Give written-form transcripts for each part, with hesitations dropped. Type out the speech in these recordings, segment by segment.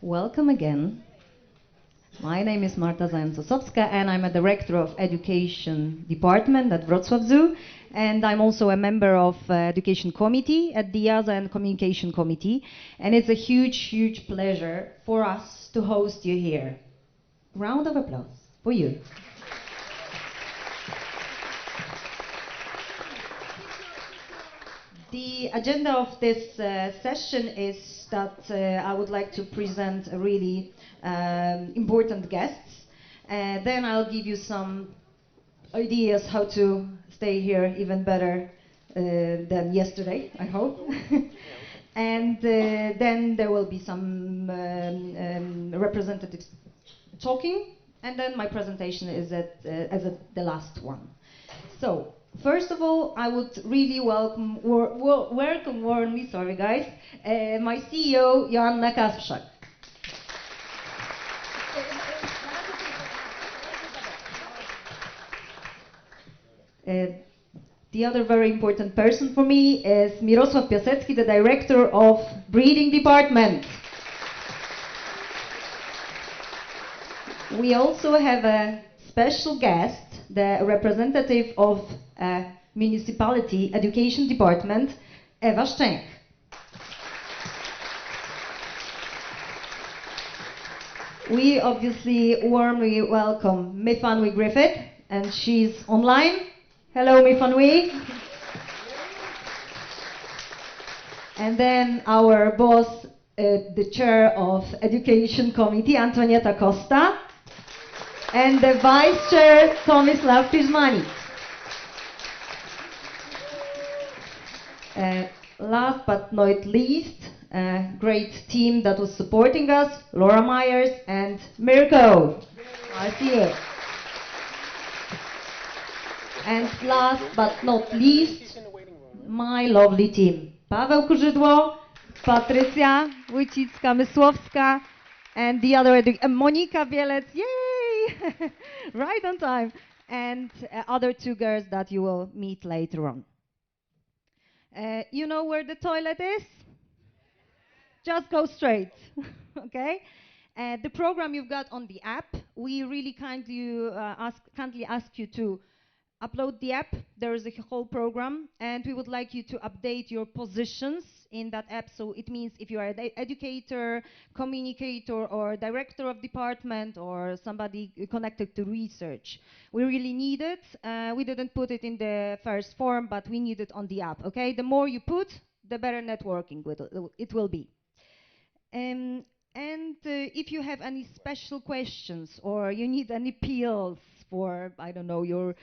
Welcome again. My name is Marta Zając-Osowska and I'm a director of education department at Wrocław Zoo, and I'm also a member of education committee at the EAZA and communication committee, and it's a huge pleasure for us to host you here. Round of applause for you. The agenda of this session is that I would like to present a really important guests. Then I'll give you some ideas how to stay here even better than yesterday, I hope. And then there will be some representatives talking, and then my presentation is the last one. So, first of all, I would really welcome warmly, sorry guys, my CEO, Joanna Kasprzak. The other very important person for me is Mirosław Piasecki, the director of breeding department. We also have a special guest, the representative of municipality education department, Ewa Szczęk. We obviously warmly welcome Mifanwi Griffith, and she's online. Hello, Mifanwi. And then our boss, the chair of education committee, Antonieta Costa, and the vice chair, Tomislav Pizmani. Last but not least, a great team that was supporting us, Laura Myers and Mirko. RCA. And last but not least, my lovely team. Paweł Kurzydło, Patrycja Wójcicka-Mysłowska, and the other, Monika Bielec, yay! Right on time. And other two girls that you will meet later on. You know where the toilet is? Just go straight, okay? The program you've got on the app, we really kindly ask you to upload the app. There is a whole program, and we would like you to update your positions in that app. So it means if you are an educator, communicator, or director of department, or somebody connected to research. We really need it. We didn't put it in the first form, but we need it on the app, okay? The more you put, the better networking it will be. If you have any special questions or you need any pills for, I don't know, your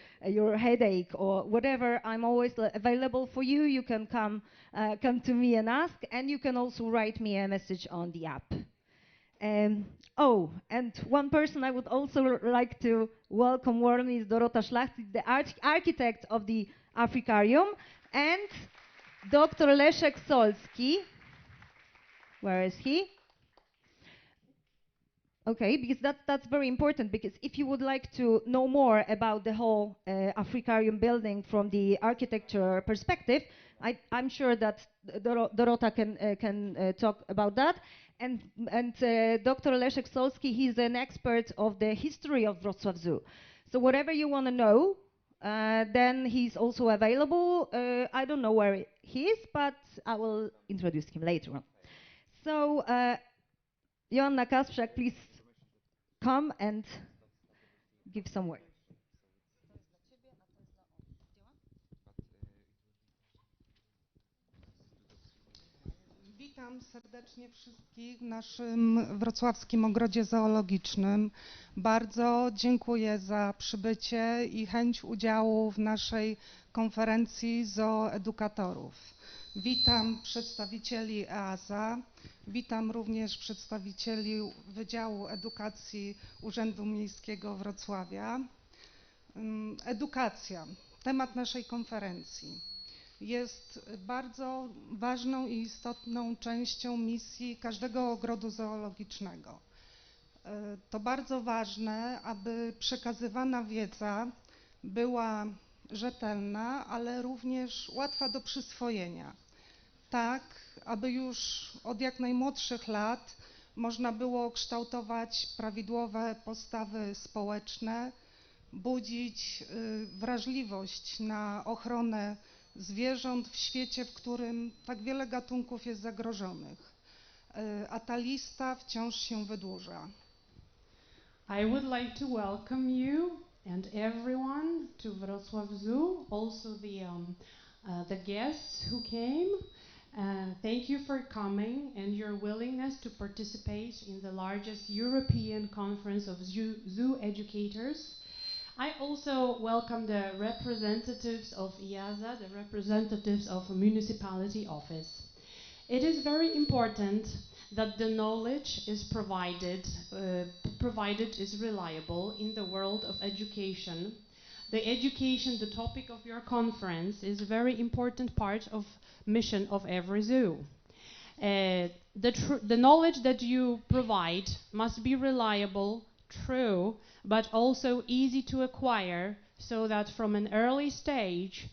headache or whatever, I'm always available for you. You can come to me and ask, and you can also write me a message on the app. Oh, and one person I would also like to welcome warmly is Dorota Szlachcic, the architect of the Africarium, and Dr. Leszek Solski. Where is he? Okay, because that's very important, because if you would like to know more about the whole Africarium building from the architecture perspective, I'm sure that Dorota can talk about that. And Dr. Leszek Solski, he's an expert of the history of Wrocław Zoo. So whatever you want to know, then he's also available. I don't know where he is, but I will introduce him later on. So, Joanna Kasprzak, please come and give some word. Witam serdecznie wszystkich w naszym wrocławskim ogrodzie zoologicznym. Bardzo dziękuję za przybycie i chęć udziału w naszej konferencji zooedukatorów. Witam przedstawicieli EAZA, witam również przedstawicieli Wydziału Edukacji Urzędu Miejskiego Wrocławia. Edukacja, temat naszej konferencji, jest bardzo ważną i istotną częścią misji każdego ogrodu zoologicznego. To bardzo ważne, aby przekazywana wiedza była rzetelna, ale również łatwa do przyswojenia. Tak, aby już od jak najmłodszych lat można było kształtować prawidłowe postawy społeczne, budzić wrażliwość na ochronę zwierząt w świecie, w którym tak wiele gatunków jest zagrożonych. A ta lista wciąż się wydłuża. I would like to welcome you and everyone to Wrocław Zoo, also the guests who came. Thank you for coming and your willingness to participate in the largest European conference of zoo educators. I also welcome the representatives of EAZA, the representatives of a municipality office. It is very important that the knowledge is provided is reliable in the world of education. The topic of your conference, is a very important part of mission of every zoo. The knowledge that you provide must be reliable, true, but also easy to acquire, so that from an early stage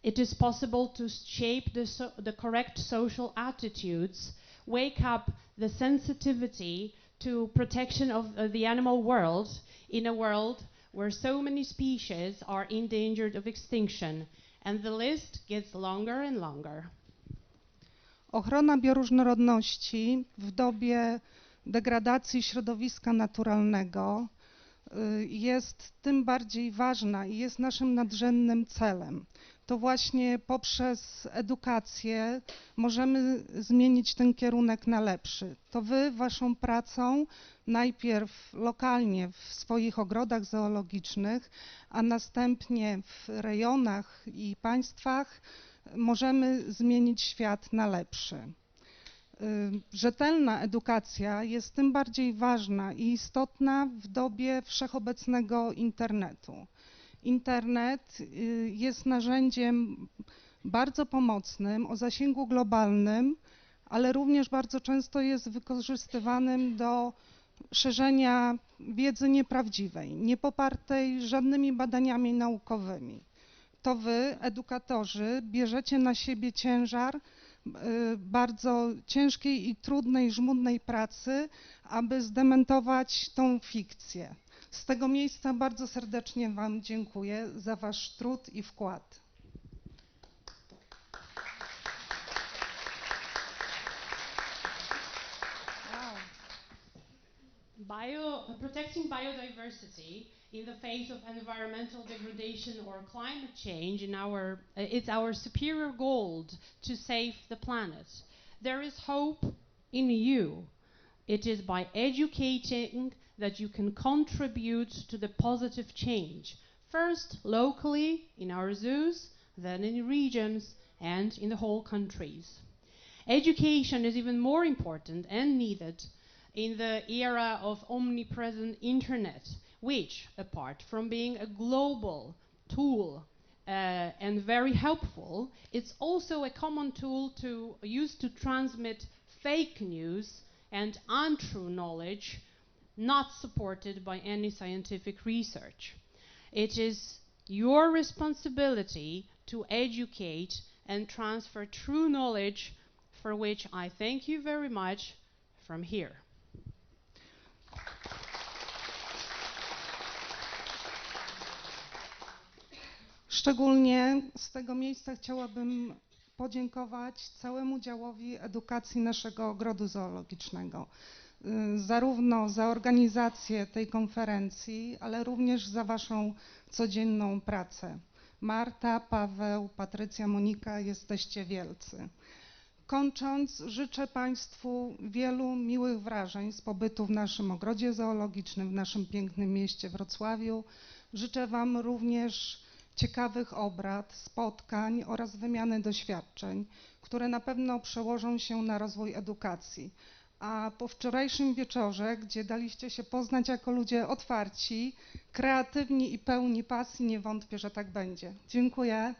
it is possible to shape the correct social attitudes, wake up the sensitivity to protection of the animal world in a world where so many species are endangered of extinction, and the list gets longer and longer. Ochrona bioróżnorodności w dobie degradacji środowiska naturalnego jest tym bardziej ważna i jest naszym nadrzędnym celem. To właśnie poprzez edukację możemy zmienić ten kierunek na lepszy. To wy waszą pracą najpierw lokalnie w swoich ogrodach zoologicznych, a następnie w rejonach i państwach możemy zmienić świat na lepszy. Rzetelna edukacja jest tym bardziej ważna i istotna w dobie wszechobecnego internetu. Internet jest narzędziem bardzo pomocnym, o zasięgu globalnym, ale również bardzo często jest wykorzystywanym do szerzenia wiedzy nieprawdziwej, niepopartej żadnymi badaniami naukowymi. To wy, edukatorzy, bierzecie na siebie ciężar bardzo ciężkiej i trudnej, żmudnej pracy, aby zdementować tą fikcję. Z tego miejsca bardzo serdecznie wam dziękuję za wasz trud i wkład. Protecting biodiversity in the face of environmental degradation or climate change it's our superior goal to save the planet. There is hope in you. It is by educating that you can contribute to the positive change, first locally in our zoos, then in regions and in the whole countries. Education is even more important and needed in the era of omnipresent internet, which, apart from being a global tool and very helpful, it's also a common tool to use to transmit fake news and untrue knowledge not supported by any scientific research. It is your responsibility to educate and transfer true knowledge, for which I thank you very much from here. Szczególnie z tego miejsca chciałabym podziękować całemu działowi edukacji naszego ogrodu zoologicznego, zarówno za organizację tej konferencji, ale również za waszą codzienną pracę. Marta, Paweł, Patrycja, Monika, jesteście wielcy. Kończąc, życzę państwu wielu miłych wrażeń z pobytu w naszym ogrodzie zoologicznym, w naszym pięknym mieście Wrocławiu. Życzę wam również ciekawych obrad, spotkań oraz wymiany doświadczeń, które na pewno przełożą się na rozwój edukacji. A po wczorajszym wieczorze, gdzie daliście się poznać jako ludzie otwarci, kreatywni i pełni pasji, nie wątpię, że tak będzie. Dziękuję.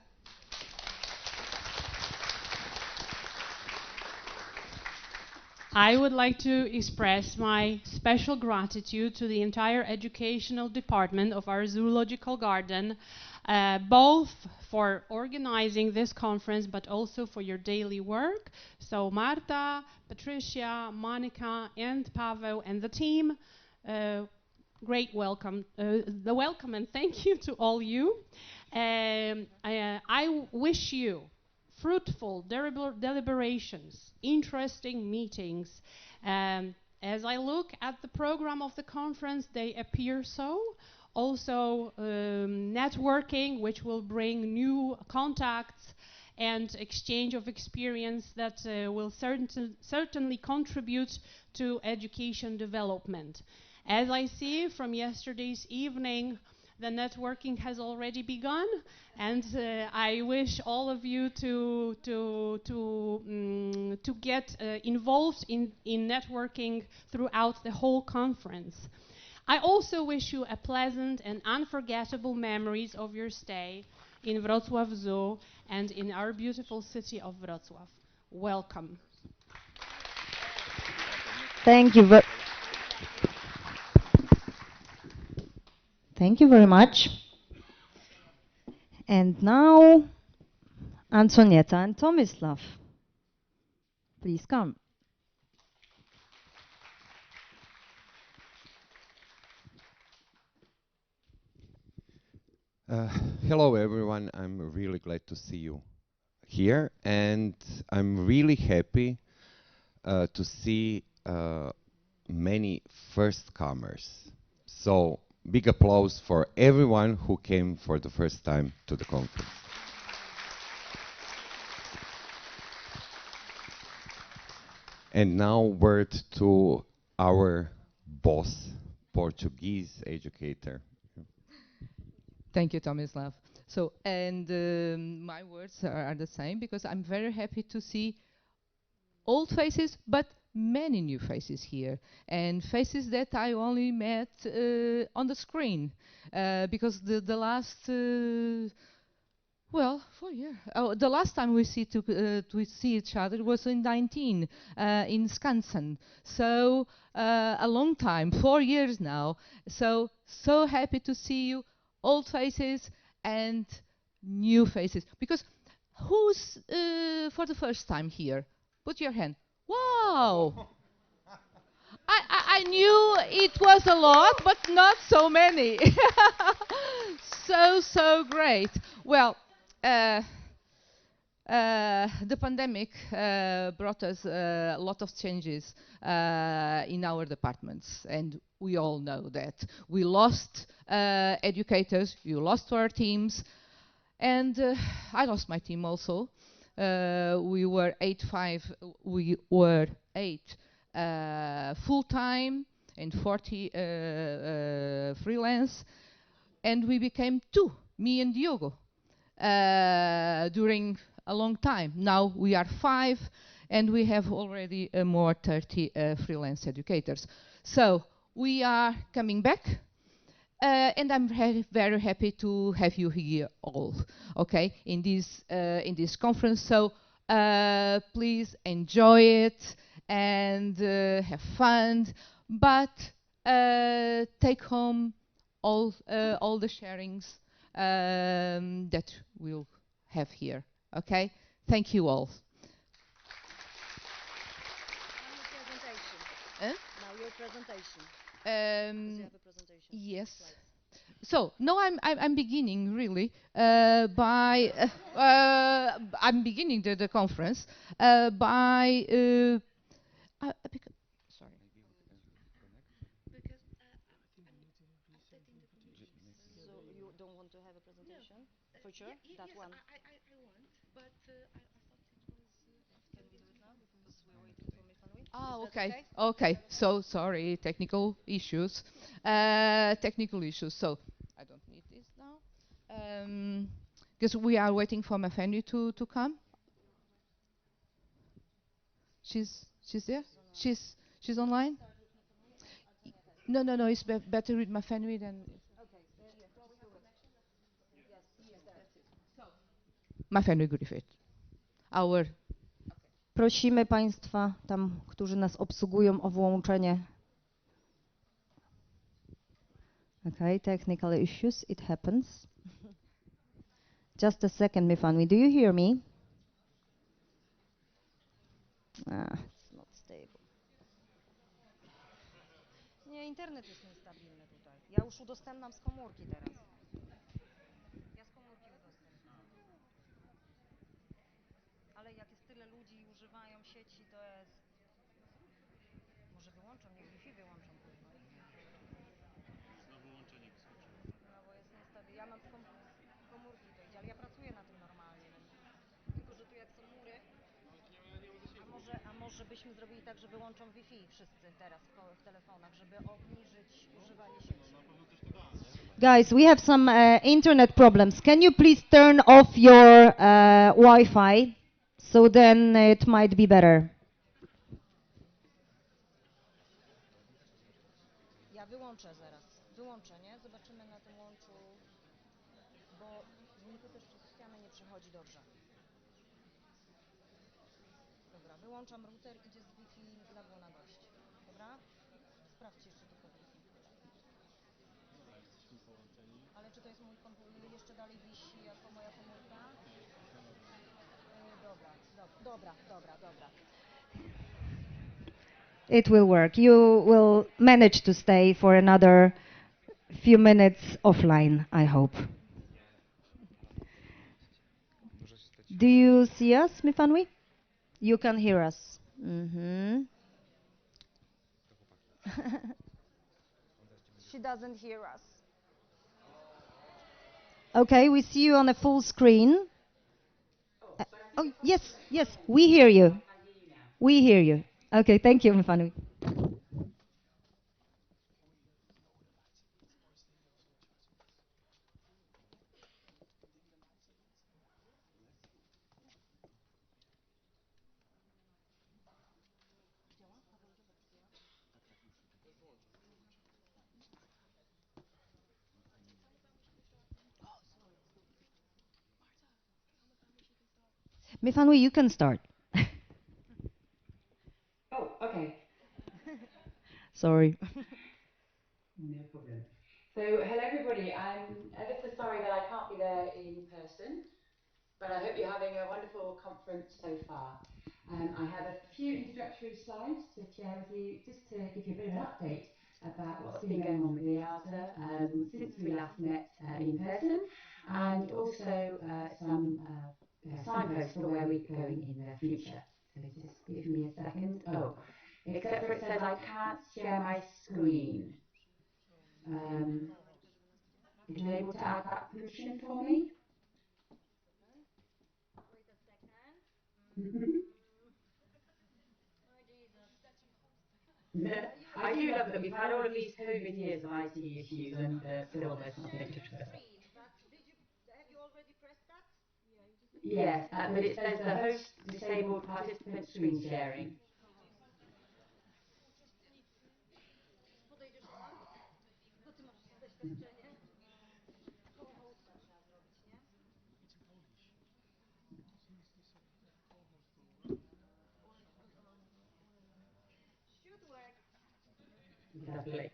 I would like to express my special gratitude to the entire educational department of our zoological garden, both for organizing this conference, but also for your daily work. So Marta, Patricia, Monica, and Paweł, and the team, great welcome, and thank you to all you. I wish you fruitful deliberations, interesting meetings. As I look at the program of the conference, they appear so. Also networking, which will bring new contacts and exchange of experience that will certainly contribute to education development. As I see from yesterday's evening, the networking has already begun, and I wish all of you to get involved in networking throughout the whole conference. I also wish you a pleasant and unforgettable memories of your stay in Wrocław Zoo and in our beautiful city of Wrocław. Welcome. Thank you. Thank you very much. And now, Antonietta and Tomislav, please come. Hello everyone, I'm really glad to see you here, and I'm really happy to see many first-comers. So big applause for everyone who came for the first time to the conference. And now word to our boss, Portuguese educator. Thank you, Tomislav. So, and my words are the same, because I'm very happy to see old faces, but many new faces here, and faces that I only met on the screen, because the last, 4 years. Oh, the last time we see each other was in 19 in Skansen. So a long time, 4 years now. So happy to see you. Old faces and new faces. Because who's for the first time here? Put your hand. Wow! I knew it was a lot, but not so many. So great. Well, the pandemic brought us a lot of changes in our departments, and we all know that. We lost educators, we lost our teams, and I lost my team also. We were eight full-time and 40 freelance, and we became 2, me and Diogo, during a long time. Now we are 5, and we have already more 30 freelance educators. So we are coming back, and I'm very happy to have you here all, okay, in this conference. So please enjoy it and have fun, but take home all the sharings that we'll have here. Okay, thank you all. Now your presentation. You have a presentation. Yes. So now I'm beginning really by I'm beginning the conference by sorry. So you don't want to have a presentation? No. For sure? That one? I want, but I thought it was... Can we do it now because we're waiting for Mifanui? Ah, okay. Okay. So sorry, technical issues. Technical issues. So I don't need this now. Because we are waiting for Mafeni to come. She's there? She's online? No. It's better with Mafeni than... Mafeni Griffith. Our... Prosimy Państwa tam, którzy nas obsługują, o włączenie. Okay, technical issues, it happens. Just a second, Mifanwi. Do you hear me? It's not stable. Nie, internet jest niestabilny tutaj. Ja już udostępniam z komórki teraz. Ja z komórki udostępniam. Ale jak jest tyle ludzi i używają sieci, to jest... Może wyłączą, niech Wi-Fi wyłączą. No bo jest niestabilny. Ja mam z komórki to idzie, ale ja pracuję na tym normalnie. Tylko, że tu jak są mury... A może byśmy zrobili tak, że wyłączą Wi-Fi wszyscy teraz w telefonach, żeby obniżyć używanie sieci. Guys, we have some internet problems. Can you please turn off your Wi-Fi? So then it might be better. Ja wyłączę zaraz. Wyłączę, nie? Zobaczymy na tym łączu, bo mi to też przez ścianę nie przechodzi dobrze. Dobra, wyłączam router, idzie z Wi-Fi lewo na gość. Dobra? Sprawdźcie jeszcze tylko Wi-Fi. Ale czy to jest mój komputer? Jeszcze dalej wisi jako moja komórka? Dobra. It will work. You will manage to stay for another few minutes offline, I hope. Do you see us, Mifanwi? You can hear us. She doesn't hear us. Okay, we see you on a full screen. Oh, yes, we hear you. We hear you. Okay, thank you, Mifanwi. Mifanwi, you can start. Oh, okay. Sorry. No problem. So, hello everybody. I'm ever so sorry that I can't be there in person, but I hope you're having a wonderful conference so far. I have a few introductory slides to share with you, just to give you a bit of an update about what's been going on with the EAZA since we last met in person, and also some signposts for where we're going in the future. So just give me a second. Oh, except for it says I can't share my screen. Is you able to add that permission for me? Wait a second. I do love that we've had all of these COVID years of IT issues and still there's nothing to trust. Have you already pressed that? Yes, but it says the host disabled participant screen sharing. Podejdziesz tam? Bo ty masz doświadczenie. Co trzeba zrobić, nie? Should work. Lovely.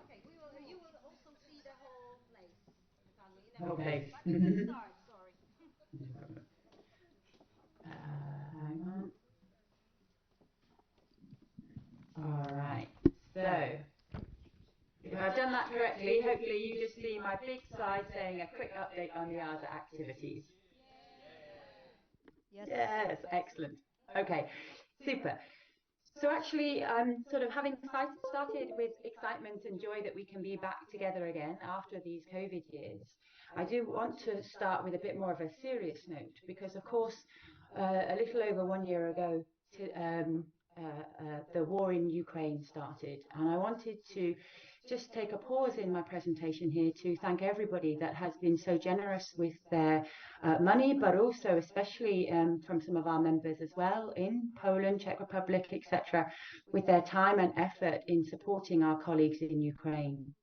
Okay, you will also see the whole place. Whole place. But you can start, sorry. Hang on. All right. So, if I've done that correctly, hopefully you just see my big slide saying a quick update on the EAZA activities. Yes, excellent. Okay, super. So actually, sort of having started with excitement and joy that we can be back together again after these COVID years, I do want to start with a bit more of a serious note because, of course, a little over 1 year ago, the war in Ukraine started, and I wanted to just take a pause in my presentation here to thank everybody that has been so generous with their money, but also especially from some of our members as well in Poland, Czech Republic, etc., with their time and effort in supporting our colleagues in Ukraine.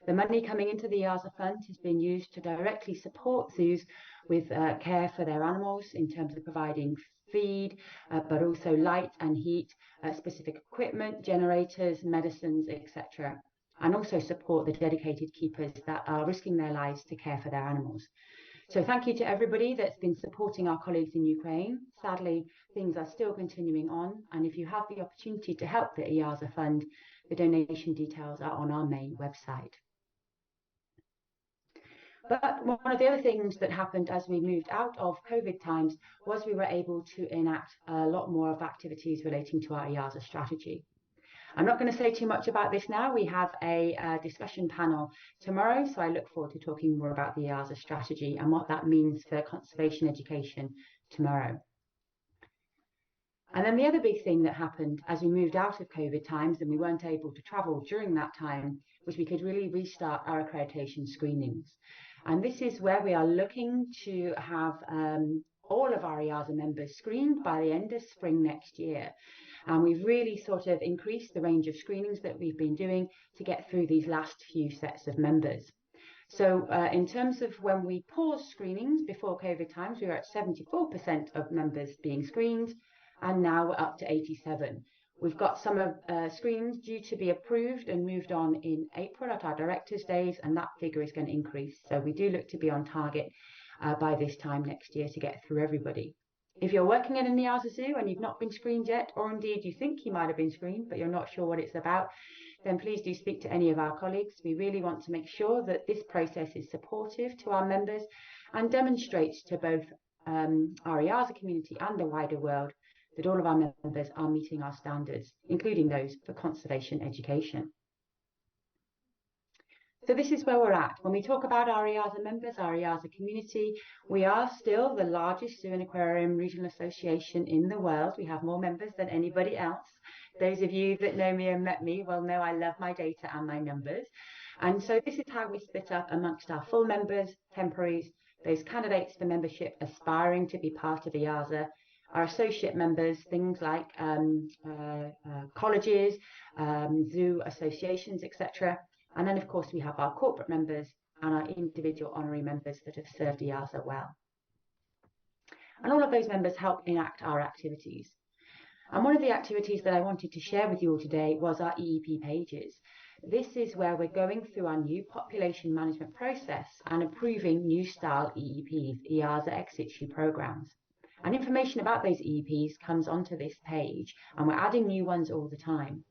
The money coming into the EAZA fund has been used to directly support zoos with care for their animals in terms of providing feed, but also light and heat, specific equipment, generators, medicines, etc. and also support the dedicated keepers that are risking their lives to care for their animals. So thank you to everybody that's been supporting our colleagues in Ukraine. Sadly, things are still continuing on, and if you have the opportunity to help the EAZA fund, the donation details are on our main website. But one of the other things that happened as we moved out of COVID times was we were able to enact a lot more of activities relating to our EAZA strategy. I'm not going to say too much about this now. We have a discussion panel tomorrow, so I look forward to talking more about the EAZA strategy and what that means for conservation education tomorrow. And then the other big thing that happened as we moved out of COVID times and we weren't able to travel during that time was we could really restart our accreditation screenings. And this is where we are looking to have all of our EAZA members screened by the end of spring next year. And we've really sort of increased the range of screenings that we've been doing to get through these last few sets of members. So in terms of when we paused screenings before COVID times, we were at 74% of members being screened, and now we're up to 87. We've got some screenings due to be approved and moved on in April at our Directors' Days, and that figure is going to increase. So we do look to be on target by this time next year to get through everybody. If you're working at an EAZA zoo and you've not been screened yet, or indeed you think you might have been screened but you're not sure what it's about, then please do speak to any of our colleagues. We really want to make sure that this process is supportive to our members and demonstrates to both our EAZA community and the wider world that all of our members are meeting our standards, including those for conservation education. So this is where we're at. When we talk about our EAZA members, our EAZA community, we are still the largest zoo and aquarium regional association in the world. We have more members than anybody else. Those of you that know me and met me will know I love my data and my numbers. And so this is how we split up amongst our full members, temporaries, those candidates for membership aspiring to be part of EAZA, our associate members, things like colleges, zoo associations, etc. And then, of course, we have our corporate members and our individual honorary members that have served EAZA well. And all of those members help enact our activities. And one of the activities that I wanted to share with you all today was our EEP pages. This is where we're going through our new population management process and approving new style EEPs, EAZA ex situ programs. And information about those EEPs comes onto this page, and we're adding new ones all the time.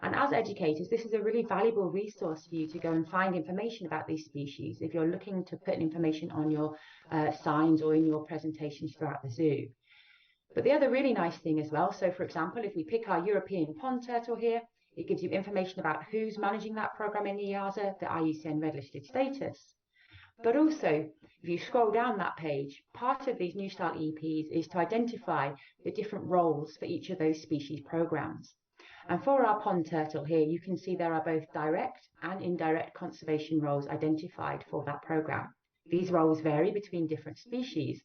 And as educators, this is a really valuable resource for you to go and find information about these species if you're looking to put information on your signs or in your presentations throughout the zoo. But the other really nice thing as well, so for example, if we pick our European pond turtle here, it gives you information about who's managing that program in EAZA, the IUCN red listed status. But also, if you scroll down that page, part of these new style EPs is to identify the different roles for each of those species programs. And for our pond turtle here, you can see there are both direct and indirect conservation roles identified for that program. These roles vary between different species,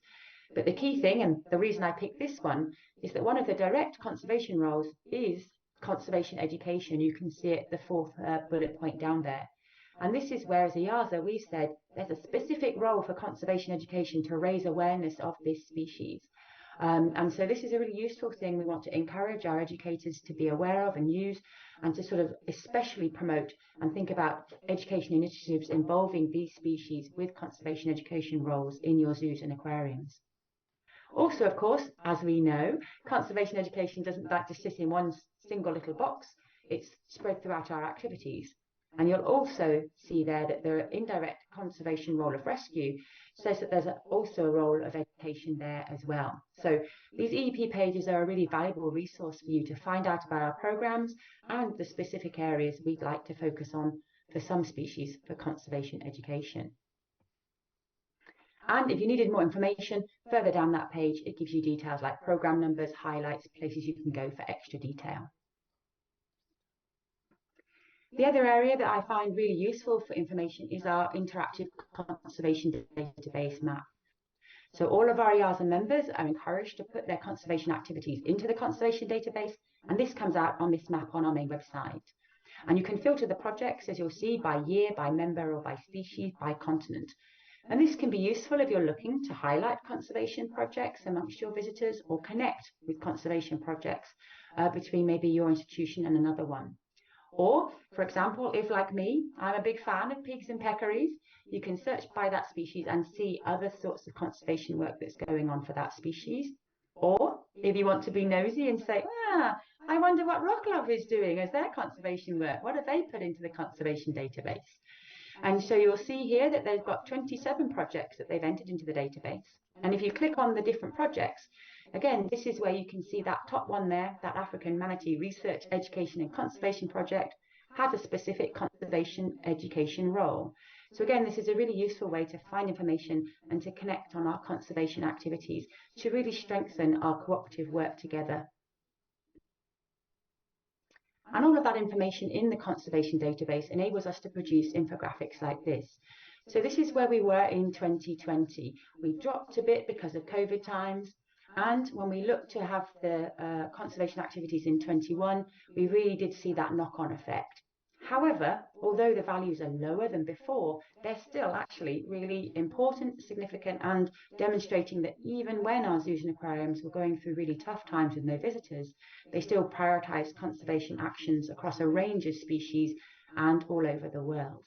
but the key thing, and the reason I picked this one, is that one of the direct conservation roles is conservation education. You can see it, the fourth bullet point down there. And this is where, as EAZA, we said there's a specific role for conservation education to raise awareness of this species. And so this is a really useful thing we want to encourage our educators to be aware of and use, and to sort of especially promote and think about education initiatives involving these species with conservation education roles in your zoos and aquariums. Also, of course, as we know, conservation education doesn't like to sit in one single little box. It's spread throughout our activities. And you'll also see there that the indirect conservation role of rescue says that there's also a role of education there as well. So these EEP pages are a really valuable resource for you to find out about our programs and the specific areas we'd like to focus on for some species for conservation education. And if you needed more information, further down that page, it gives you details like program numbers, highlights, places you can go for extra detail. The other area that I find really useful for information is our interactive conservation database map. So all of our EAZA members are encouraged to put their conservation activities into the conservation database, and this comes out on this map on our main website. And you can filter the projects, as you'll see, by year, by member, or by species, by continent. And this can be useful if you're looking to highlight conservation projects amongst your visitors or connect with conservation projects between maybe your institution and another one. Or, for example, if like me, I'm a big fan of pigs and peccaries, you can search by that species and see other sorts of conservation work that's going on for that species. Or, if you want to be nosy and say, I wonder what Rocklove is doing as their conservation work. What have they put into the conservation database? And so you'll see here that they've got 27 projects that they've entered into the database. And if you click on the different projects, again, this is where you can see that top one there, that African Manatee Research, Education and Conservation Project, has a specific conservation education role. So again, this is a really useful way to find information and to connect on our conservation activities to really strengthen our cooperative work together. And all of that information in the conservation database enables us to produce infographics like this. So this is where we were in 2020. We dropped a bit because of COVID times. And when we looked to have the conservation activities in 21, we really did see that knock-on effect. However, although the values are lower than before, they're still actually really important, significant, and demonstrating that even when our zoos and aquariums were going through really tough times with no visitors, they still prioritize conservation actions across a range of species and all over the world.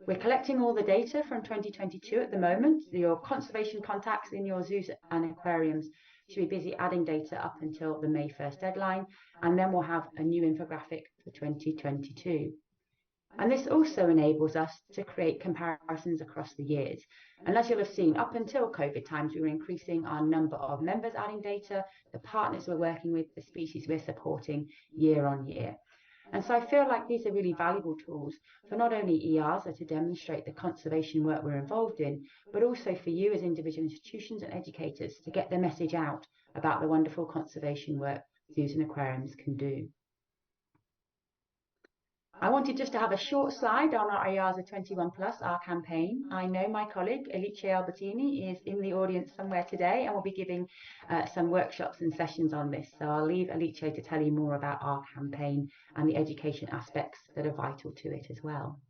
We're collecting all the data from 2022 at the moment. Your conservation contacts in your zoos and aquariums should be busy adding data up until the May 1st deadline, and then we'll have a new infographic for 2022. And this also enables us to create comparisons across the years. And as you'll have seen, up until COVID times, we were increasing our number of members adding data, the partners we're working with, the species we're supporting year on year. And so I feel like these are really valuable tools for not only EAZA to demonstrate the conservation work we're involved in, but also for you as individual institutions and educators to get the message out about the wonderful conservation work zoos and aquariums can do. I wanted just to have a short slide on our EAZA 21 Plus, our campaign. I know my colleague Alice Albertini is in the audience somewhere today and will be giving some workshops and sessions on this. So I'll leave Alice to tell you more about our campaign and the education aspects that are vital to it as well.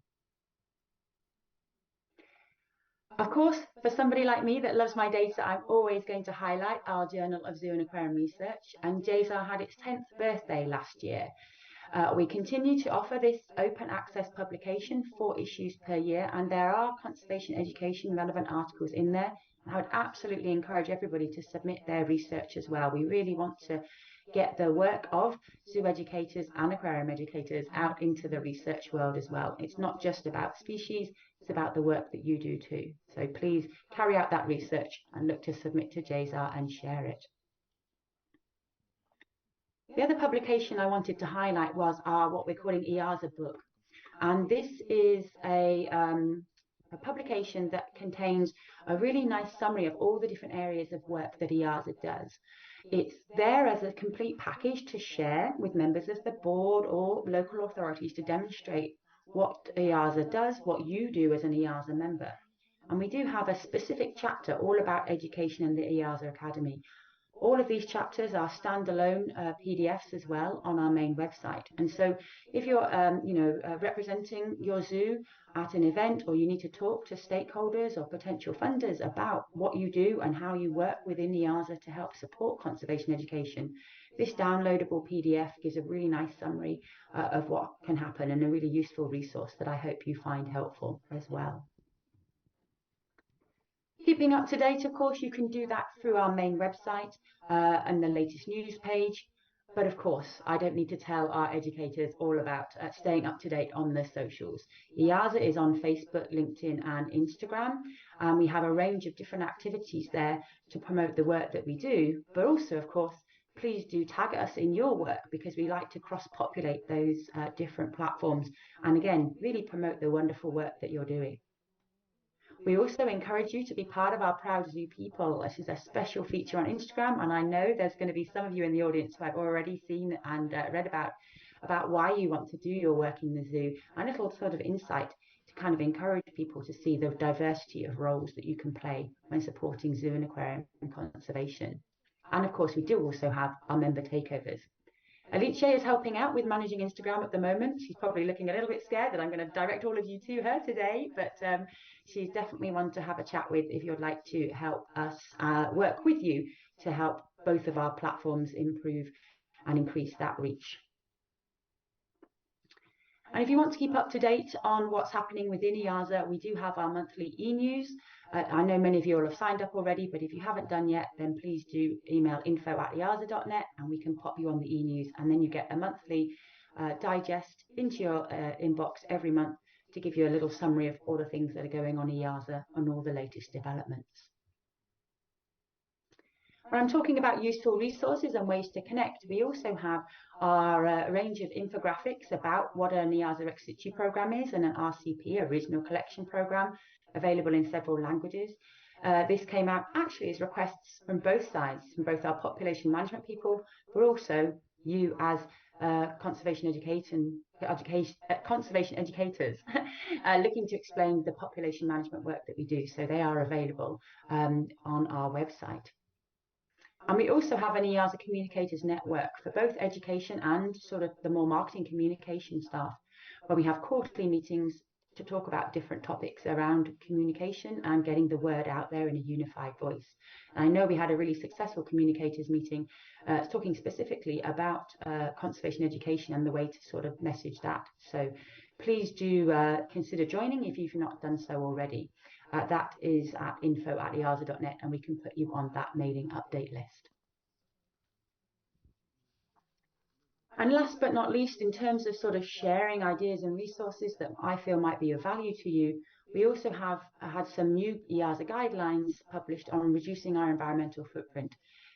Of course, for somebody like me that loves my data, I'm always going to highlight our Journal of Zoo and Aquarium Research, and EAZA had its 10th birthday last year. We continue to offer this open access publication, 4 issues per year, and there are conservation education relevant articles in there. I would absolutely encourage everybody to submit their research as well. We really want to get the work of zoo educators and aquarium educators out into the research world as well. It's not just about species, it's about the work that you do too. So please carry out that research and look to submit to EAZA and share it. The other publication I wanted to highlight was our what we're calling EAZA book. And this is a publication that contains a really nice summary of all the different areas of work that EAZA does. It's there as a complete package to share with members of the board or local authorities to demonstrate what EAZA does, what you do as an EAZA member. And we do have a specific chapter all about education in the EAZA Academy. All of these chapters are standalone PDFs as well on our main website. And so if you're representing your zoo at an event, or you need to talk to stakeholders or potential funders about what you do and how you work within EAZA to help support conservation education, this downloadable PDF gives a really nice summary of what can happen and a really useful resource that I hope you find helpful as well. Keeping up to date, of course, you can do that through our main website and the latest news page. But of course, I don't need to tell our educators all about staying up to date on the socials. EAZA is on Facebook, LinkedIn and Instagram. We have a range of different activities there to promote the work that we do. But also, of course, please do tag us in your work, because we like to cross-populate those different platforms and again, really promote the wonderful work that you're doing. We also encourage you to be part of our Proud Zoo People. This is a special feature on Instagram, and I know there's going to be some of you in the audience who I've already seen and read about why you want to do your work in the zoo, and a little sort of insight to kind of encourage people to see the diversity of roles that you can play when supporting zoo and aquarium and conservation. And of course, we do also have our member takeovers. Alice is helping out with managing Instagram at the moment. She's probably looking a little bit scared that I'm going to direct all of you to her today, but she's definitely one to have a chat with if you'd like to help us work with you to help both of our platforms improve and increase that reach. And if you want to keep up to date on what's happening within EAZA, we do have our monthly e-news. I know many of you all have signed up already, but if you haven't done yet, then please do email info@eaza.net and we can pop you on the e-news, and then you get a monthly digest into your inbox every month to give you a little summary of all the things that are going on EAZA and all the latest developments. When I'm talking about useful resources and ways to connect, we also have our range of infographics about what an EAZA ex situ program is and an RCP, a regional collection program, available in several languages. This came out actually as requests from both sides, from both our population management people, but also you as conservation educators looking to explain the population management work that we do. So they are available on our website. And we also have an EAZA communicators network for both education and sort of the more marketing communication staff, where we have quarterly meetings to talk about different topics around communication and getting the word out there in a unified voice. And I know we had a really successful communicators meeting talking specifically about conservation education and the way to sort of message that. So please do consider joining if you've not done so already. That is at info@eaza.net, and we can put you on that mailing update list. And last but not least, in terms of sort of sharing ideas and resources that I feel might be of value to you, we also have had some new EAZA guidelines published on reducing our environmental footprint,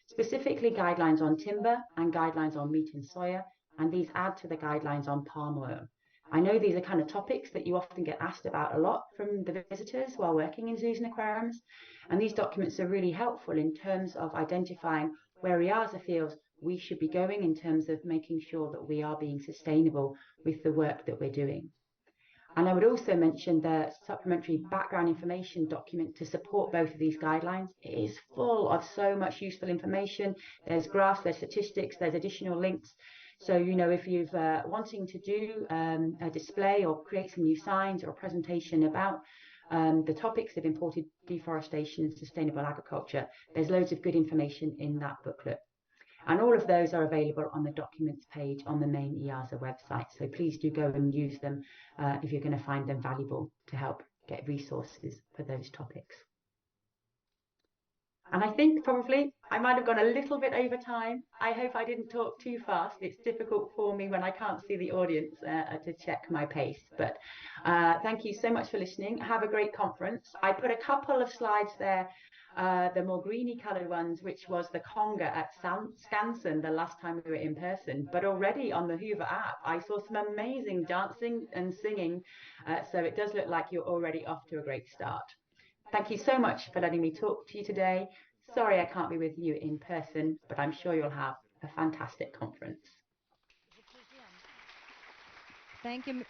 specifically guidelines on timber and guidelines on meat and soya, and these add to the guidelines on palm oil. I know these are kind of topics that you often get asked about a lot from the visitors while working in zoos and aquariums, and these documents are really helpful in terms of identifying where EAZA feels we should be going in terms of making sure that we are being sustainable with the work that we're doing. And I would also mention the supplementary background information document to support both of these guidelines. It is full of so much useful information. There's graphs, there's statistics, there's additional links. So, you know, if you've wanting to do a display or create some new signs or a presentation about the topics of imported deforestation and sustainable agriculture, there's loads of good information in that booklet. And all of those are available on the documents page on the main EAZA website. So please do go and use them if you're going to find them valuable to help get resources for those topics. And I think probably I might have gone a little bit over time. I hope I didn't talk too fast. It's difficult for me when I can't see the audience to check my pace. But thank you so much for listening. Have a great conference. I put a couple of slides there, the more greeny coloured ones, which was the conga at Skansen the last time we were in person. But already on the Hoover app, I saw some amazing dancing and singing. So it does look like you're already off to a great start. Thank you so much for letting me talk to you today. Sorry I can't be with you in person, but I'm sure you'll have a fantastic conference. Thank you,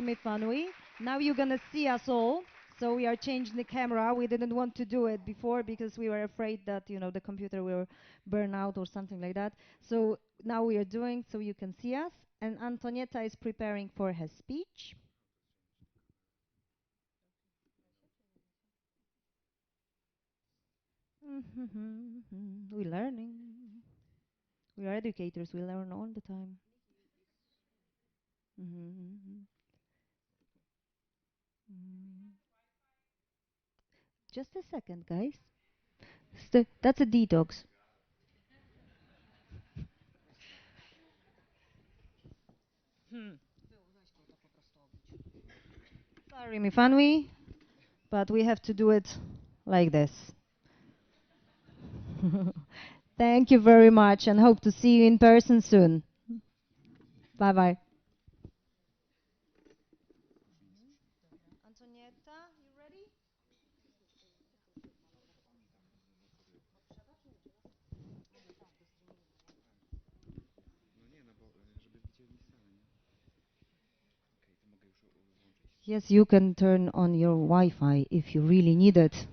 Mitvanui. Now you're gonna see us all. So we are changing the camera. We didn't want to do it before because we were afraid that, you know, the computer will burn out or something like that. So now we are doing so you can see us. And Antonietta is preparing for her speech. We're learning. We are educators. We learn all the time. Just a second, guys. That's a detox. Sorry, Mifanwi, but we have to do it like this. Thank you very much and hope to see you in person soon. Bye-bye. Antonietta, you ready? Yes, you can turn on your Wi-Fi if you really need it.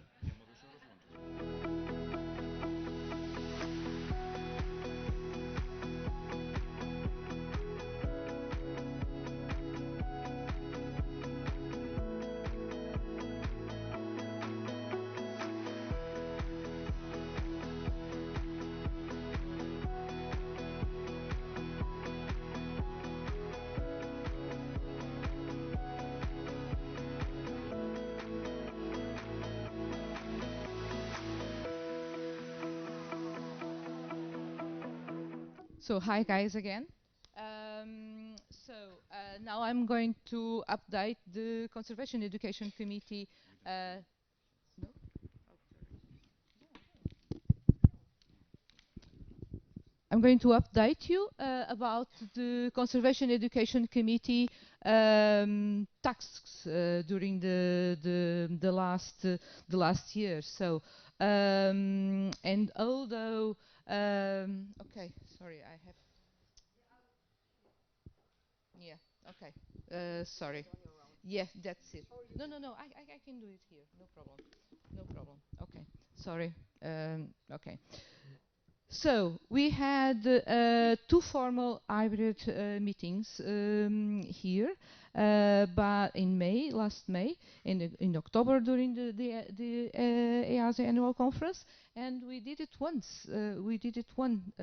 So hi guys again. Now I'm going to update the Conservation Education Committee. No? I'm going to update you about the Conservation Education Committee tasks during the last year. So and although okay, sorry, I have. Yeah, okay. Sorry. Yeah, that's it. No, no, no. I can do it here. No problem. No problem. Okay. Sorry. Okay. So we had two formal hybrid meetings here, but in May, last May, in October during the EAZA annual conference, and we did it once. We did it one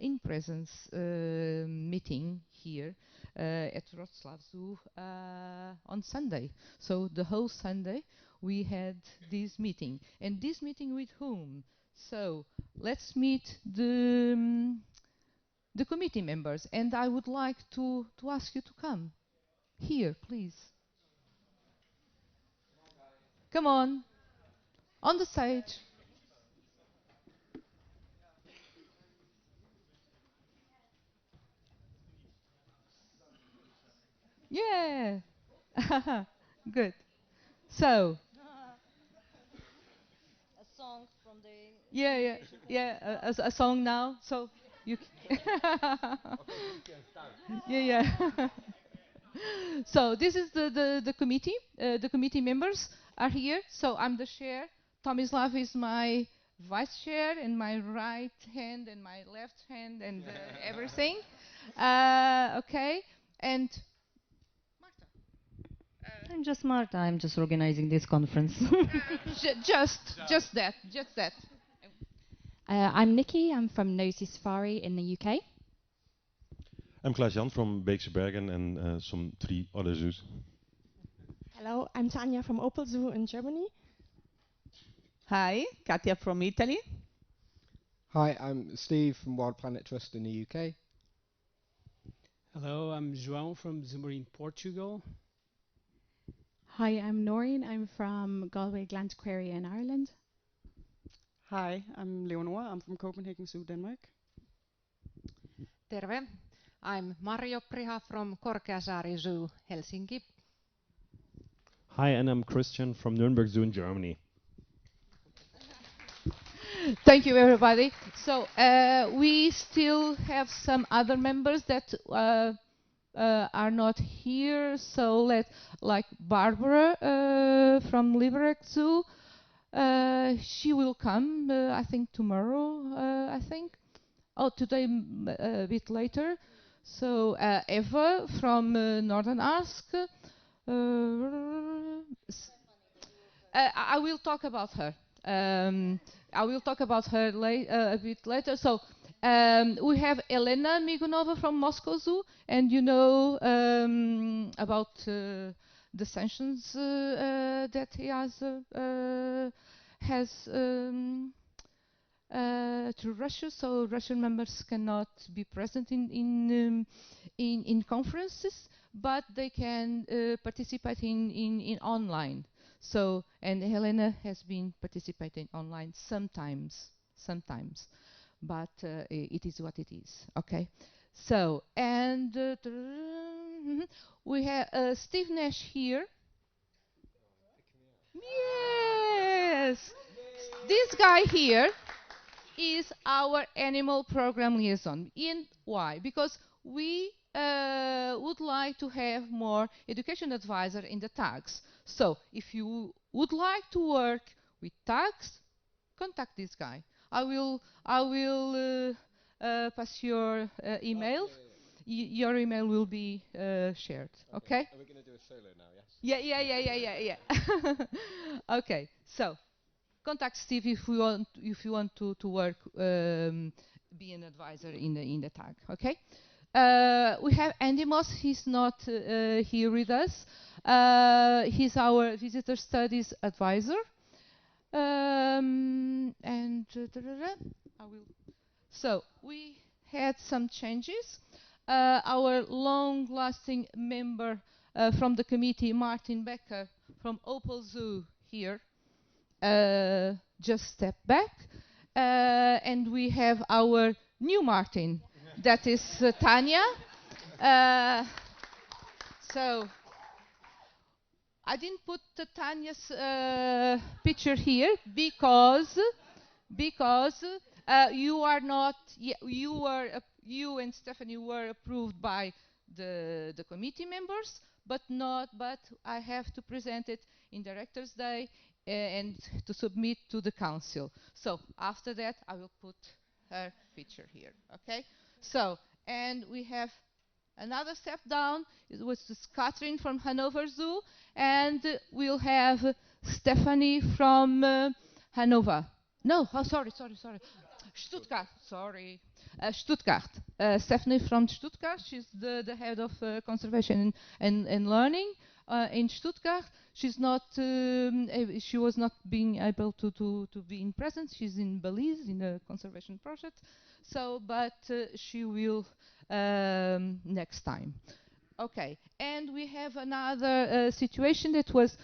in presence meeting here at Wrocław Zoo on Sunday. So the whole Sunday we had this meeting, and this meeting with whom? So let's meet the committee members, and I would like to ask you to come here, please. Come on the stage. Yeah. Good. So. A song from the A song now. So you. Yeah. So this is the committee. The committee members are here. So I'm the chair. Tomislav is my vice chair, and my right hand and my left hand and everything. Okay. And Marta. I'm just Marta. I'm just organizing this conference. Just that. I'm Nikki. I'm from Nosy Safari in the UK. I'm Klaas-Jan from Beekse Bergen and some 3 other zoos. Hello, I'm Tanya from Opel Zoo in Germany. Hi, Katia from Italy. Hi, I'm Steve from Wild Planet Trust in the UK. Hello, I'm João from Zoomarine Portugal. Hi, I'm Noreen. I'm from Galway Glantaquaria in Ireland. Hi, I'm Leonor. I'm from Copenhagen Zoo, Denmark. Terve. I'm Marjo Priha from Korkeasaari Zoo, Helsinki. Hi, and I'm Christian from Nuremberg Zoo in Germany. Thank you, everybody. So we still have some other members that are not here. So like Barbara from Liberec Zoo. She will come, I think tomorrow, I think. Oh, today a bit later. So Eva from Northern Ask. I will talk about her. I will talk about her a bit later. So we have Elena Migunova from Moscow Zoo, and you know about the sanctions that EAZA has to Russia. So Russian members cannot be present in conferences, but they can participate in online. So, and Helena has been participating online sometimes, but it is what it is, okay? So, and we have Steve Nash here. Yes! This guy here is our animal program liaison. And why? Because we would like to have more education advisor in the tags. So if you would like to work with tags, contact this guy. I will pass your email. Your email will be shared. Okay? Are we going to do a solo now? Yes. Yeah. Okay. So contact Steve if you want to work, be an advisor in the tag. Okay. We have Andy Moss. He's not here with us. He's our visitor studies advisor. And I will. So we had some changes. Our long-lasting member from the committee, Martin Becker from Opel Zoo here, just stepped back. And we have our new Martin, that is Tanya. So I didn't put Tanya's picture here because you are not you and Stephanie were approved by the committee members, but I have to present it in Directors' Day and to submit to the council. So after that, I will put her picture here. Okay. So and we have another step down. It was Catherine from Hanover Zoo, and we'll have Stephanie from Hanover. No, oh, sorry. Stuttgart, sorry. Stuttgart. Stephanie from Stuttgart. She's the head of conservation and learning in Stuttgart. She's not. She was not being able to be in presence. She's in Belize in a conservation project. So, but she will next time. Okay, and we have another situation that was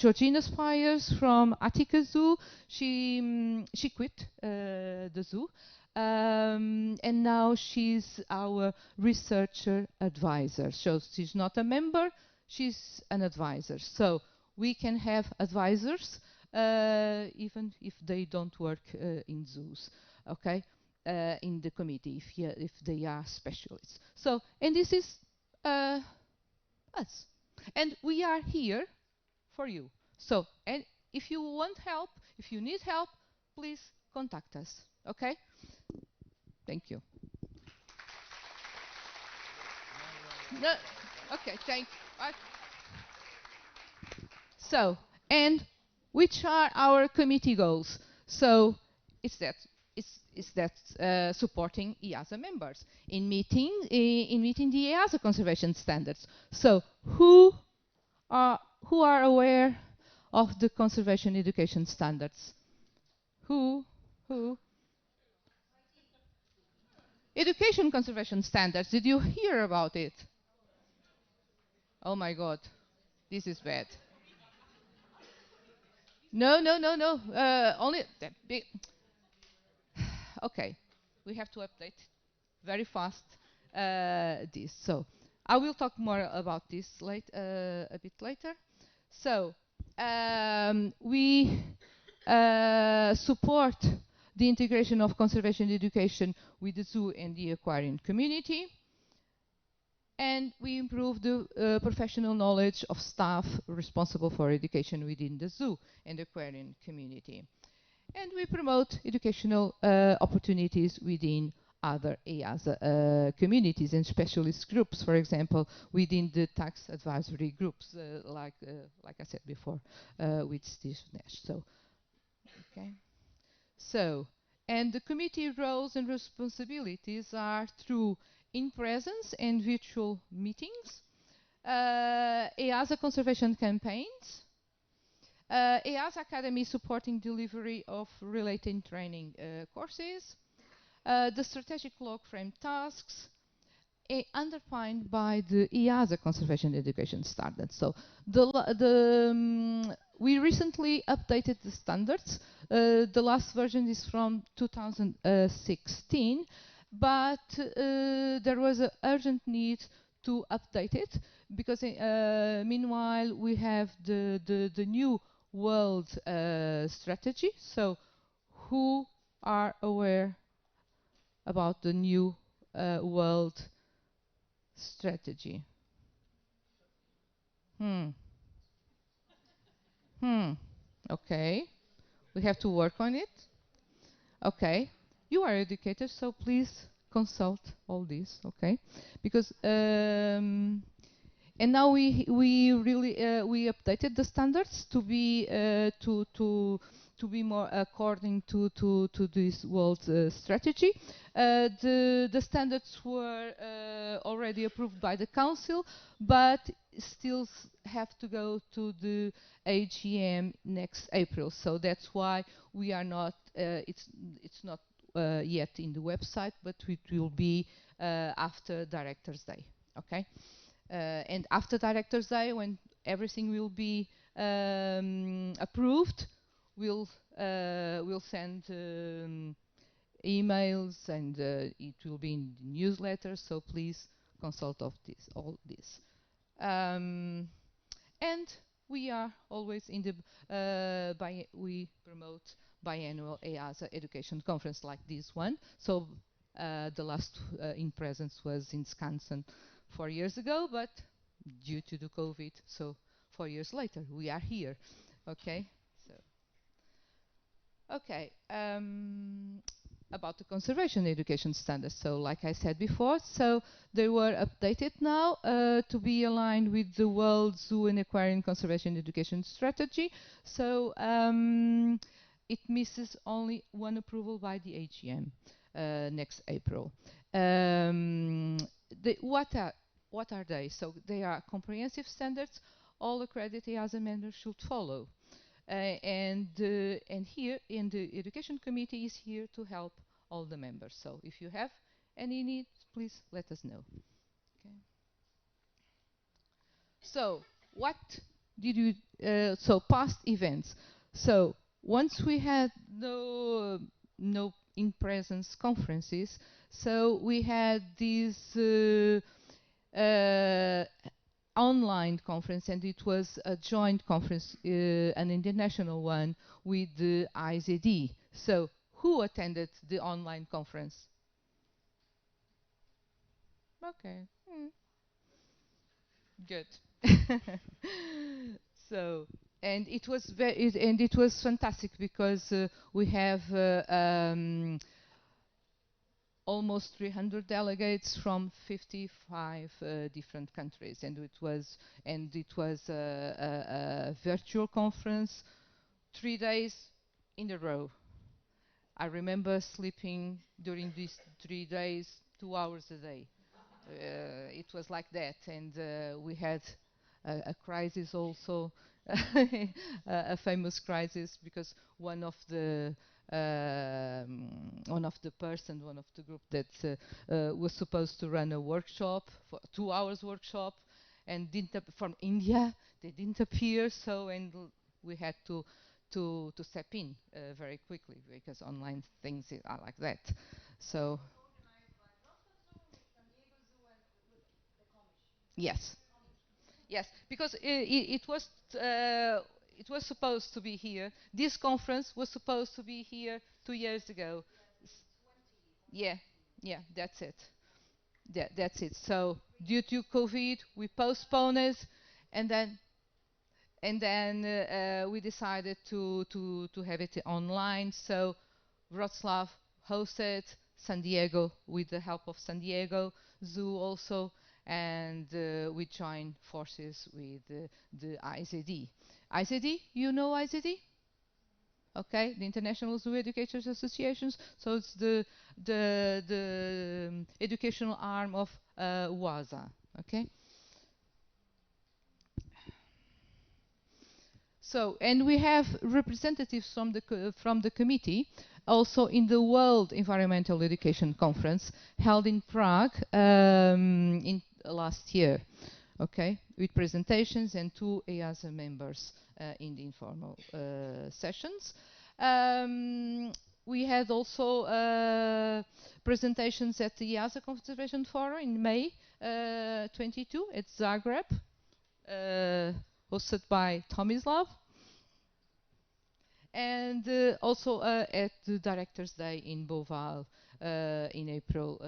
Georgina Spires from Attica Zoo. She quit the zoo, and now she's our researcher advisor. So she's not a member, she's an advisor. So we can have advisors even if they don't work in zoos. Okay, in the committee if they are specialists. So, and this is us. And we are here for you. So, and if you want help, if you need help, please contact us. Okay? Thank you. No, okay, thank you. So, and which are our committee goals? So, it's that supporting EAZA members in meeting the EAZA conservation standards. So who are aware of the conservation education standards? Who? Education conservation standards. Did you hear about it? Oh my God, this is bad. No. Only that big. Okay, we have to update very fast this. So I will talk more about this a bit later. So we support the integration of conservation education with the zoo and the aquarium community. And we improve the professional knowledge of staff responsible for education within the zoo and aquarium community. And we promote educational opportunities within other EAZA communities and specialist groups, for example, within the tax advisory groups, like I said before, with Steve Nash. So, okay. So, and the committee roles and responsibilities are through in-presence and virtual meetings, EAZA conservation campaigns, EAZA Academy supporting delivery of related training courses, the strategic log frame tasks, underpinned by the EAZA conservation education standards. So we recently updated the standards. The last version is from 2016, but there was an urgent need to update it because meanwhile we have the new world strategy. So who are aware about the new world strategy? Okay, we have to work on it. Okay, you are educators, so please consult all this. Okay, because and now we really we updated the standards to be to be more according to this world strategy. The standards were already approved by the council, but still have to go to the AGM next April. So that's why we are not. It's not yet in the website, but it will be after Director's Day. Okay, and after Director's Day, when everything will be approved, we'll send emails, and it will be in the newsletter. So please consult of this, all this. And we are always in the we promote biannual EAZA education conference like this one. So the last in presence was in Skansen 4 years ago, but due to the COVID, so 4 years later we are here. Okay, so okay. About the conservation education standards. So like I said before, so they were updated now to be aligned with the World Zoo and Aquarium Conservation Education Strategy. So it misses only one approval by the AGM next April. What are they? So they are comprehensive standards all accredited EAZA members should follow. And here in the Education Committee is here to help all the members. So if you have any needs, please let us know. Okay. So what did you? So past events. So once we had no in-presence conferences, so we had these. Online conference, and it was a joint conference, an international one with the EAZA. So who attended the online conference? Okay. Good. So, and it was it was fantastic because we have almost 300 delegates from 55 different countries, and it was a virtual conference, 3 days in a row. I remember sleeping during these 3 days 2 hours a day. It was like that, and we had a crisis also, a famous crisis, because one of the group that was supposed to run a workshop, for 2 hours workshop, and from India, they didn't appear. So we had to step in very quickly, because online things are like that. So yes. Yes, because it was supposed to be here. This conference was supposed to be here 2 years ago. Yeah, that's it. That's it. So due to COVID, we postponed it, and then we decided to have it online. So Wrocław hosted, San Diego with the help of San Diego Zoo also, and we joined forces with the EAZA. EAZA, you know EAZA? Okay, the International Zoo Educators Associations. So it's the educational arm of EAZA. Okay. So, and we have representatives from the committee also in the World Environmental Education Conference held in Prague in last year, okay, with presentations and 2 EAZA members in the informal sessions. We had also presentations at the EAZA Conservation Forum in May 22 at Zagreb, hosted by Tomislav, and also at the Director's Day in Beauval in April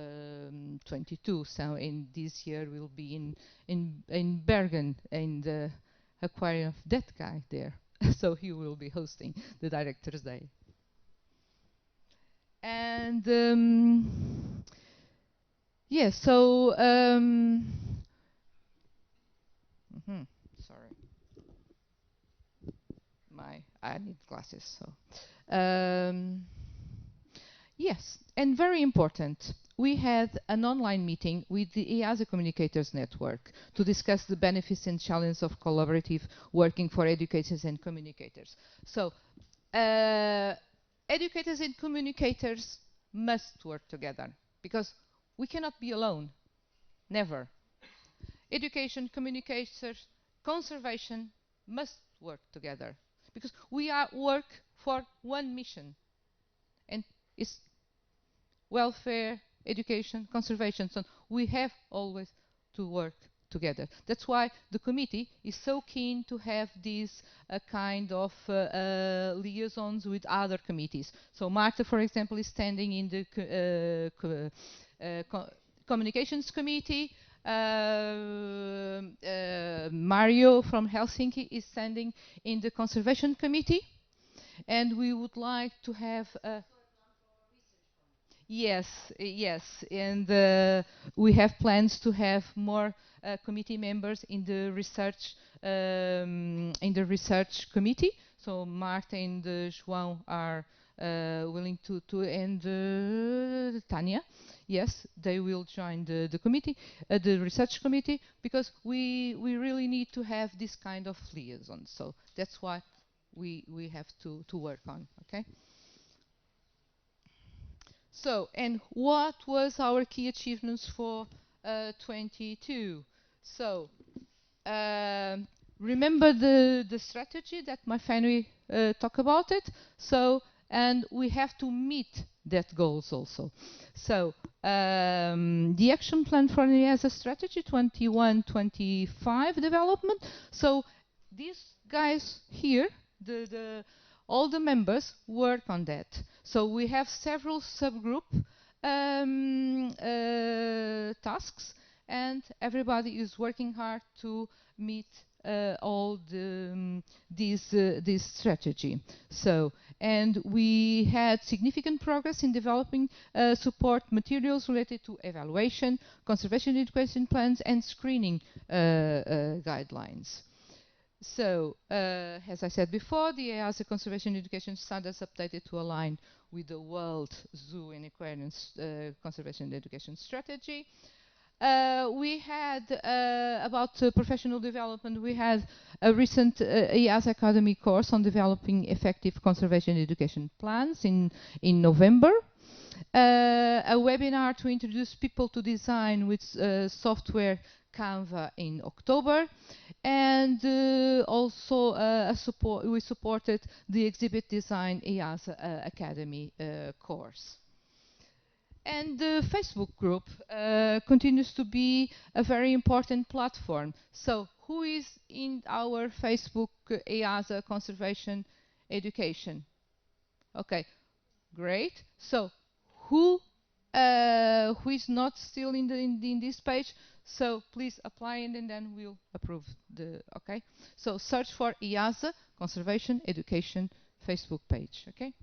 22. So in this year we'll be in Bergen, in the aquarium of that guy there. So he will be hosting the Director's Day. And yeah, so sorry. I need glasses, so yes, and very important, we had an online meeting with the EAZA Communicators Network to discuss the benefits and challenges of collaborative working for educators and communicators. So educators and communicators must work together because we cannot be alone. Never. Education, communicators, conservation must work together because we are work for one mission, and it's welfare, education, conservation. So we have always to work together. That's why the committee is so keen to have these kind of liaisons with other committees. So Marta, for example, is standing in the communications committee. Mario from Helsinki is standing in the conservation committee, and we would like to have yes, and we have plans to have more committee members in the research committee. So Marta and João are willing to and Tanya. Yes, they will join the committee, the research committee, because we really need to have this kind of liaison. So that's what we have to work on. Okay. So, and what was our key achievements for 22? So, remember the strategy that my family talked about it. So, and we have to meet that goals also. So, the action plan for the EAZA strategy 21-25 development. So, these guys here, all the members work on that. So we have several subgroup tasks, and everybody is working hard to meet all this strategy. So, and we had significant progress in developing support materials related to evaluation, conservation education plans, and screening guidelines. So, as I said before, the EAZA Conservation Education Standards updated to align with the World Zoo and Aquarium Conservation Education Strategy. We had, about professional development, we had a recent EAZA Academy course on developing effective conservation education plans in November. A webinar to introduce people to design with software Canva in October, and also we supported the Exhibit Design EAZA Academy course. And the Facebook group continues to be a very important platform. So who is in our Facebook EAZA Conservation Education? Okay, great. So who is not still in this page? So please apply, and then we'll approve the, okay? So search for EAZA Conservation Education Facebook page, okay?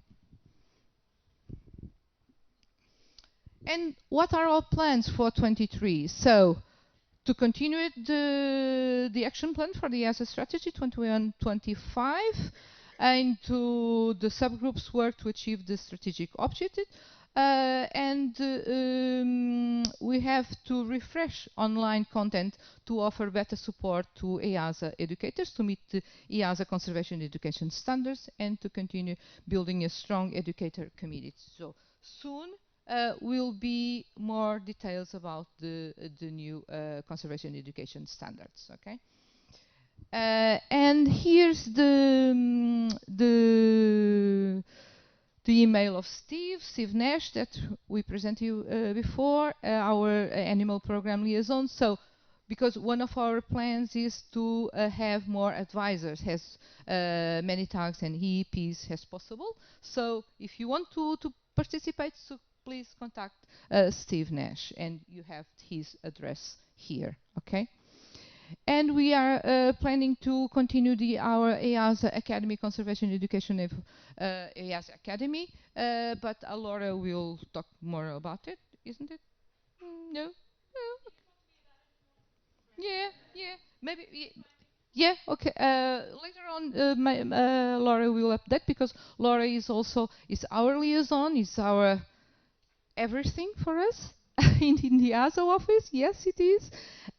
And what are our plans for 23? So to continue the action plan for the EAZA strategy 21-25, and to the subgroups work to achieve the strategic objective. We have to refresh online content to offer better support to EAZA educators to meet the EAZA conservation education standards, and to continue building a strong educator community. So soon will be more details about the new conservation education standards. Okay. And here's the email of Steve Nash, that we presented you before, our animal program liaison. So, because one of our plans is to have more advisors, as many tags and EEPs as possible. So, if you want to participate, so please contact Steve Nash, and you have his address here. Okay. And we are planning to continue our EAZA Academy Conservation Education EAZA Academy, but Laura will talk more about it, isn't it? No? Yeah, maybe. Yeah, okay. Later on, Laura will update, because Laura is our liaison, is our everything for us. in the EAZA office, yes it is,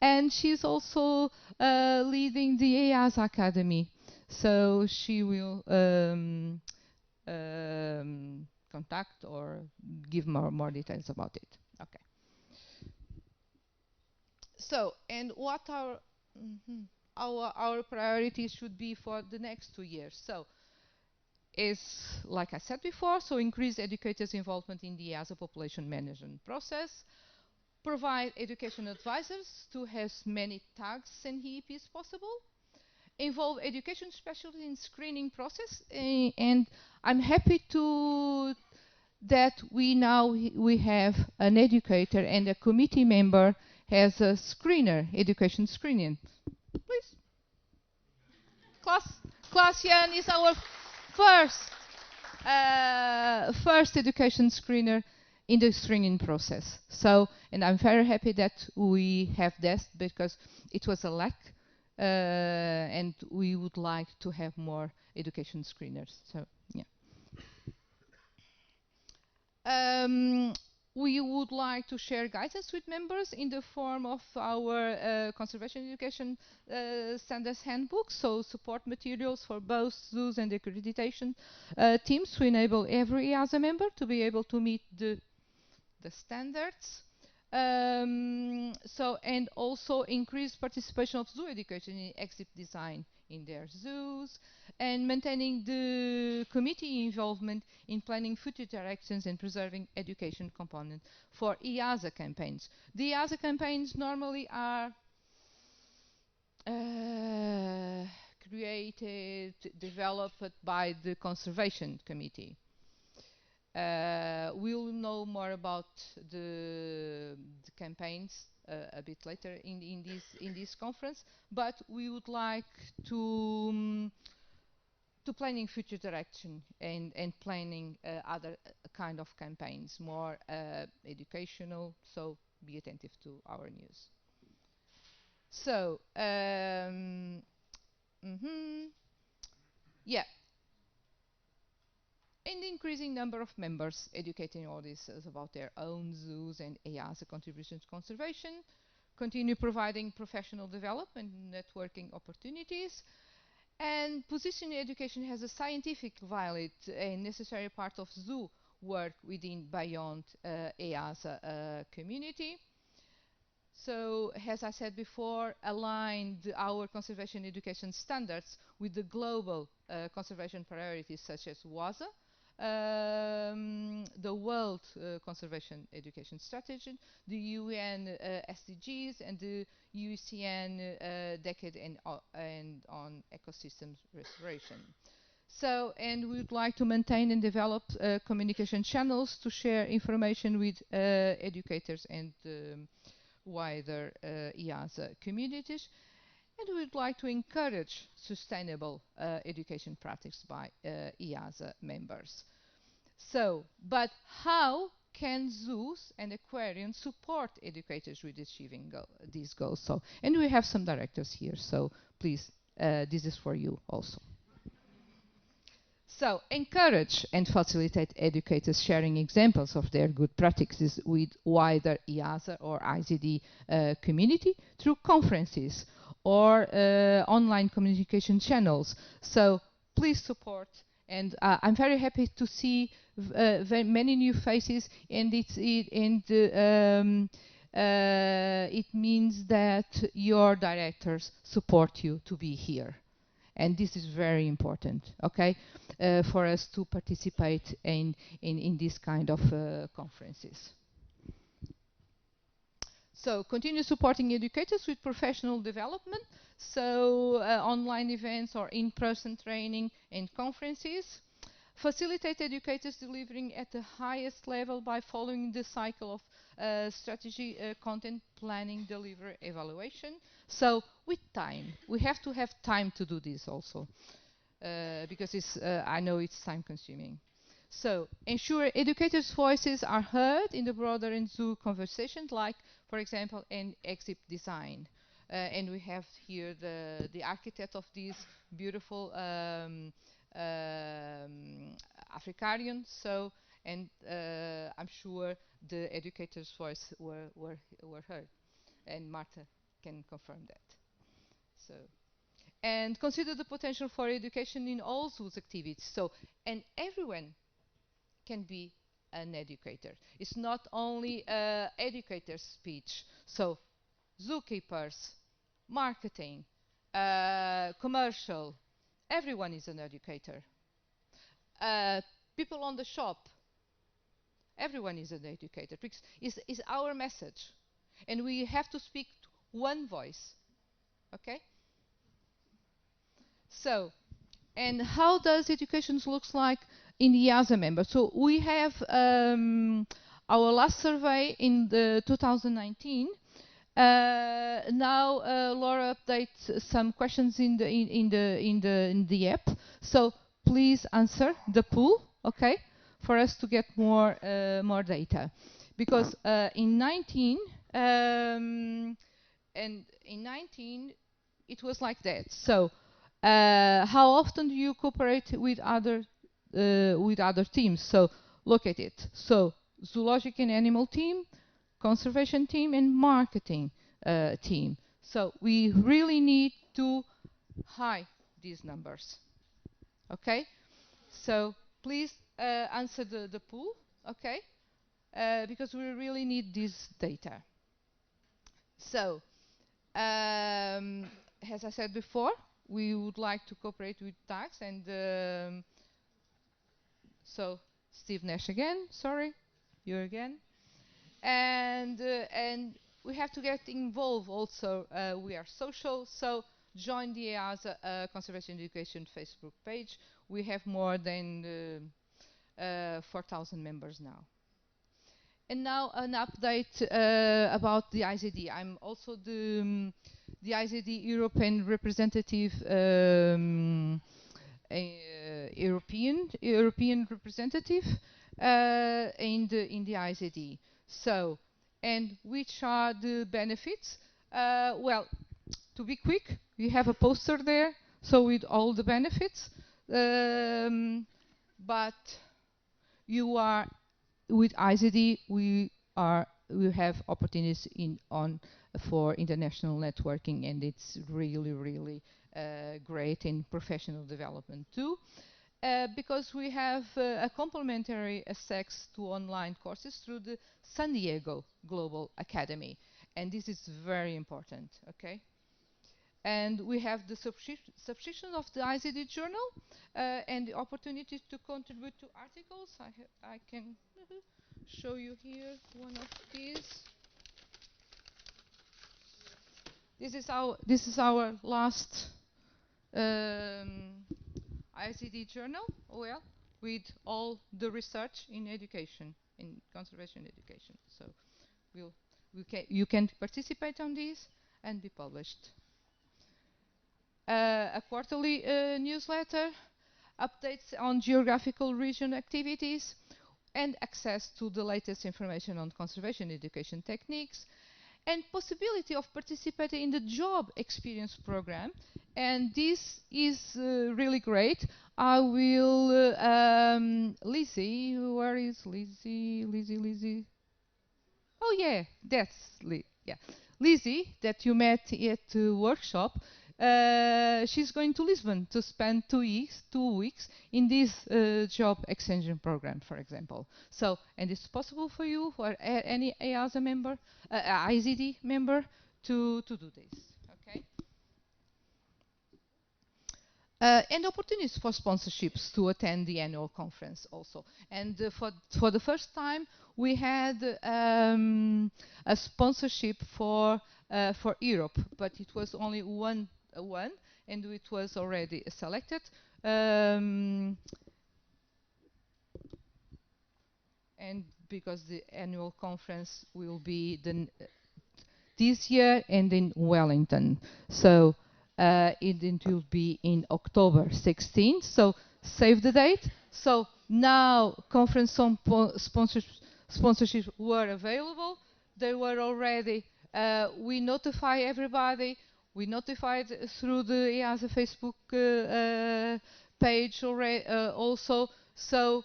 and she's also leading the EAZA Academy, so she will contact or give more details about it. Okay. So, and what our priorities should be for the next 2 years. So, is, like I said before, so increase educators' involvement in the EAZA population management process, provide education advisors to as many tags and HEPs possible, involve education specialists in screening process, and I'm happy that we have an educator and a committee member as a screener, education screening. Please. Klaas Jan is our first education screener in the screening process. So, and I'm very happy that we have this because it was a lack, and we would like to have more education screeners. So, yeah. We would like to share guidance with members in the form of our conservation education standards handbook, so support materials for both zoos and accreditation teams to enable every EAZA member to be able to meet the standards. And also increase participation of zoo education in exhibit design in their zoos, and maintaining the committee involvement in planning future directions and preserving education component for EAZA campaigns. The EAZA campaigns normally are created, developed by the conservation committee. We'll know more about the campaigns a bit later in this conference, but we would like to planning future direction and planning other kind of campaigns, more educational. So be attentive to our news. So yeah. And the increasing number of members educating audiences about their own zoos and EAZA contributions to conservation, continue providing professional development and networking opportunities, and position education as a scientific, valid, and necessary part of zoo work within beyond EAZA community. So, as I said before, aligned our conservation education standards with the global conservation priorities such as WAZA, the World Conservation Education Strategy, the UN SDGs, and the UCN Decade and on Ecosystems Restoration. So, and we would like to maintain and develop communication channels to share information with educators and wider EAZA communities. And we would like to encourage sustainable education practice by EAZA members. So, but how can zoos and aquariums support educators with achieving these goals? So, and we have some directors here, so please, this is for you also. So, encourage and facilitate educators sharing examples of their good practices with wider EAZA or IZD community through conferences or online communication channels. So, please support. And I'm very happy to see very many new faces, and it means that your directors support you to be here. And this is very important, okay, for us to participate in this kind of conferences. So continue supporting educators with professional development, so online events or in-person training and conferences. Facilitate educators delivering at the highest level by following the cycle of strategy, content, planning, delivery, evaluation. So with time, we have to have time to do this also, because I know it's time consuming. So ensure educators' voices are heard in the broader and zoo conversations, like, for example, in exhibit design. And we have here the architect of this beautiful Africarium. So, and I'm sure the educators' voice were heard, and Marta can confirm that. So, and consider the potential for education in all zoos activities. So, and everyone can be an educator. It's not only educator's speech. So zookeepers, marketing, commercial, everyone is an educator. People on the shop, everyone is an educator. Because it's our message. And we have to speak one voice. Okay? So, and how does education looks like in the EAZA members? So we have our last survey in the 2019. Now Laura updates some questions in the app. So please answer the poll, okay, for us to get more data, because in 19 it was like that. So how often do you cooperate with other teams? So look at it. So zoologic and animal team, conservation team, and marketing team. So we really need to hide these numbers. Okay? So please answer the poll, okay? Because we really need this data. So, as I said before, we would like to cooperate with tax, and so Steve Nash again, sorry, you again. And we have to get involved also. We are social, so join the EAZA Conservation Education Facebook page. We have more than 4,000 members now. And now an update about the IZD. I'm also the IZD European representative, European representative in the IZD. So, and which are the benefits? Well, to be quick, we have a poster there, so with all the benefits. But you are with IZD, we have opportunities for international networking, and it's really great in professional development too. Because we have a complementary access to online courses through the San Diego Global Academy, and this is very important, okay? And we have the subscription of the IZD journal and the opportunity to contribute to articles. I can show you here one of these. This is our last ICD journal, well, with all the research in education, in conservation education. So you can participate on this and be published. A quarterly newsletter, updates on geographical region activities, and access to the latest information on conservation education techniques, and possibility of participating in the job experience program. And this is really great. I will, Lizzie, where is Lizzie? Lizzie. Oh yeah, that's Lizzie that you met at the workshop. She's going to Lisbon to spend 2 weeks in this job extension program, for example. So, and it's possible for you, for any EAZA member, IZD member, to do this. Okay. And opportunities for sponsorships to attend the annual conference also. And for the first time, we had a sponsorship for Europe, but it was only one, and it was already selected. And because the annual conference will be this year and in Wellington. So it will be in October 16th. So save the date. So now conference sponsorships were available. They were already, we notify everybody. We notified through the EAZA Facebook page already, also. So,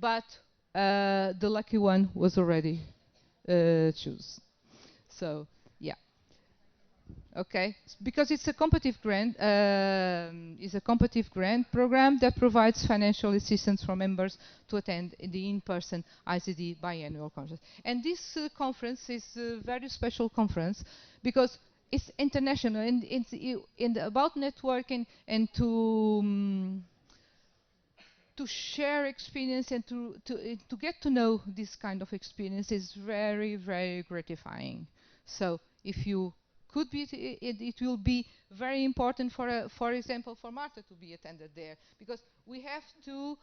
but the lucky one was already chosen. So, yeah. Okay, because it's a competitive grant, program that provides financial assistance for members to attend the in-person ICD biannual conference. And this conference is a very special conference because it's international and it's about networking and to share experience and to get to know this kind of experience is very, very gratifying. So if you could be, it will be very important for example, for Marta to be attended there, because we have to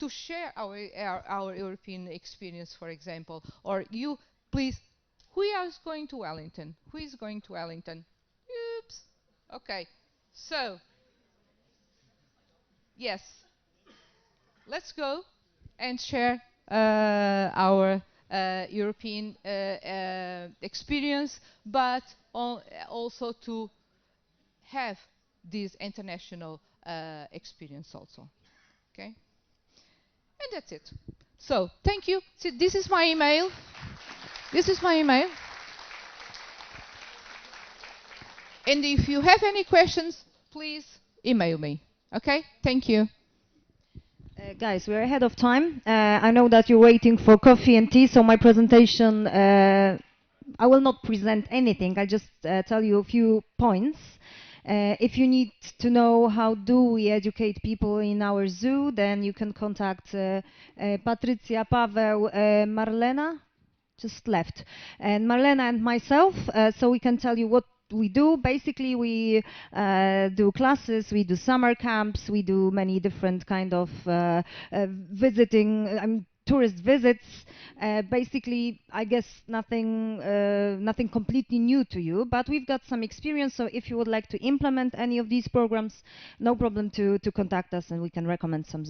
share our European experience, for example. Or you, please, who is going to Wellington? Who is going to Wellington? Oops. Okay. So, yes. Let's go and share our European experience, but also to have this international experience also. Okay? And that's it. So, thank you. See, this is my email. This is my email. And if you have any questions, please email me. Okay? Thank you. Guys, we're ahead of time. I know that you're waiting for coffee and tea, so my presentation, I will not present anything. I'll just tell you a few points. If you need to know how do we educate people in our zoo, then you can contact Patrycja, Paweł, Marlena, just left, and Marlena and myself, so we can tell you what we do. Basically, we do classes, we do summer camps, we do many different kind of visiting, tourist visits. Basically, I guess nothing completely new to you, but we've got some experience. So if you would like to implement any of these programs, no problem to contact us, and we can recommend some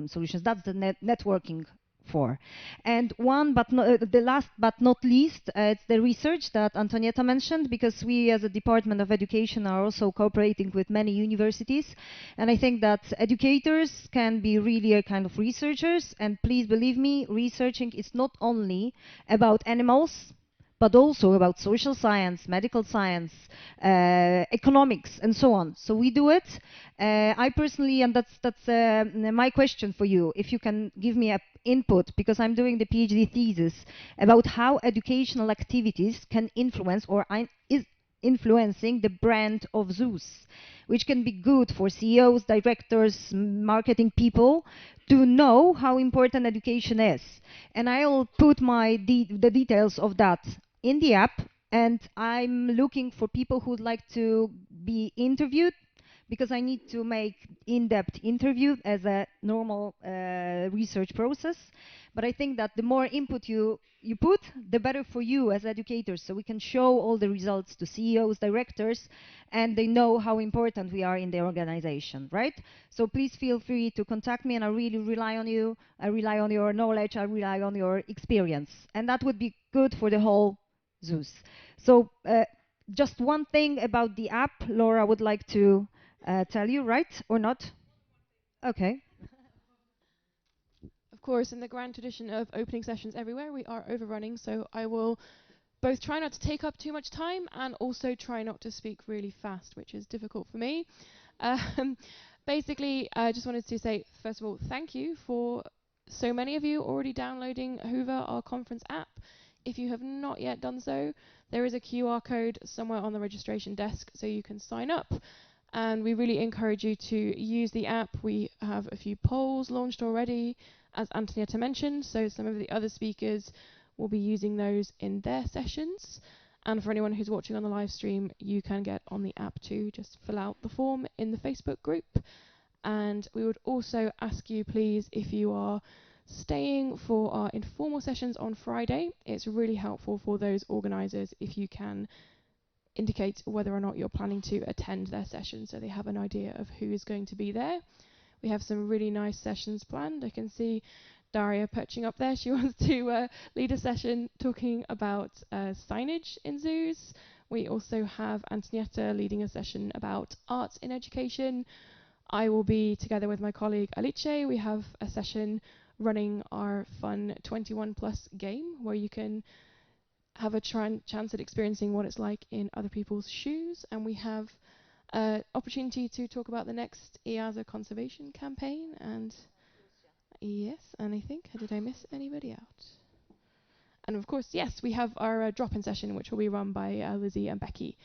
solutions. That's the networking for. And the last but not least, it's the research that Antonietta mentioned, because we as a Department of Education are also cooperating with many universities, and I think that educators can be really a kind of researchers, and please believe me, researching is not only about animals, but also about social science, medical science, economics, and so on. So we do it. I personally, and that's my question for you, if you can give me a input, because I'm doing the PhD thesis about how educational activities can influence or is influencing the brand of zoos, which can be good for CEOs, directors, marketing people to know how important education is. And I'll put the details of that in the app, and I'm looking for people who would like to be interviewed, because I need to make in-depth interview as a normal research process. But I think that the more input you put, the better for you as educators, so we can show all the results to CEOs, directors, and they know how important we are in their organization, right? So please feel free to contact me, and I really rely on you. I rely on your knowledge, I rely on your experience, and that would be good for the whole zoos. So just one thing about the app, Laura would like to tell you, right? Or not? Okay. Of course, in the grand tradition of opening sessions everywhere, we are overrunning, so I will both try not to take up too much time and also try not to speak really fast, which is difficult for me. Basically, I just wanted to say, first of all, thank you for so many of you already downloading Hoover, our conference app. If you have not yet done so, there is a QR code somewhere on the registration desk so you can sign up. And we really encourage you to use the app. We have a few polls launched already, as Antonietta mentioned, so some of the other speakers will be using those in their sessions. And for anyone who's watching on the live stream, you can get on the app too. Just fill out the form in the Facebook group. And we would also ask you, please, if you are staying for our informal sessions on Friday, it's really helpful for those organisers if you can indicate whether or not you're planning to attend their session, so they have an idea of who is going to be there. We have some really nice sessions planned. I can see Daria perching up there. She wants to lead a session talking about signage in zoos. We also have Antonietta leading a session about arts in education. I will be, together with my colleague Alice, we have a session running our fun 21 plus game where you can have a chance at experiencing what it's like in other people's shoes, and we have opportunity to talk about the next EAZA conservation campaign. And yes, and I think, did I miss anybody out? And of course, yes, we have our drop-in session, which will be run by Lizzie and Becky,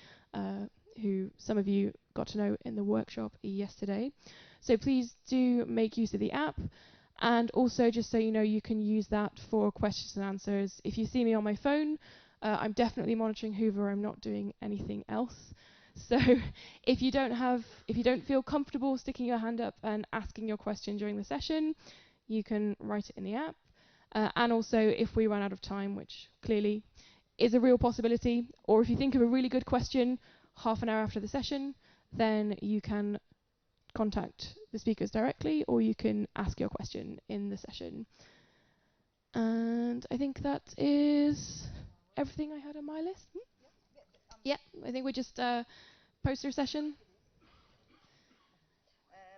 who some of you got to know in the workshop yesterday. So please do make use of the app. And also, just so you know, you can use that for questions and answers. If you see me on my phone, I'm definitely monitoring Hoover. I'm not doing anything else. So if you don't feel comfortable sticking your hand up and asking your question during the session, you can write it in the app. And also, if we run out of time, which clearly is a real possibility, or if you think of a really good question half an hour after the session, then you can contact the speakers directly, or you can ask your question in the session. And I think that is everything I had on my list. Yeah, I think we're just poster session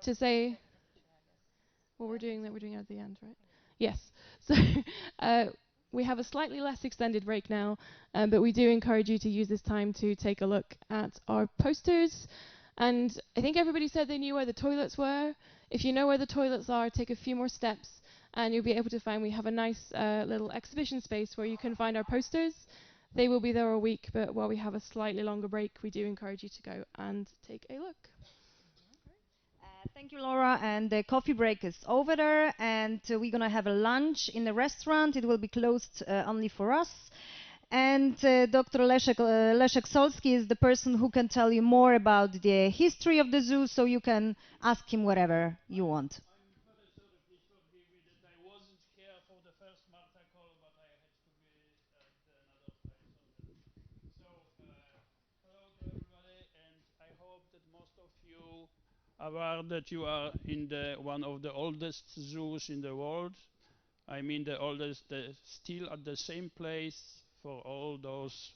to say what we're doing, that we're doing at the end, right? Yes. So we have a slightly less extended break now, but we do encourage you to use this time to take a look at our posters. And I think everybody said they knew where the toilets were. If you know where the toilets are, take a few more steps and you'll be able to find, we have a nice little exhibition space where you can find our posters. They will be there all week, but while we have a slightly longer break, we do encourage you to go and take a look. Thank you, Laura. And the coffee break is over there, and we're going to have a lunch in the restaurant. It will be closed only for us. And Dr. Leszek Solski is the person who can tell you more about the history of the zoo, so you can ask him whatever you want. Aware that you are in one of the oldest zoos in the world. I mean the oldest, still at the same place for all those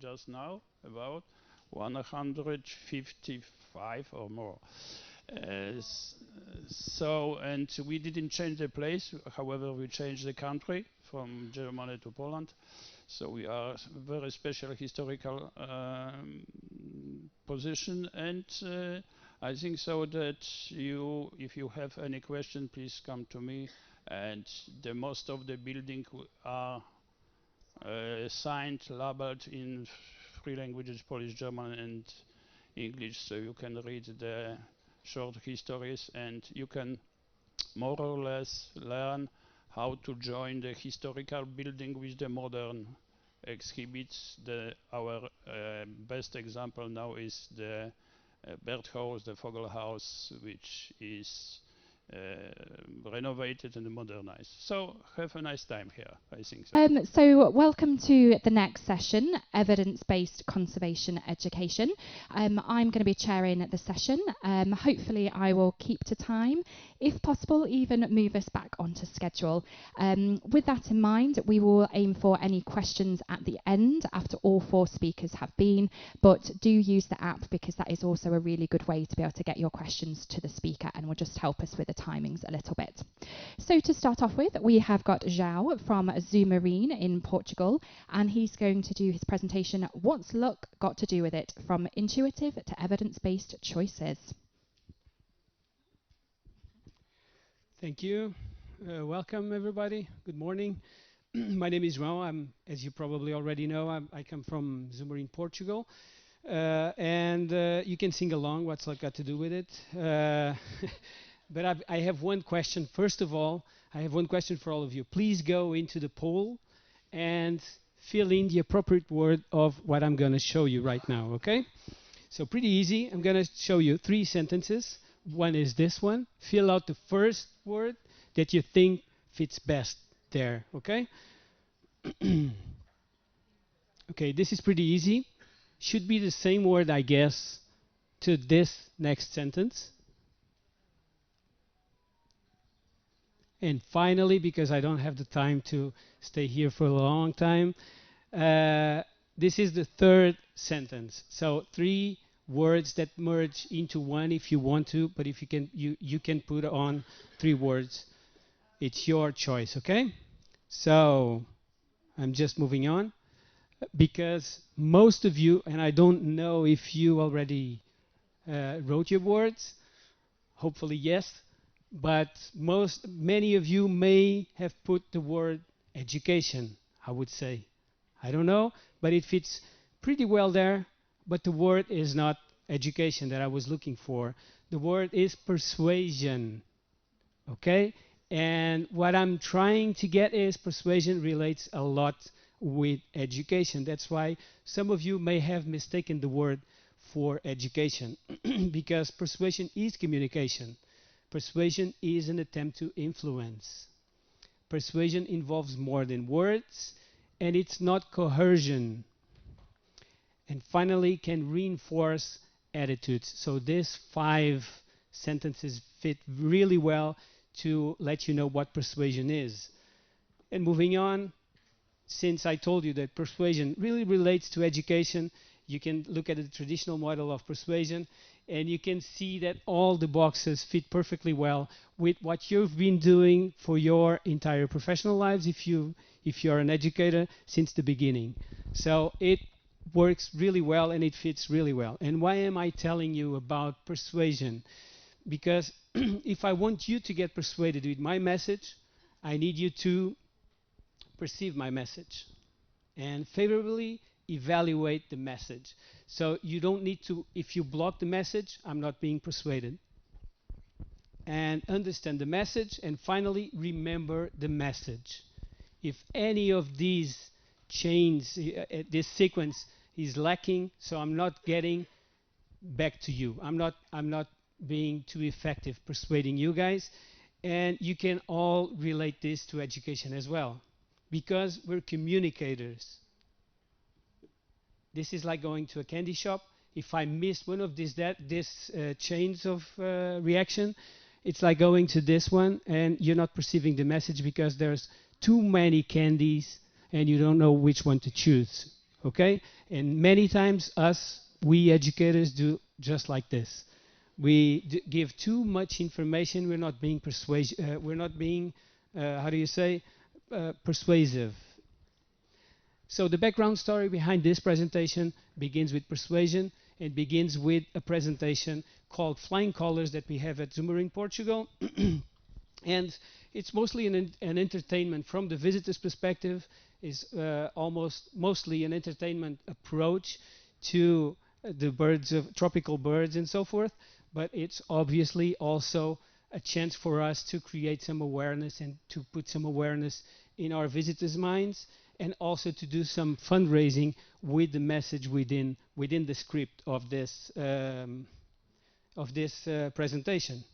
just now, about 155 or more. And we didn't change the place, however we changed the country from Germany to Poland. So we are a very special historical position, and I think so that if you have any question, please come to me. And the most of the buildings are signed, labeled in three languages: Polish, German, and English. So you can read the short histories, and you can more or less learn how to join the historical building with the modern exhibits. Our best example now is the birdhouse, the Vogelhaus, which is renovated and modernized. So have a nice time here, I think so. So welcome to the next session, Evidence-Based Conservation Education. I'm going to be chairing the session. Hopefully I will keep to time, if possible even move us back onto schedule. With that in mind, we will aim for any questions at the end after all four speakers have been, but do use the app because that is also a really good way to be able to get your questions to the speaker and will just help us with the timings a little bit. So to start off with, we have got João from Zoo Marine in Portugal, and he's going to do his presentation, What's Luck Got to Do with It? From Intuitive to Evidence-Based Choices. Thank you. Welcome, everybody. Good morning. My name is João. As you probably already know, I come from Zoo Marine, Portugal. And you can sing along, What's Luck Got to Do with It? But I have one question. First of all, I have one question for all of you. Please go into the poll and fill in the appropriate word of what I'm going to show you right now, okay? So pretty easy. I'm going to show you 3 sentences. One is this one. Fill out the first word that you think fits best there, okay? Okay, this is pretty easy. Should be the same word, I guess, to this next sentence. And finally, because I don't have the time to stay here for a long time, this is the third sentence. So 3 words that merge into one if you want to, but if you can, you can put on 3 words. It's your choice, okay? So I'm just moving on. because most of you, and I don't know if you already wrote your words, hopefully yes, but many of you may have put the word education, I would say. I don't know, but it fits pretty well there, but the word is not education that I was looking for. The word is persuasion, okay? And what I'm trying to get is persuasion relates a lot with education. That's why some of you may have mistaken the word for education because persuasion is communication. Persuasion is an attempt to influence. Persuasion involves more than words, and it's not coercion. And finally, can reinforce attitudes. So these 5 sentences fit really well to let you know what persuasion is. And moving on, since I told you that persuasion really relates to education, you can look at the traditional model of persuasion and you can see that all the boxes fit perfectly well with what you've been doing for your entire professional lives if you're an educator since the beginning. So it works really well and it fits really well. And why am I telling you about persuasion? Because if I want you to get persuaded with my message, I need you to perceive my message and favorably evaluate the message. So you don't need to, if you block the message, I'm not being persuaded. And understand the message, and finally, remember the message. If any of these chains, this sequence is lacking, so I'm not getting back to you. I'm not being too effective persuading you guys. And you can all relate this to education as well, because we're communicators. This is like going to a candy shop. If I miss one of these chains of reaction, it's like going to this one and you're not perceiving the message because there's too many candies and you don't know which one to choose. Okay? And many times we educators do just like this. We give too much information. We're not being persuasive. So the background story behind this presentation begins with persuasion and begins with a presentation called Flying Colors that we have at Zoomer in Portugal. And it's mostly an entertainment from the visitor's perspective, is mostly an entertainment approach to the birds of tropical birds and so forth, but it's obviously also a chance for us to create some awareness and to put some awareness in our visitors' minds, and also to do some fundraising with the message within the script of this presentation.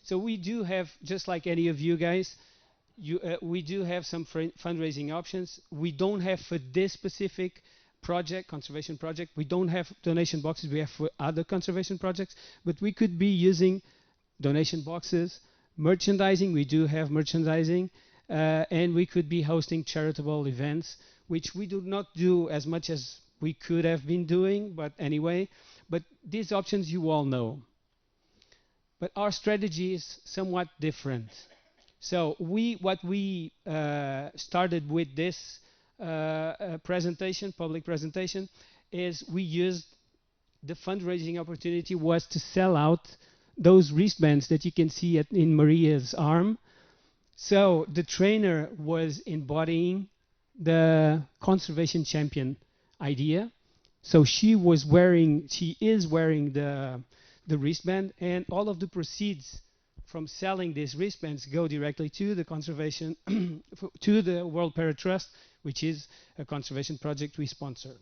So we do have, just like any of you guys, we do have some fundraising options. We don't have for this specific project, conservation project, we don't have donation boxes. We have for other conservation projects, but we could be using donation boxes. Merchandising, we do have merchandising. And we could be hosting charitable events, which we do not do as much as we could have been doing, but anyway. But these options you all know. But our strategy is somewhat different. So what we started with this public presentation, is we used the fundraising opportunity was to sell out those wristbands that you can see in Maria's arm. So the trainer was embodying the conservation champion idea. So she is wearing the wristband, and all of the proceeds from selling these wristbands go directly to the conservation, to the World Parrot Trust, which is a conservation project we sponsor.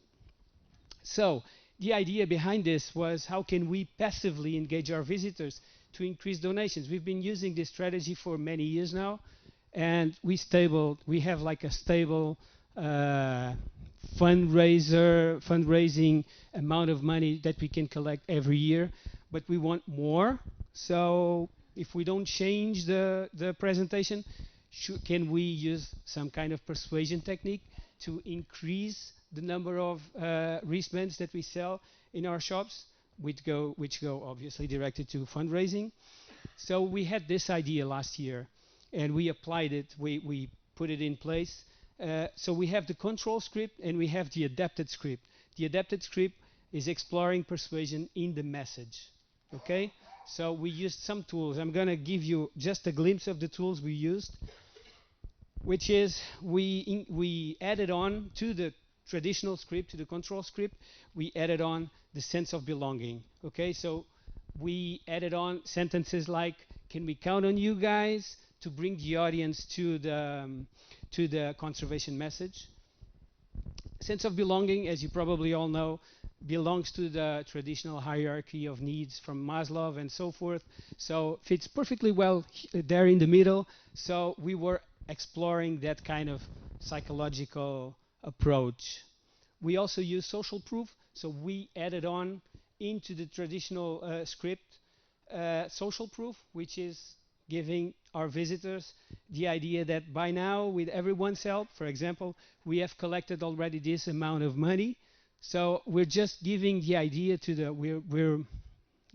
So the idea behind this was, how can we passively engage our visitors to increase donations? We've been using this strategy for many years now, and we have like a stable fundraising amount of money that we can collect every year, but we want more. So if we don't change the presentation, can we use some kind of persuasion technique to increase the number of wristbands that we sell in our shops, which go obviously directed to fundraising? So we had this idea last year, and we applied it. We put it in place, So we have the control script and we have the adapted script. The adapted script is exploring persuasion in the message. Okay? So we used some tools. I'm going to give you just a glimpse of the tools we used, which is we added on to the traditional script, to the control script, we added on the sense of belonging. Okay? So we added on sentences like, can we count on you guys to bring the audience to the conservation message? Sense of belonging, as you probably all know, belongs to the traditional hierarchy of needs from Maslow and so forth. So fits perfectly well there in the middle. So we were exploring that kind of psychological approach. We also use social proof. So we added on into the traditional script social proof, which is giving our visitors the idea that by now, with everyone's help, for example, we have collected already this amount of money. So we're just giving the idea to the we're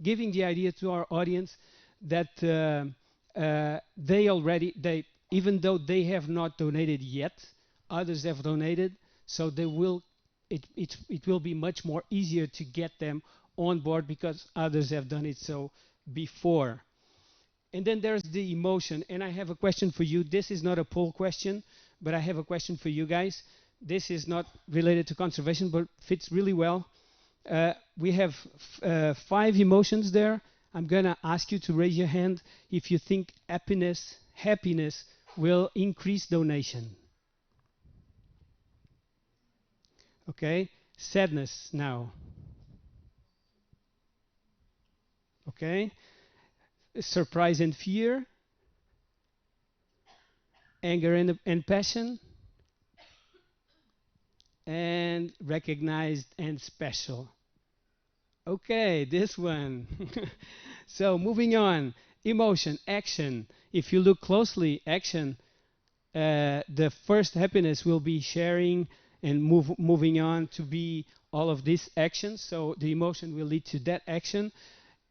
giving the idea to our audience that they even though they have not donated yet, others have donated, so they will it will be much more easier to get them on board because others have done it so before. And then there's the emotion. And I have a question for you. This is not a poll question, but I have a question for you guys. This is not related to conservation, but fits really well. We have 5 emotions there. I'm going to ask you to raise your hand if you think happiness will increase donation. Okay? Sadness now. Okay? Surprise and fear. Anger and passion. And recognized and special. Okay, this one. So moving on. Emotion, action. If you look closely, action, the first happiness will be sharing and moving on to be all of these actions. So the emotion will lead to that action.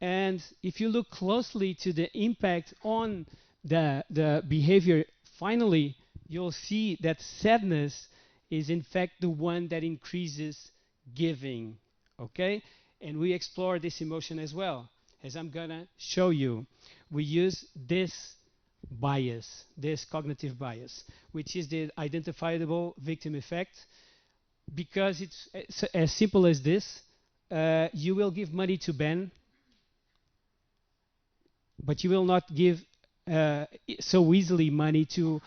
And if you look closely to the impact on the behavior, finally, you'll see that sadness is in fact the one that increases giving. Okay? And we explore this emotion as well, as I'm going to show you. We use this bias, this cognitive bias, which is the identifiable victim effect, because it's as simple as this. You will give money to Ben, but you will not give so easily money to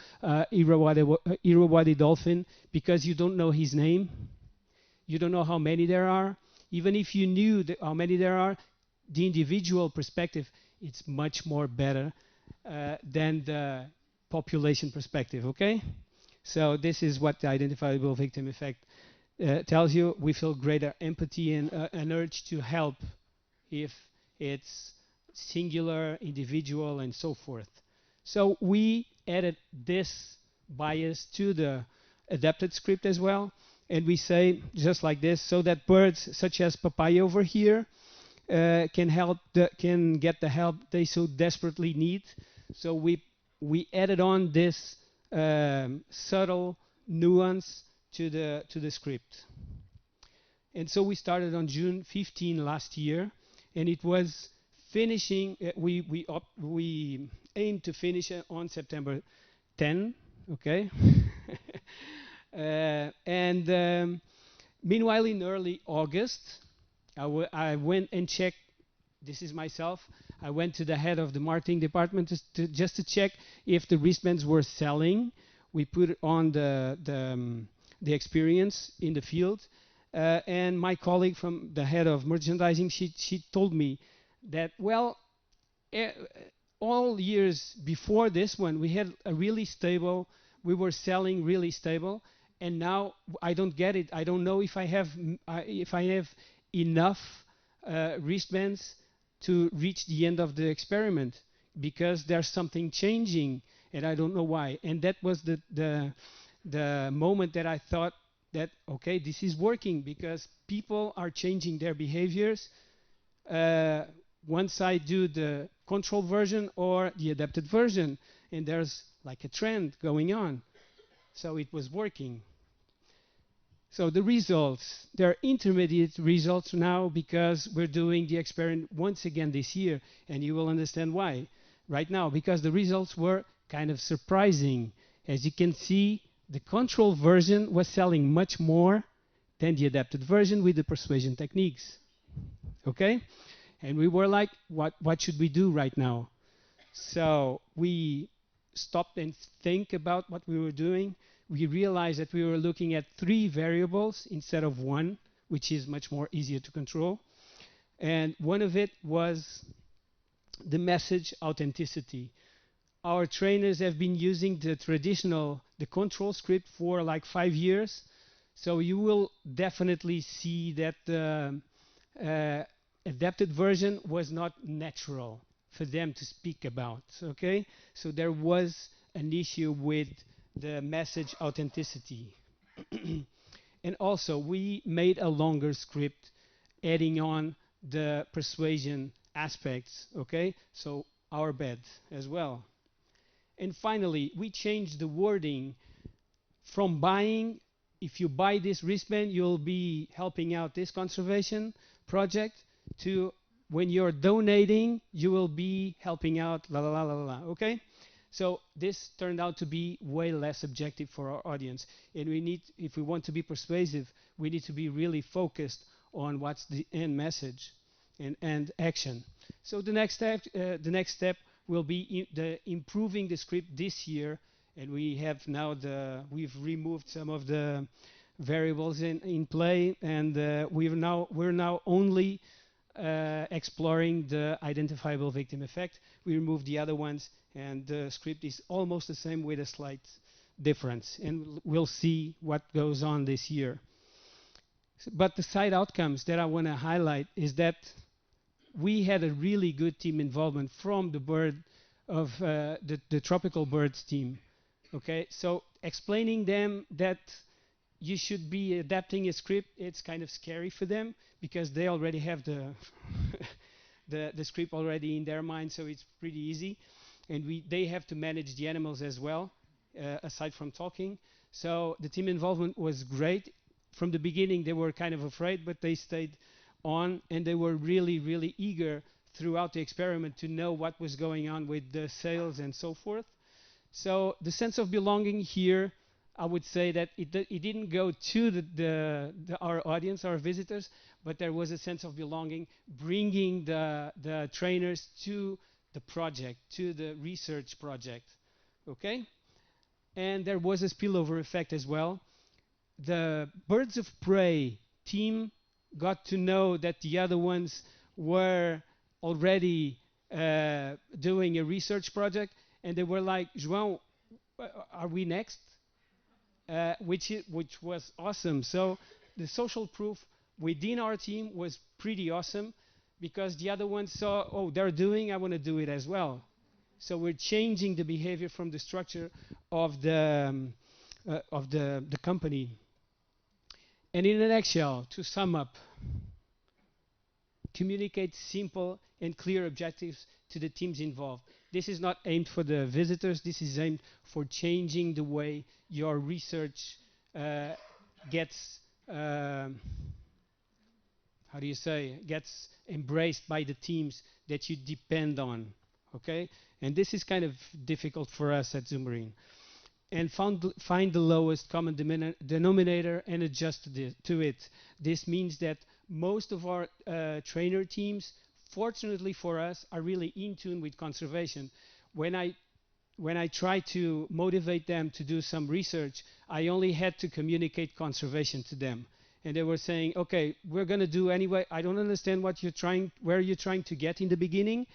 Irrawaddy Dolphin because you don't know his name. You don't know how many there are. Even if you knew how many there are, the individual perspective, it's much more better than the population perspective, okay? So this is what the identifiable victim effect tells you. We feel greater empathy and an urge to help if it's singular, individual, and so forth. So we added this bias to the adapted script as well. And we say, just like this, so that birds such as papaya over here can get the help they so desperately need. So we added on this subtle nuance to the script. And so we started on June 15 last year, and it was finishing. We aimed to finish it on September 10. Okay. Meanwhile, in early August, I went and checked. This is myself. I went to the head of the marketing department just to check if the wristbands were selling. We put on the experience in the field, and my colleague from the head of merchandising, she told me that, well, all years before this one, we had a really stable. We were selling really stable, and now I don't get it. I don't know if I have enough wristbands to reach the end of the experiment, because there's something changing, and I don't know why. And that was the moment that I thought that, okay, this is working, because people are changing their behaviors. Once I do the control version or the adapted version, and there's like a trend going on. So it was working. So the results, they're intermediate results now because we're doing the experiment once again this year, and you will understand why right now, because the results were kind of surprising. As you can see, the control version was selling much more than the adapted version with the persuasion techniques. Okay? And we were like, what should we do right now? So we stopped and think about what we were doing. We realized that we were looking at 3 variables instead of 1, which is much more easier to control. And one of it was the message authenticity. Our trainers have been using the control script for like 5 years. So you will definitely see that the adapted version was not natural for them to speak about, okay? So there was an issue with the message authenticity. And also, we made a longer script adding on the persuasion aspects, okay? So our bad as well. And finally, we changed the wording from buying. If you buy this wristband, you'll be helping out this conservation project, to when you're donating, you will be helping out la la la la la, okay? So this turned out to be way less objective for our audience. And we need, if we want to be persuasive, we need to be really focused on what's the end message and action. So the next step will be improving the script this year. And we have now we've removed some of the variables in play, and we're now only exploring the identifiable victim effect. We removed the other ones, and the script is almost the same with a slight difference. And we'll see what goes on this year. But the side outcomes that I want to highlight is that we had a really good team involvement from the the tropical birds team. Okay, so explaining them that you should be adapting a script, it's kind of scary for them because they already have the script already in their mind, so it's pretty easy. And they have to manage the animals as well, aside from talking. So the team involvement was great. From the beginning, they were kind of afraid, but they stayed on, and they were really, really eager throughout the experiment to know what was going on with the sales and so forth. So the sense of belonging here, I would say that it didn't go to our audience, our visitors, but there was a sense of belonging, bringing the trainers to the project, to the research project, okay? And there was a spillover effect as well. The birds of prey team got to know that the other ones were already doing a research project, and they were like, João, are we next? Which was awesome. So the social proof within our team was pretty awesome, because the other ones saw, oh, they're doing, I want to do it as well. So we're changing the behavior from the structure of the company. And in a nutshell, to sum up, communicate simple and clear objectives to the teams involved. This is not aimed for the visitors. This is aimed for changing the way your research gets, gets embraced by the teams that you depend on, okay? And this is kind of difficult for us at Zoomarine. And find the lowest common denominator and adjust to it. This means that most of our trainer teams, fortunately for us, are really in tune with conservation. When I try to motivate them to do some research, I only had to communicate conservation to them. And they were saying, okay, we're going to do anyway. I don't understand where you're trying to get in the beginning,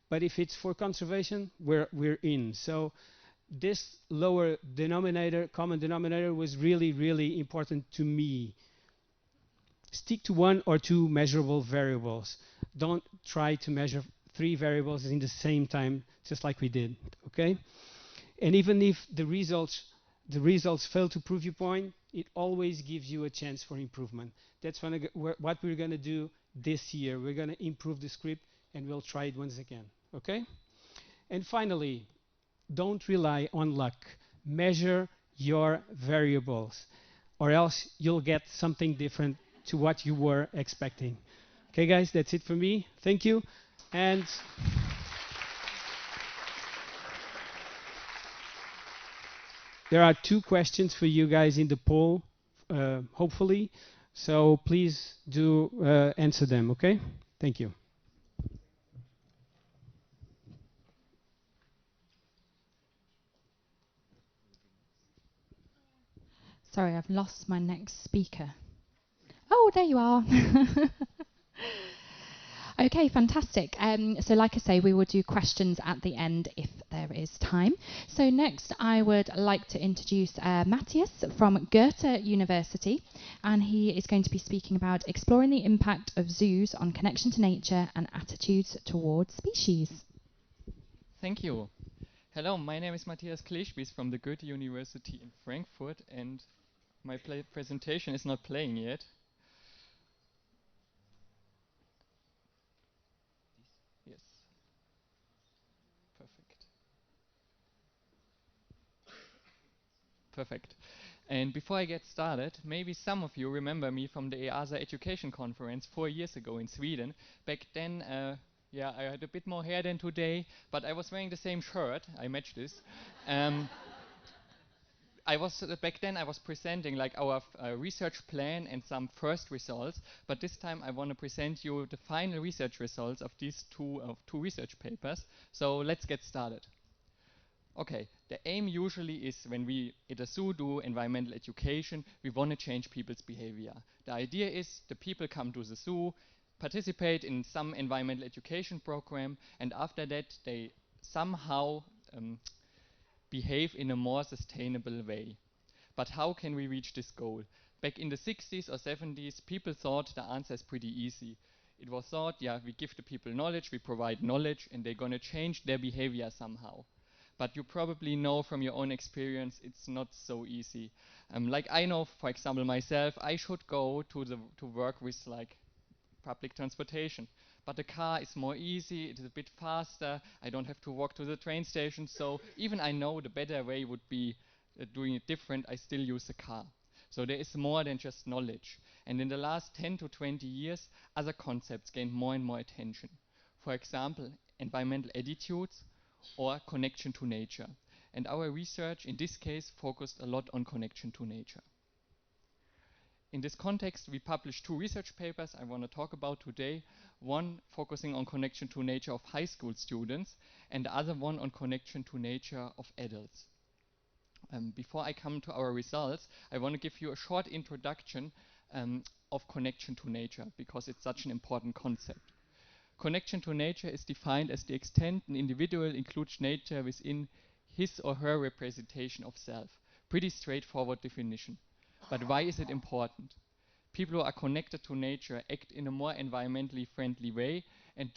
but if it's for conservation, we're in. So this lower denominator, common denominator, was really, really important to me. Stick to 1 or 2 measurable variables. Don't try to measure 3 variables in the same time, just like we did, okay? And even if the results fail to prove your point, it always gives you a chance for improvement. That's what we're going to do this year. We're going to improve the script, and we'll try it once again, okay? And finally, don't rely on luck. Measure your variables, or else you'll get something different to what you were expecting. Okay, guys, that's it for me. Thank you. And there are 2 questions for you guys in the poll, hopefully. So please do answer them, okay? Thank you. Sorry, I've lost my next speaker. Oh, there you are. Okay, fantastic. So like I say, we will do questions at the end if there is time. So next I would like to introduce Matthias from Goethe University, and he is going to be speaking about exploring the impact of zoos on connection to nature and attitudes towards species. Thank you. Hello, my name is Matthias Kleschwies from the Goethe University in Frankfurt, and my presentation is not playing yet. Yes. Perfect. Perfect. And before I get started, maybe some of you remember me from the EAZA Education Conference 4 years ago in Sweden. Back then, yeah, I had a bit more hair than today, but I was wearing the same shirt. I matched this. Back then I was presenting like our research plan and some first results, but this time I want to present you the final research results of these two research papers. So let's get started. Okay, the aim usually is when we at a zoo do environmental education, we want to change people's behavior. The idea is the people come to the zoo, participate in some environmental education program, and after that they somehow behave in a more sustainable way. But how can we reach this goal? Back in the 60s or 70s, people thought the answer is pretty easy. It was thought, yeah, we give the people knowledge, we provide knowledge, and they're going to change their behavior somehow. But you probably know from your own experience, it's not so easy. Like I know, for example, myself, I should go to work with like public transportation. But the car is more easy, it is a bit faster, I don't have to walk to the train station, so even I know the better way would be doing it different, I still use the car. So there is more than just knowledge. And in the last 10 to 20 years, other concepts gained more and more attention. For example, environmental attitudes or connection to nature. And our research in this case focused a lot on connection to nature. In this context, we published 2 research papers I want to talk about today. One focusing on connection to nature of high school students, and the other one on connection to nature of adults. Before I come to our results, I want to give you a short introduction of connection to nature, because it's such an important concept. Connection to nature is defined as the extent an individual includes nature within his or her representation of self. Pretty straightforward definition. But why is it important? People who are connected to nature act in a more environmentally friendly way and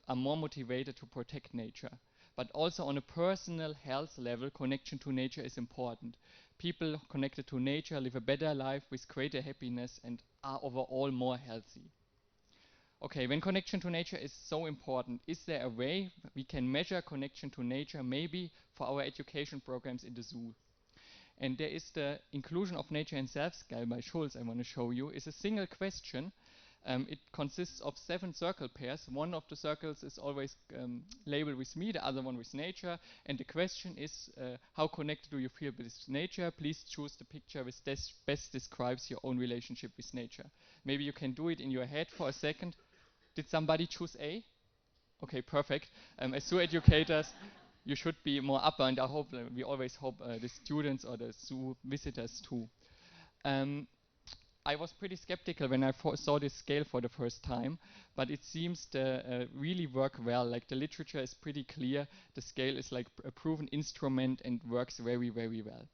are more motivated to protect nature. But also on a personal health level, connection to nature is important. People connected to nature live a better life with greater happiness and are overall more healthy. Okay, when connection to nature is so important, is there a way we can measure connection to nature maybe for our education programs in the zoo? And there is the inclusion of nature in self-scale by Schulz I want to show you. Is a single question. It consists of 7 circle pairs. One of the circles is always labeled with me, the other one with nature. And the question is, how connected do you feel with nature? Please choose the picture which best describes your own relationship with nature. Maybe you can do it in your head for a second. Did somebody choose A? Okay, perfect. As zoo educators, you should be more upper, and I hope we always hope the students or the zoo visitors too. I was pretty skeptical when I saw this scale for the first time, but it seems to really work well. Like the literature is pretty clear. The scale is like a proven instrument and works very, very well.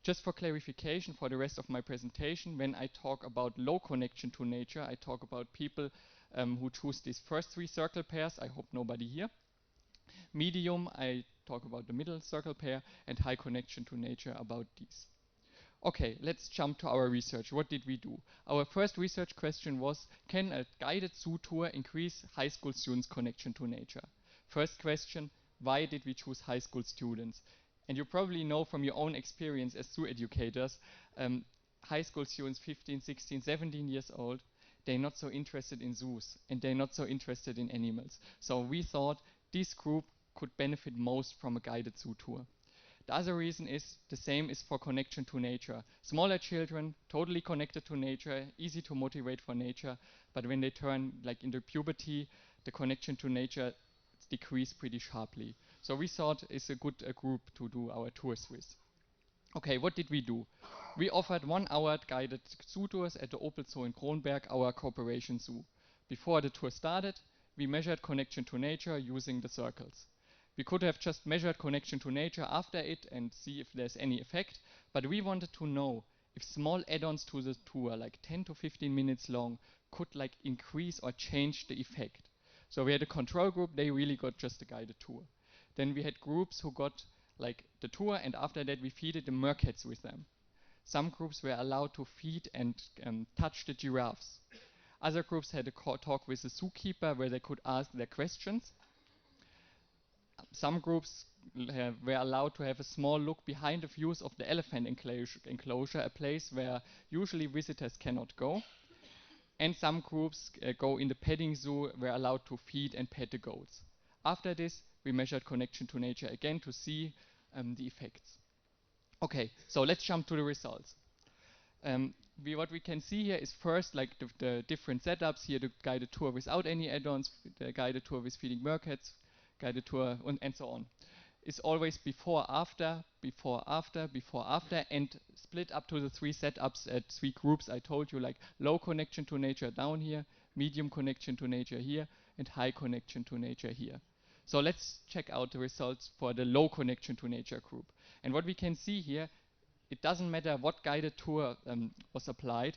Just for clarification for the rest of my presentation, when I talk about low connection to nature, I talk about people who choose these first 3 circle pairs. I hope nobody here. Medium, I talk about the middle circle pair, and high connection to nature about these. Okay, let's jump to our research. What did we do? Our first research question was, can a guided zoo tour increase high school students' connection to nature? First question, why did we choose high school students? And you probably know from your own experience as zoo educators, high school students, 15, 16, 17 years old, they're not so interested in zoos and they're not so interested in animals. So we thought this group could benefit most from a guided zoo tour. The other reason is the same is for connection to nature. Smaller children, totally connected to nature, easy to motivate for nature, but when they turn like into puberty, the connection to nature decrease pretty sharply. So we thought it's a good group to do our tours with. Okay, what did we do? We offered 1-hour guided zoo tours at the Opel Zoo in Kronberg, our cooperation zoo. Before the tour started, we measured connection to nature using the circles. We could have just measured connection to nature after it and see if there's any effect, but we wanted to know if small add-ons to the tour, like 10 to 15 minutes long, could like increase or change the effect. So we had a control group, they really got just a guided tour. Then we had groups who got like the tour, and after that we feeded the meerkats with them. Some groups were allowed to feed and touch the giraffes. Other groups had a talk with the zookeeper where they could ask their questions. Some groups were allowed to have a small look behind the views of the elephant enclosure, a place where usually visitors cannot go. And some groups go in the petting zoo, were allowed to feed and pet the goats. After this, we measured connection to nature again to see the effects. Okay, so let's jump to the results. What we can see here is first like the different setups here, the guided tour without any add-ons, the guided tour with feeding meerkats, guided tour and so on. It's always before, after, before, after, before, after, and split up to the 3 setups at 3 groups I told you, like low connection to nature down here, medium connection to nature here, and high connection to nature here. So let's check out the results for the low connection to nature group. And what we can see here, it doesn't matter what guided tour was applied,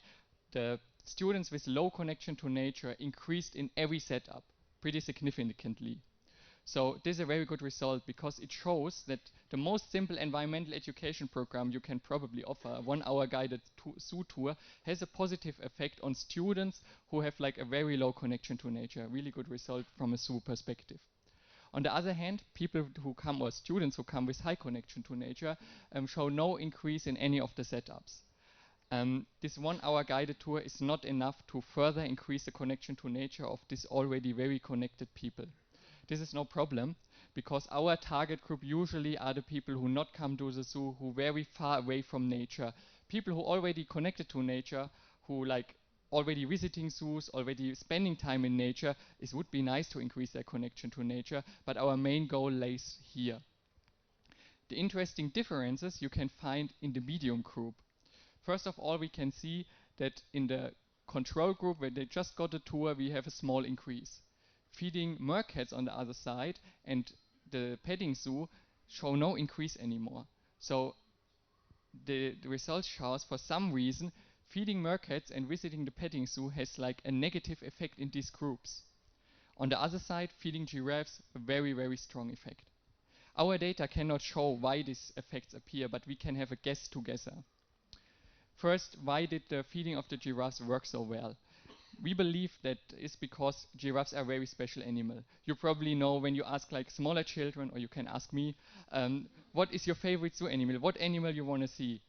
the students with low connection to nature increased in every setup pretty significantly. So this is a very good result because it shows that the most simple environmental education program you can probably offer, a 1-hour guided zoo tour, has a positive effect on students who have like a very low connection to nature. Really good result from a zoo perspective. On the other hand, people who come, or students who come with high connection to nature, show no increase in any of the setups. This 1-hour guided tour is not enough to further increase the connection to nature of these already very connected people. This is no problem, because our target group usually are the people who not come to the zoo, who very far away from nature. People who already connected to nature, who like already visiting zoos, already spending time in nature. It would be nice to increase their connection to nature, but our main goal lays here. The interesting differences you can find in the medium group. First of all, we can see that in the control group, where they just got a tour, we have a small increase. Feeding meerkats on the other side and the petting zoo show no increase anymore. So the result shows, for some reason, feeding meerkats and visiting the petting zoo has like a negative effect in these groups. On the other side, feeding giraffes, a very, very strong effect. Our data cannot show why these effects appear, but we can have a guess together. First, why did the feeding of the giraffes work so well? We believe that is because giraffes are a very special animal. You probably know when you ask like smaller children, or you can ask me, what is your favorite zoo animal? What animal you want to see?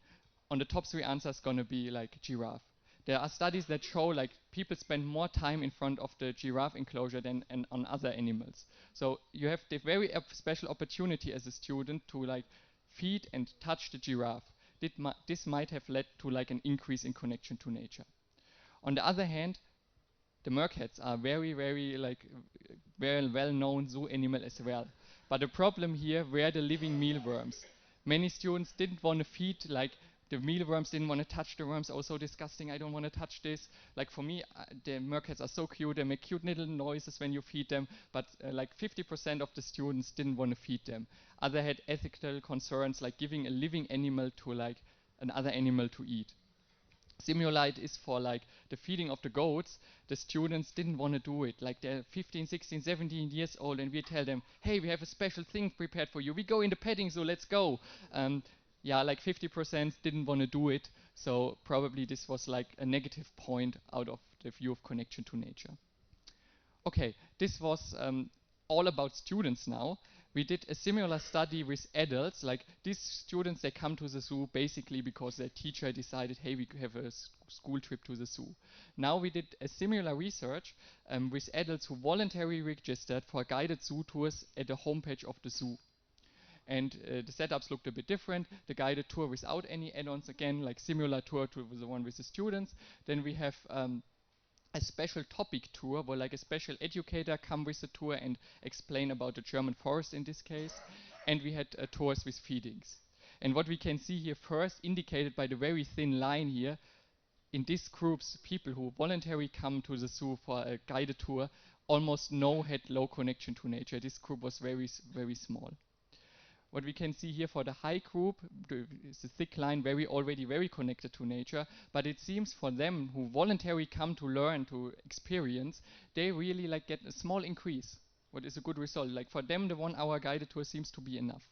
On the top 3 answers gonna be like giraffe. There are studies that show like people spend more time in front of the giraffe enclosure than on other animals. So you have the very special opportunity as a student to like feed and touch the giraffe. This might have led to like an increase in connection to nature. On the other hand, the meerkats are very, very like very well-known zoo animal as well. But the problem here were the living mealworms. Many students didn't want to feed, like the mealworms didn't want to touch the worms. Oh, so disgusting, I don't want to touch this. Like for me, the meerkats are so cute, they make cute little noises when you feed them, but like 50% of the students didn't want to feed them. Others had ethical concerns, like giving a living animal to like another animal to eat. Simulite is for like the feeding of the goats. The students didn't want to do it. Like they're 15, 16, 17 years old, and we tell them, hey, we have a special thing prepared for you. We go in the petting zoo, let's go. Yeah, like 50% didn't want to do it. So probably this was like a negative point out of the view of connection to nature. Okay, this was all about students now. We did a similar study with adults, like these students, they come to the zoo basically because their teacher decided, hey, we have a school trip to the zoo. Now we did a similar research with adults who voluntarily registered for guided zoo tours at the homepage of the zoo. And the setups looked a bit different. The guided tour without any add-ons, again, like similar tour to the one with the students. Then we have a special topic tour where like a special educator come with the tour and explain about the German forest in this case. And we had tours with feedings. And what we can see here first, indicated by the very thin line here, in these groups, people who voluntarily come to the zoo for a guided tour, almost no had low connection to nature. This group was very, very small. What we can see here for the high group is the thick line, already very connected to nature, but it seems for them who voluntarily come to learn, to experience, they really like get a small increase. What is a good result? Like for them, the 1 hour guided tour seems to be enough.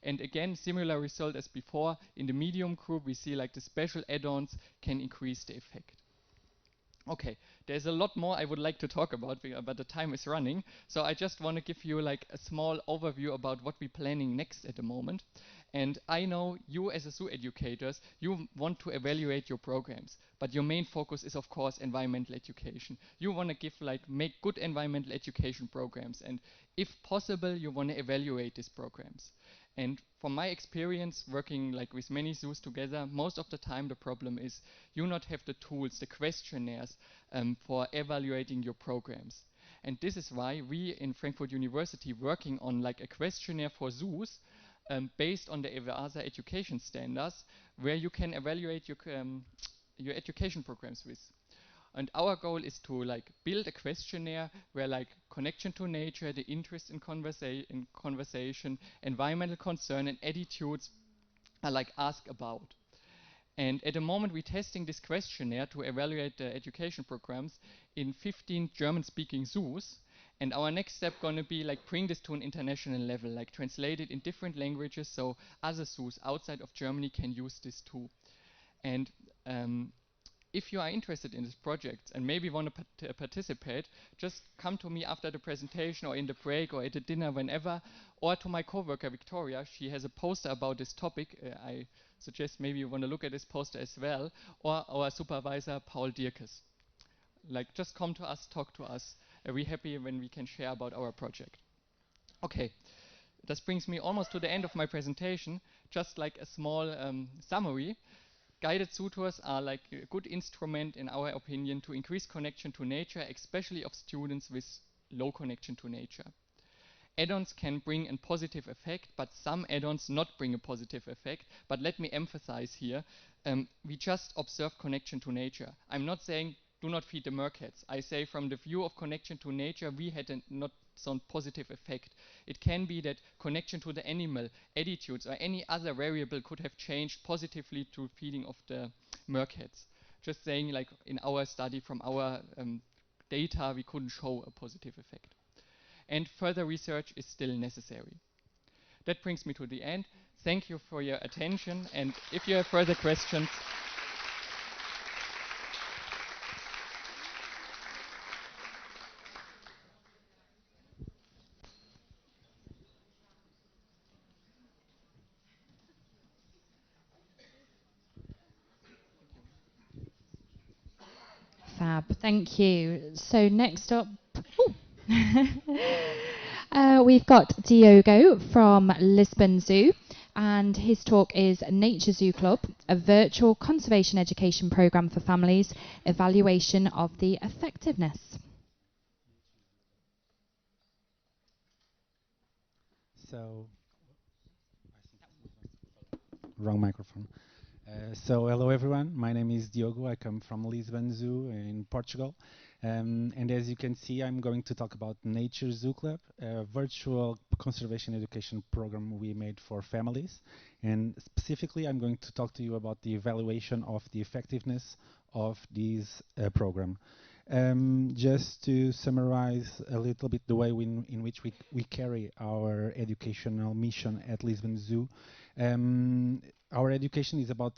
And again, similar result as before, in the medium group, we see like the special add-ons can increase the effect. Okay, there's a lot more I would like to talk about, but the time is running. So I just want to give you like a small overview about what we're planning next at the moment. And I know you as a zoo educators, you want to evaluate your programs, but your main focus is of course environmental education. You want to make good environmental education programs, and if possible, you want to evaluate these programs. And from my experience working like with many zoos together, most of the time the problem is you not have the tools, the questionnaires for evaluating your programs. And this is why we in Frankfurt University working on like a questionnaire for zoos based on the EAZA education standards, where you can evaluate your education programs with. And our goal is to like build a questionnaire where like connection to nature, the interest in conversation, environmental concern and attitudes are like asked about. And at the moment we're testing this questionnaire to evaluate the education programs in 15 German-speaking zoos. And our next step gonna be like bring this to an international level, like translate it in different languages so other zoos outside of Germany can use this too. And if you are interested in this project and maybe want to participate, just come to me after the presentation or in the break or at the dinner whenever, or to my coworker Victoria. She has a poster about this topic. I suggest maybe you want to look at this poster as well, or our supervisor Paul Dierkes. Like just come to us, talk to us. We're happy when we can share about our project. Okay, this brings me almost to the end of my presentation. Just like a small summary. Guided zoo tours are like a good instrument, in our opinion, to increase connection to nature, especially of students with low connection to nature. Add-ons can bring a positive effect, but some add-ons not bring a positive effect. But let me emphasize here, we just observe connection to nature. I'm not saying do not feed the meerkats. I say from the view of connection to nature, we had a not so positive effect. It can be that connection to the animal, attitudes, or any other variable could have changed positively to feeding of the meerkats. Just saying, like in our study from our data, we couldn't show a positive effect. And further research is still necessary. That brings me to the end. Thank you for your attention, and if you have further questions, Fab, thank you. So next up, we've got Diogo from Lisbon Zoo, and his talk is Nature Zoo Club, a virtual conservation education program for families, evaluation of the effectiveness. So, wrong microphone. So hello everyone, my name is Diogo, I come from Lisbon Zoo in Portugal. And as you can see, I'm going to talk about Nature Zoo Club, a virtual conservation education program we made for families. And specifically, I'm going to talk to you about the evaluation of the effectiveness of this program. Just to summarize a little bit the way in which we carry our educational mission at Lisbon Zoo. Our education is about,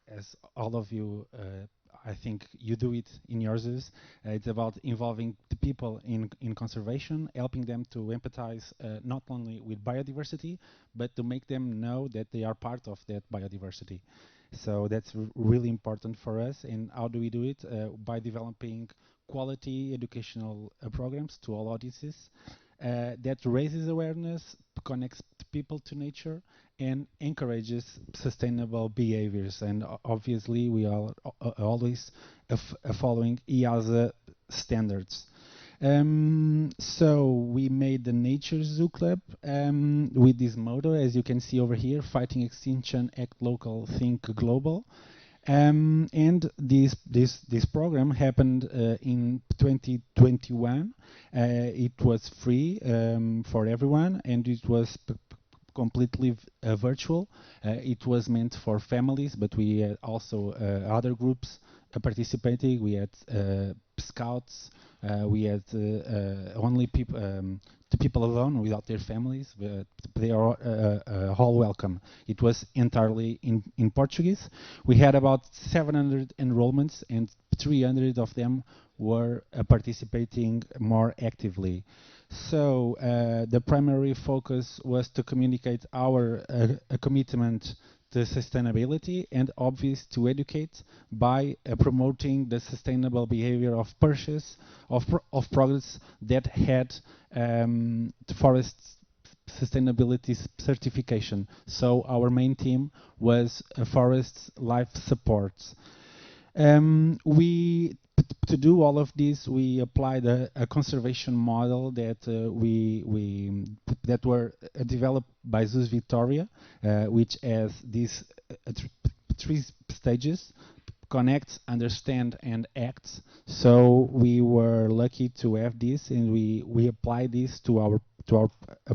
as all of you I think you do it in your zoos. It's about involving the people in conservation, helping them to empathize not only with biodiversity, but to make them know that they are part of that biodiversity. So that's really important for us. And how do we do it? By developing quality educational programs to all audiences that raises awareness, connects people to nature, and encourages sustainable behaviors. And obviously, we are always following EAZA standards. So we made the Nature Zoo Club with this motto, as you can see over here: fighting extinction, act local, think global. And this program happened in 2021. It was free for everyone, and it was completely virtual. It was meant for families, but we had also other groups participating. We had scouts. We had only people, the people alone without their families. They are all welcome. It was entirely in Portuguese. We had about 700 enrollments, and 300 of them were participating more actively. So the primary focus was to communicate our commitment to sustainability, and obvious to educate by promoting the sustainable behavior of purchase of products that had the forest sustainability certification. So our main theme was forest life supports. To do all of this, we applied a conservation model that that were developed by Zoos Victoria, which has these three stages: connect, understand, and act. So we were lucky to have this, and we applied this to our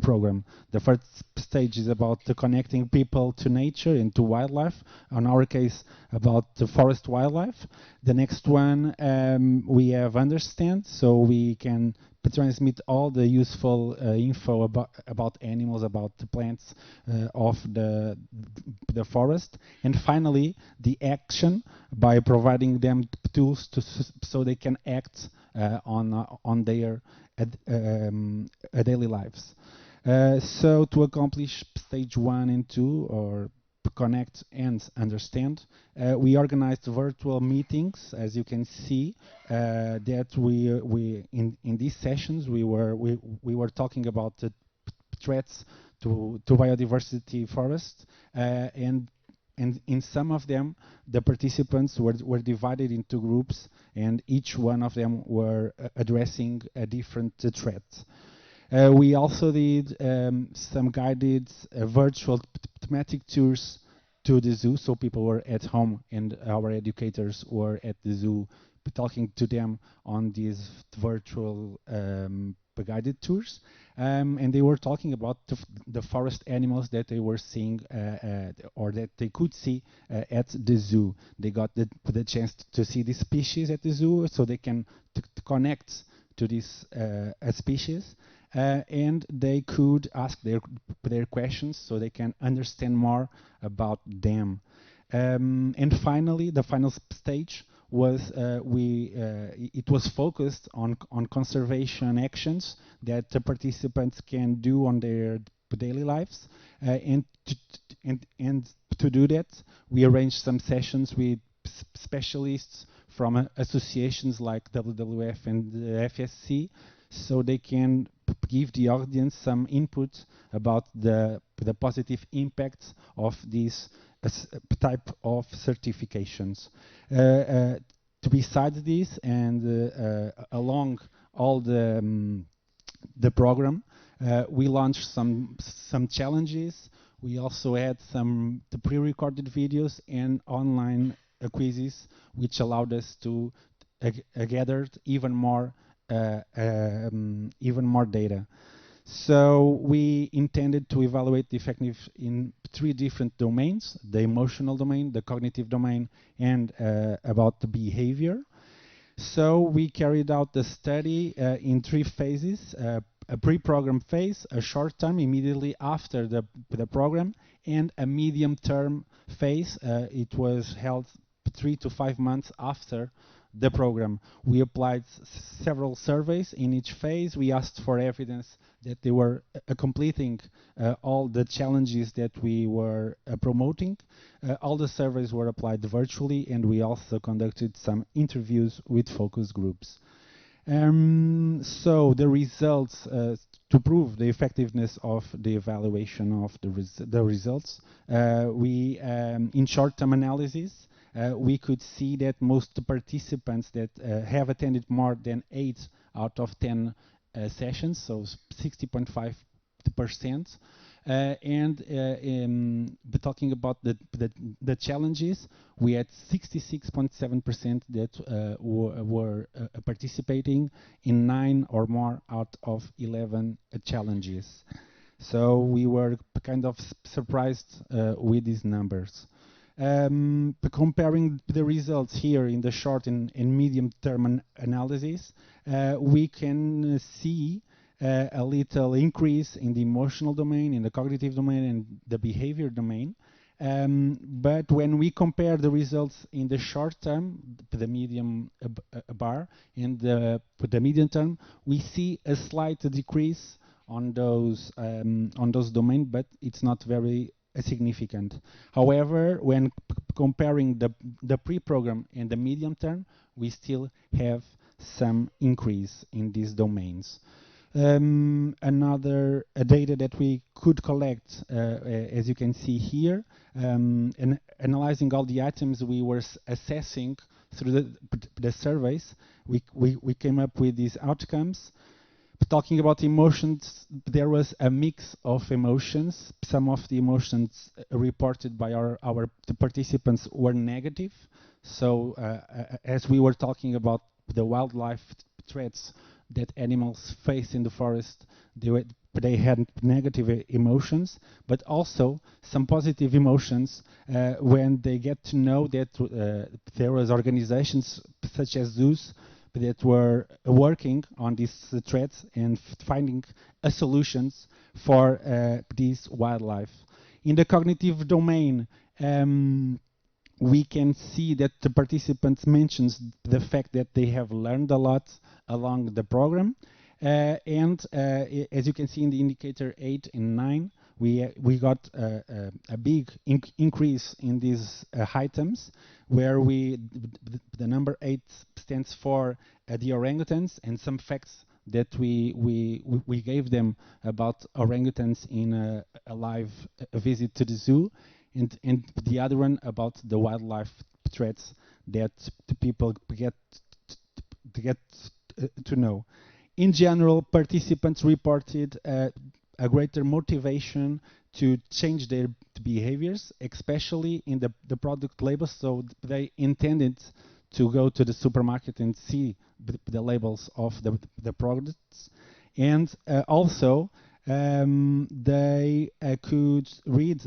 program. The first stage is about the connecting people to nature and to wildlife. In our case, about the forest wildlife. The next one, we have understand, so we can transmit all the useful info about animals, about the plants of the forest. And finally, the action, by providing them tools so they can act on their daily lives. So to accomplish stage 1 and 2, or connect and understand, we organized virtual meetings. As you can see, that we in these sessions we were talking about the threats to biodiversity forests, and in some of them, the participants were divided into groups, and each one of them were addressing a different threat. We also did some guided virtual thematic tours to the zoo, so people were at home and our educators were at the zoo talking to them on these virtual guided tours. And they were talking about the forest animals that they were seeing or that they could see at the zoo. They got the chance to see the species at the zoo, so they can connect to this species, and they could ask their questions so they can understand more about them. And finally, the final stage was it was focused on conservation actions that the participants can do on their daily lives, and to do that, we arranged some sessions with specialists from associations like WWF and the FSC, so they can give the audience some input about the positive impacts of these type of certifications. Besides this, and along all the program, we launched some challenges. We also had some pre-recorded videos and online quizzes, which allowed us to gather even more data. So we intended to evaluate the effectiveness in 3 different domains: the emotional domain, the cognitive domain, and about the behavior. So we carried out the study in 3 phases: a pre-program phase, a short term immediately after the program, and a medium term phase. It was held 3 to 5 months after the program. We applied several surveys. In each phase, we asked for evidence that they were completing all the challenges that we were promoting. All the surveys were applied virtually, and we also conducted some interviews with focus groups. So the results, to prove the effectiveness of the evaluation of the results, in short-term analysis, we could see that most participants that have attended more than 8 out of 10 sessions, so 60.5%. But talking about the challenges, we had 66.7% that were participating in 9 or more out of 11 challenges. So we were kind of surprised with these numbers. Comparing the results here in the short and medium-term analysis, we can see a little increase in the emotional domain, in the cognitive domain, and the behavior domain. But when we compare the results in the short term, the medium bar, and the medium term, we see a slight decrease on those domains, but it's not very significant. However, when comparing the pre-program and the medium term, we still have some increase in these domains. Another data that we could collect, as you can see here, and analyzing all the items we were assessing through the surveys, we came up with these outcomes. Talking about emotions, there was a mix of emotions. Some of the emotions reported by the participants were negative. So as we were talking about the wildlife threats that animals face in the forest, they had negative emotions, but also some positive emotions when they get to know that there was organizations such as zoos that were working on these threats and finding solutions for this wildlife. In the cognitive domain, we can see that the participants mentions the fact that they have learned a lot along the program, and as you can see in the indicator 8 and 9, we got a big increase in these items, where the number 8 stands for the orangutans, and some facts that we gave them about orangutans in a live visit to the zoo, and the other one about the wildlife threats that the people get to know. In general, participants reported a greater motivation to change their behaviors, especially in the product labels. So they intended to go to the supermarket and see the labels of the products, and also they could read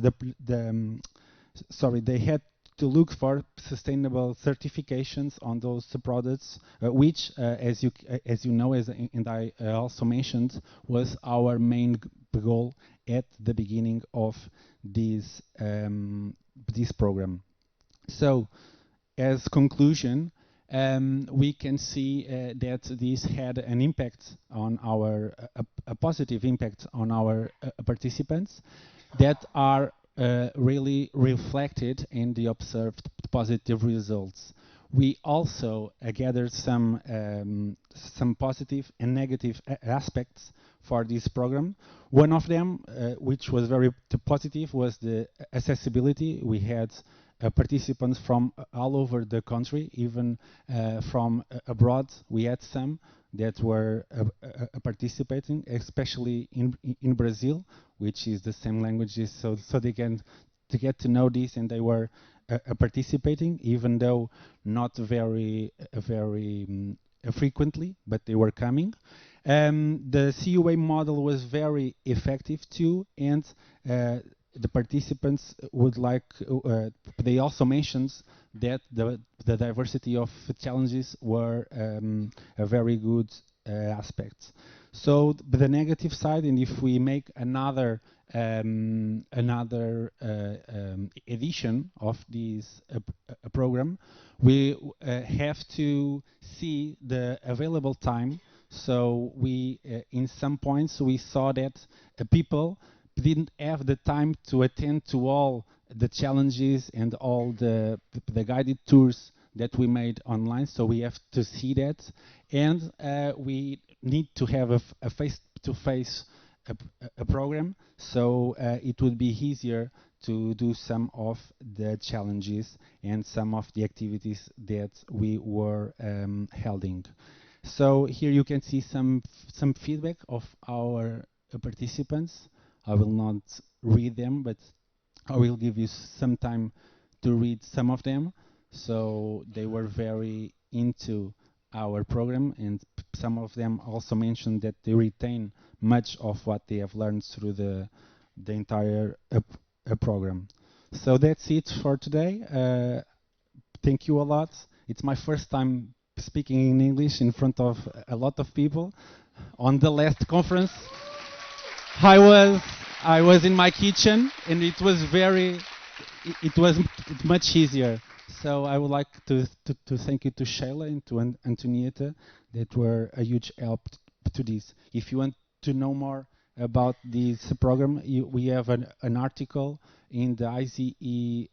they had to look for sustainable certifications on those products, which, as you know, and I also mentioned, was our main goal at the beginning of this program. So, as conclusion, we can see that this had an impact on a positive impact on our participants that are really reflected in the observed positive results. We also gathered some positive and negative aspects for this program. One of them, which was very positive, was the accessibility. We had participants from all over the country, even from abroad. We had some that were participating, especially in Brazil, which is the same languages, so they can to get to know this, and they were participating, even though not very frequently, but they were coming. The CUA model was very effective too, and the participants would like, they also mentioned that the diversity of challenges were a very good aspect. So the negative side, and if we make another edition of this program, we have to see the available time. So we, in some points, we saw that people didn't have the time to attend to all the challenges and all the guided tours that we made online. So we have to see that, and we need to have a face-to-face a program, so it would be easier to do some of the challenges and some of the activities that we were holding. So here you can see some feedback of our participants. I will not read them, but I will give you some time to read some of them. So they were very into our program, and some of them also mentioned that they retain much of what they have learned through the entire program. So that's it for today. Thank you a lot. It's my first time speaking in English in front of a lot of people. On the last conference, I was in my kitchen, and it was much easier. So I would like to thank you to Sheila and to Antonieta that were a huge help to this. If you want to know more about this program, we have an article in the IZE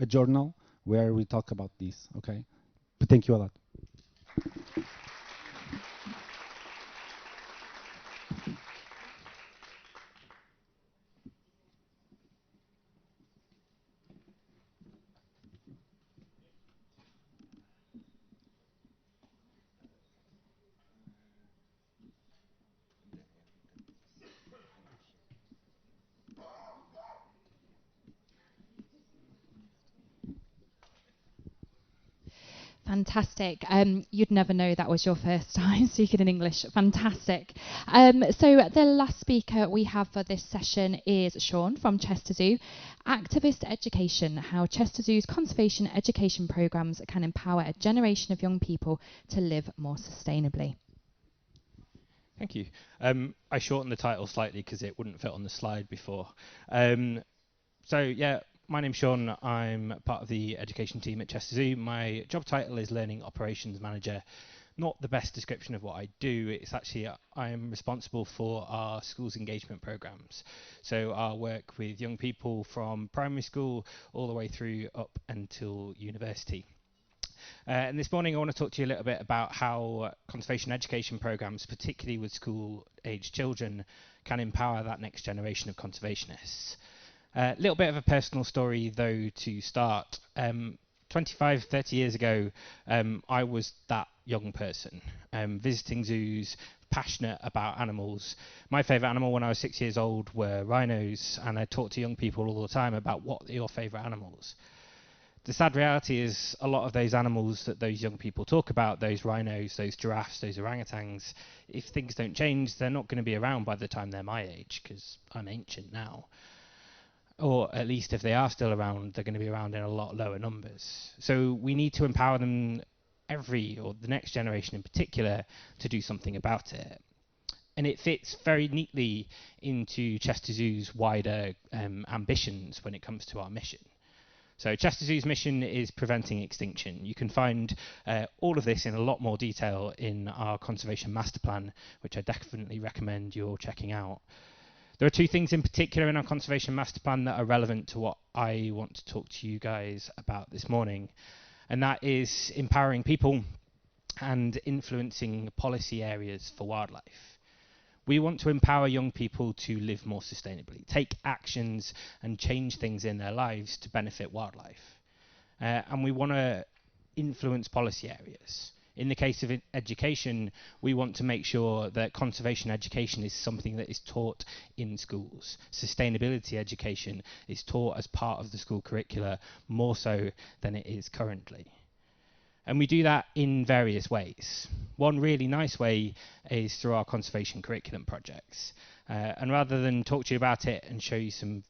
journal where we talk about this. Okay, but thank you a lot. Fantastic. You'd never know that was your first time speaking in English. Fantastic. So the last speaker we have for this session is Sean from Chester Zoo. Activist Education, how Chester Zoo's conservation education programmes can empower a generation of young people to live more sustainably. Thank you. I shortened the title slightly because it wouldn't fit on the slide before. So yeah, my name's Sean. I'm part of the education team at Chester Zoo. My job title is Learning Operations Manager. Not the best description of what I do. It's actually I'm responsible for our schools engagement programs. So our work with young people from primary school all the way through up until university. And this morning I want to talk to you a little bit about how conservation education programs, particularly with school-aged children, can empower that next generation of conservationists. A little bit of a personal story though to start. 25, 30 years ago, I was that young person, visiting zoos, passionate about animals. My favourite animal when I was 6 years old were rhinos, and I talked to young people all the time about what are your favourite animals. The sad reality is a lot of those animals that those young people talk about, those rhinos, those giraffes, those orangutans, if things don't change, they're not going to be around by the time they're my age, because I'm ancient now. Or at least if they are still around, they're going to be around in a lot lower numbers. So we need to empower them, or the next generation in particular, to do something about it. And it fits very neatly into Chester Zoo's wider ambitions when it comes to our mission. So Chester Zoo's mission is preventing extinction. You can find all of this in a lot more detail in our Conservation Master Plan, which I definitely recommend you're checking out. There are two things in particular in our Conservation Master Plan that are relevant to what I want to talk to you guys about this morning, and that is empowering people and influencing policy areas for wildlife. We want to empower young people to live more sustainably, take actions and change things in their lives to benefit wildlife. And we want to influence policy areas. In the case of education, we want to make sure that conservation education is something that is taught in schools. Sustainability education is taught as part of the school curricula more so than it is currently. And we do that in various ways. One really nice way is through our conservation curriculum projects. And rather than talk to you about it and show you some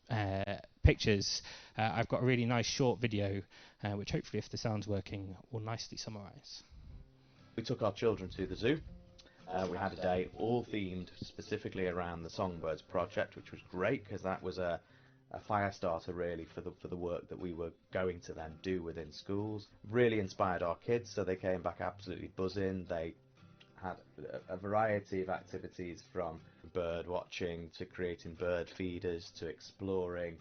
pictures, I've got a really nice short video, which hopefully, if the sound's working, will nicely summarise. We took our children to the zoo. We had a day all themed specifically around the Songbirds project, which was great because that was a a fire starter really for the work that we were going to then do within schools. Really inspired our kids, so they came back absolutely buzzing. They had a variety of activities, from bird watching to creating bird feeders to exploring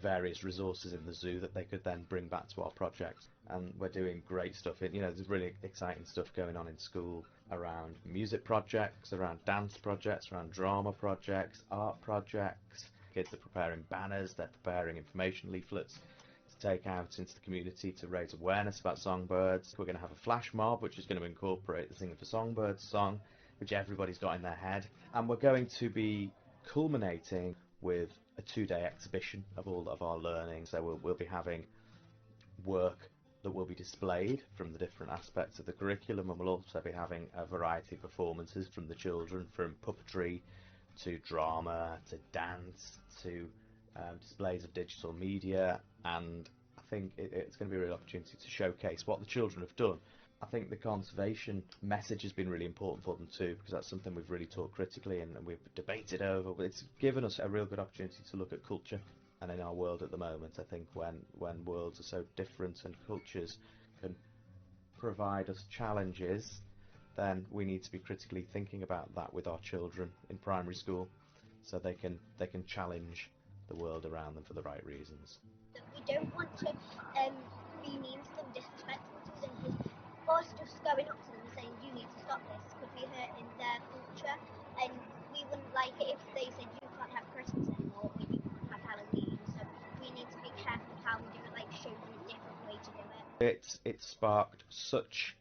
various resources in the zoo that they could then bring back to our projects. And we're doing great stuff there's really exciting stuff going on in school around music projects, around dance projects, around drama projects, art projects. Kids are preparing banners, they're preparing information leaflets to take out into the community to raise awareness about songbirds. We're going to have a flash mob which is going to incorporate the Singing for Songbirds song, which everybody's got in their head, and we're going to be culminating with a 2-day exhibition of all of our learning. So we'll be having work that will be displayed from the different aspects of the curriculum, and we'll also be having a variety of performances from the children, from puppetry to drama to dance to displays of digital media. And I think it's going to be a real opportunity to showcase what the children have done. I think the conservation message has been really important for them too, because that's something we've really taught critically and we've debated over. But it's given us a real good opportunity to look at culture. And in our world at the moment, I think when worlds are so different and cultures can provide us challenges, then we need to be critically thinking about that with our children in primary school, so they can challenge the world around them for the right reasons. We don't want to be mean to them, disrespectful to them, because us just going up to them and saying you need to stop this could be hurting their culture, and we wouldn't like it if they said you can't have Christmas anymore or you can't have Halloween. So we need to be careful with how we do it, like show them a different way to do it. It's sparked such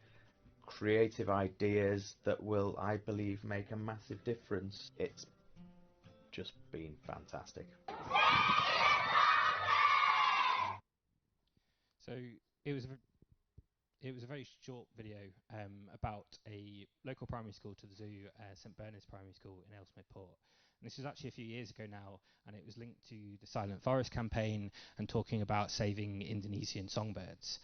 creative ideas that will, I believe, make a massive difference. It's just been fantastic. So it was a very short video about a local primary school to the zoo, St Bernard's Primary School in Ellesmere Port. And this was actually a few years ago now, and it was linked to the Silent Forest campaign and talking about saving Indonesian songbirds.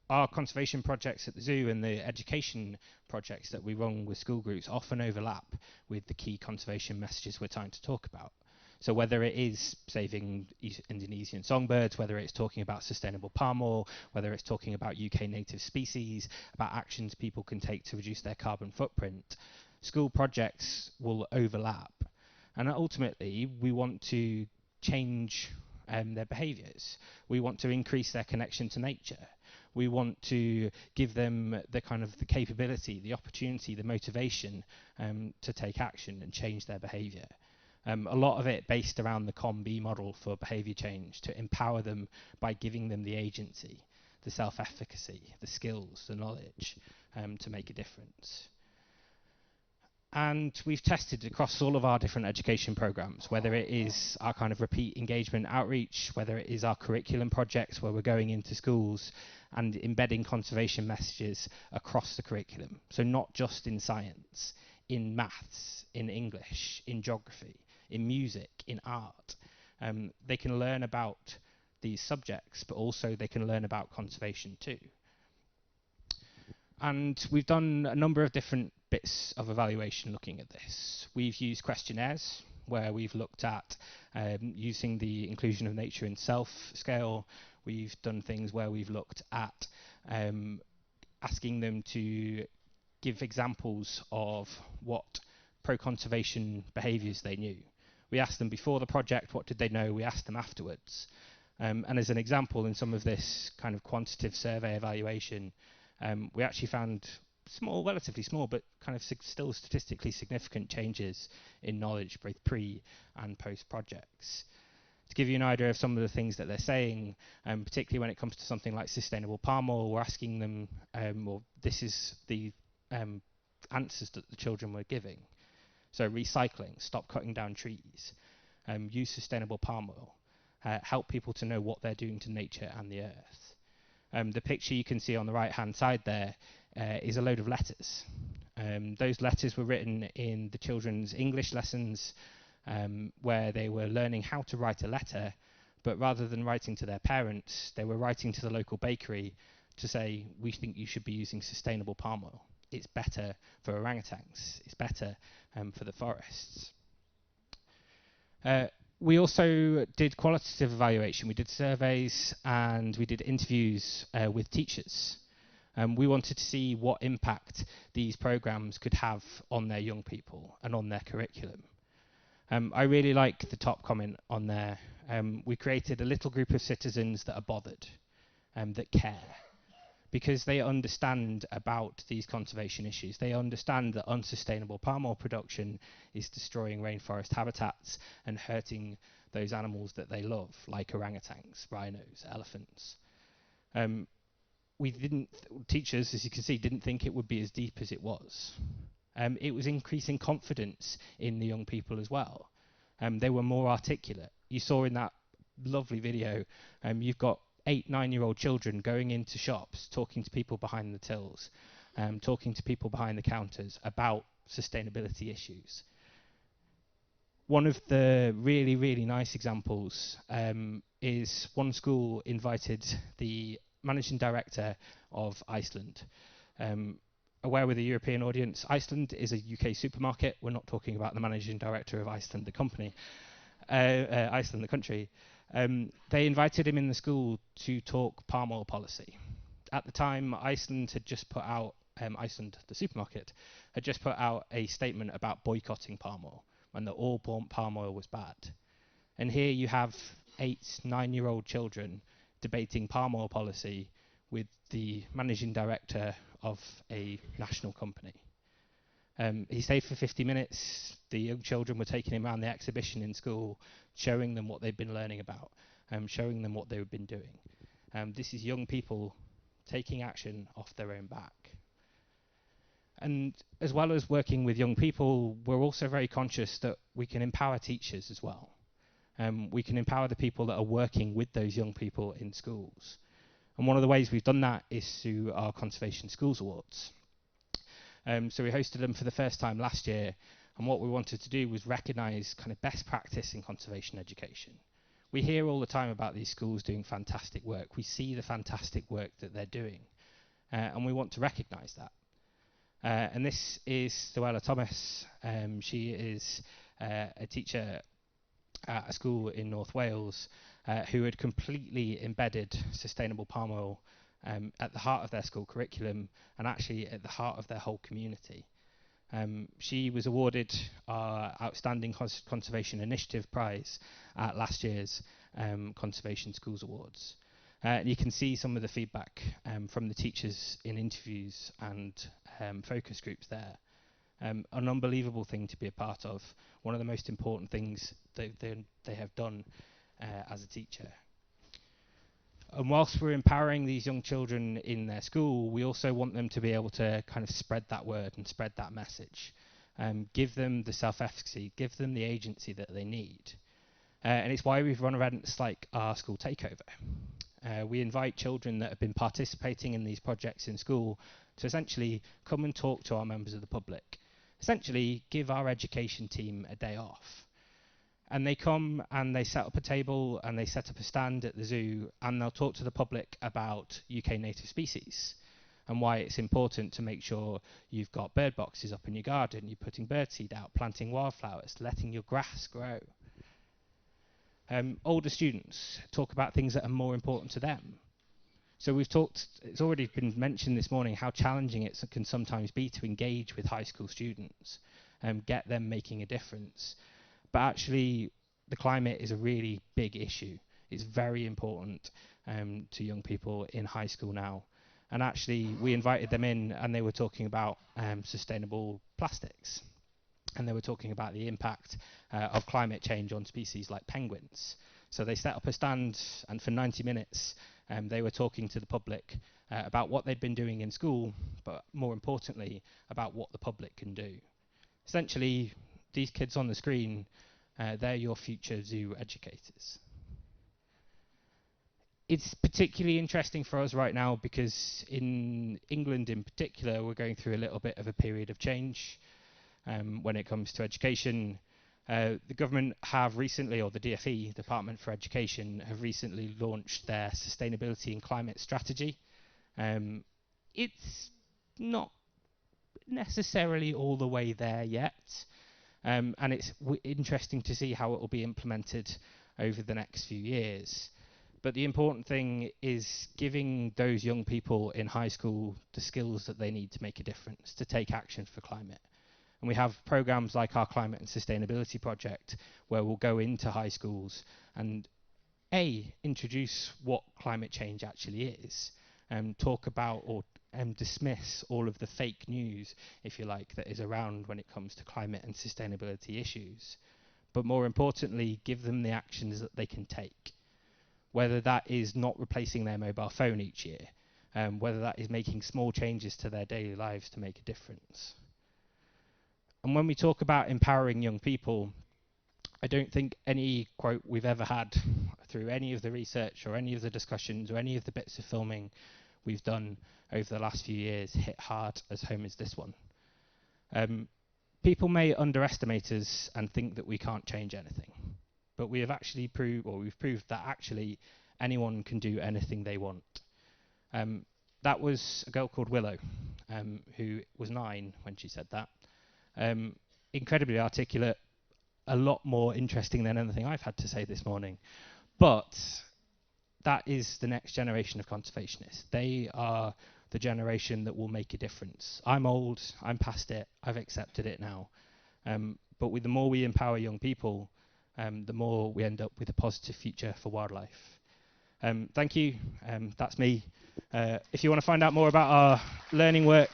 Our conservation projects at the zoo and the education projects that we run with school groups often overlap with the key conservation messages we're trying to talk about. So whether it is saving Indonesian songbirds, whether it's talking about sustainable palm oil, whether it's talking about UK native species, about actions people can take to reduce their carbon footprint, school projects will overlap. And ultimately, we want to change their behaviours. We want to increase their connection to nature. We want to give them the capability, the opportunity, the motivation to take action and change their behaviour. A lot of it based around the COM-B model for behaviour change, to empower them by giving them the agency, the self-efficacy, the skills, the knowledge to make a difference. And we've tested across all of our different education programs, whether it is our repeat engagement outreach, whether it is our curriculum projects where we're going into schools and embedding conservation messages across the curriculum. So not just in science, in maths, in English, in geography, in music, in art. They can learn about these subjects, but also they can learn about conservation too. And we've done a number of different bits of evaluation looking at this. We've used questionnaires where we've looked at using the inclusion of nature in self scale. We've done things where we've looked at asking them to give examples of what pro-conservation behaviours they knew. We asked them before the project, what did they know? We asked them afterwards. And as an example, in some of this quantitative survey evaluation, we actually found small, relatively small, but still statistically significant changes in knowledge, both pre and post projects. To give you an idea of some of the things that they're saying, particularly when it comes to something like sustainable palm oil, we're asking them, well, this is the answers that the children were giving. So recycling, stop cutting down trees, use sustainable palm oil, help people to know what they're doing to nature and the earth. The picture you can see on the right hand side there is a load of letters. Those letters were written in the children's English lessons where they were learning how to write a letter, but rather than writing to their parents, they were writing to the local bakery to say, we think you should be using sustainable palm oil. It's better for orangutans. It's better for the forests. We also did qualitative evaluation. We did surveys and we did interviews with teachers. We wanted to see what impact these programs could have on their young people and on their curriculum. I really like the top comment on there. We created a little group of citizens that are bothered, that care, because they understand about these conservation issues. They understand that unsustainable palm oil production is destroying rainforest habitats and hurting those animals that they love, like orangutans, rhinos, elephants. Teachers, as you can see, didn't think it would be as deep as it was. It was increasing confidence in the young people as well. They were more articulate. You saw in that lovely video, you've got 8-9-year-old children going into shops, talking to people behind the tills, talking to people behind the counters about sustainability issues. One of the really, really nice examples is one school invited the managing director of Iceland. Aware with the European audience, Iceland is a UK supermarket. We're not talking about the managing director of Iceland, the company, Iceland, the country. They invited him in the school to talk palm oil policy. At the time, Iceland had just put out, Iceland, the supermarket, had just put out a statement about boycotting palm oil and that all palm oil was bad. And here you have 8-9-year-old children debating palm oil policy with the managing director of a national company. He stayed for 50 minutes. The young children were taking him around the exhibition in school, showing them what they'd been learning about, showing them what they've been doing. This is young people taking action off their own back. And as well as working with young people, we're also very conscious that we can empower teachers as well. We can empower the people that are working with those young people in schools. And one of the ways we've done that is through our Conservation Schools Awards. So we hosted them for the first time last year, and what we wanted to do was recognise kind of best practice in conservation education. We hear all the time about these schools doing fantastic work. We see the fantastic work that they're doing, and we want to recognise that. And this is Suella Thomas. She is a teacher at a school in North Wales who had completely embedded sustainable palm oil at the heart of their school curriculum and actually at the heart of their whole community. She was awarded our Outstanding Conservation Initiative Prize at last year's Conservation Schools Awards. You can see some of the feedback from the teachers in interviews and focus groups there. An unbelievable thing to be a part of, one of the most important things they have done as a teacher. And whilst we're empowering these young children in their school, we also want them to be able to kind of spread that word and spread that message. Give them the self-efficacy, give them the agency that they need. And it's why we've run events like our school takeover. We invite children that have been participating in these projects in school to essentially come and talk to our members of the public. Essentially, give our education team a day off. And they come and they set up a table and they set up a stand at the zoo and they'll talk to the public about UK native species and why it's important to make sure you've got bird boxes up in your garden, you're putting birdseed out, planting wildflowers, letting your grass grow. Older students talk about things that are more important to them. So we've talked, it's already been mentioned this morning, how challenging it can sometimes be to engage with high school students and get them making a difference. But actually, the climate is a really big issue. It's very important to young people in high school now. And actually, we invited them in and they were talking about sustainable plastics. And they were talking about the impact of climate change on species like penguins. So they set up a stand and for 90 minutes they were talking to the public about what they'd been doing in school, but more importantly, about what the public can do. Essentially, these kids on the screen, they're your future zoo educators. It's particularly interesting for us right now because in England in particular, we're going through a little bit of a period of change when it comes to education. The government have recently, or the DFE, Department for Education, have recently launched their Sustainability and Climate Strategy. It's not necessarily all the way there yet, And it's interesting to see how it will be implemented over the next few years. But the important thing is giving those young people in high school the skills that they need to make a difference, to take action for climate. And we have programs like our Climate and Sustainability Project, where we'll go into high schools and introduce what climate change actually is, and talk about or dismiss all of the fake news, if you like, that is around when it comes to climate and sustainability issues. But more importantly, give them the actions that they can take, whether that is not replacing their mobile phone each year, whether that is making small changes to their daily lives to make a difference. And when we talk about empowering young people, I don't think any quote we've ever had through any of the research or any of the discussions or any of the bits of filming we've done over the last few years hit hard as home as this one. People may underestimate us and think that we can't change anything, but we have actually we've proved that actually anyone can do anything they want. That was a girl called Willow, who was 9 when she said that. Incredibly articulate, a lot more interesting than anything I've had to say this morning. But that is the next generation of conservationists. They are the generation that will make a difference. I'm old, I'm past it, I've accepted it now. But with the more we empower young people, the more we end up with a positive future for wildlife. Thank you, that's me. If you want to find out more about our learning work,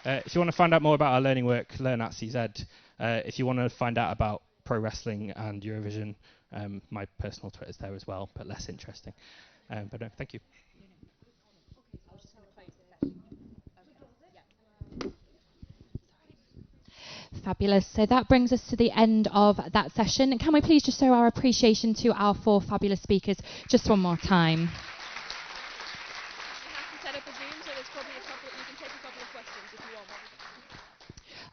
learn at CZ. If you want to find out about pro wrestling and Eurovision, my personal Twitter's there as well, but less interesting. But no, thank you. Fabulous. So that brings us to the end of that session. Can we please just show our appreciation to our 4 fabulous speakers just one more time?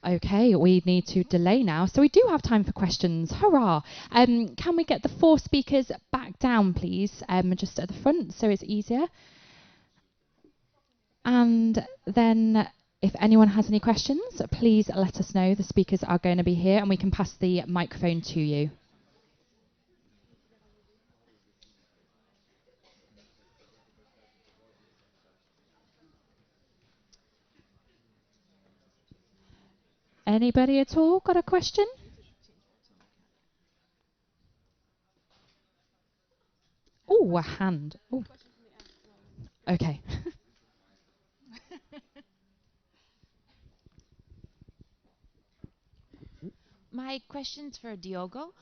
Okay, we need to delay now, so we do have time for questions. Hurrah! Can we get the 4 speakers back down, please, just at the front, so it's easier? And then, if anyone has any questions, please let us know. The speakers are going to be here, and we can pass the microphone to you. Anybody at all got a question? Oh, a hand. Ooh. Okay. My question's for Diogo.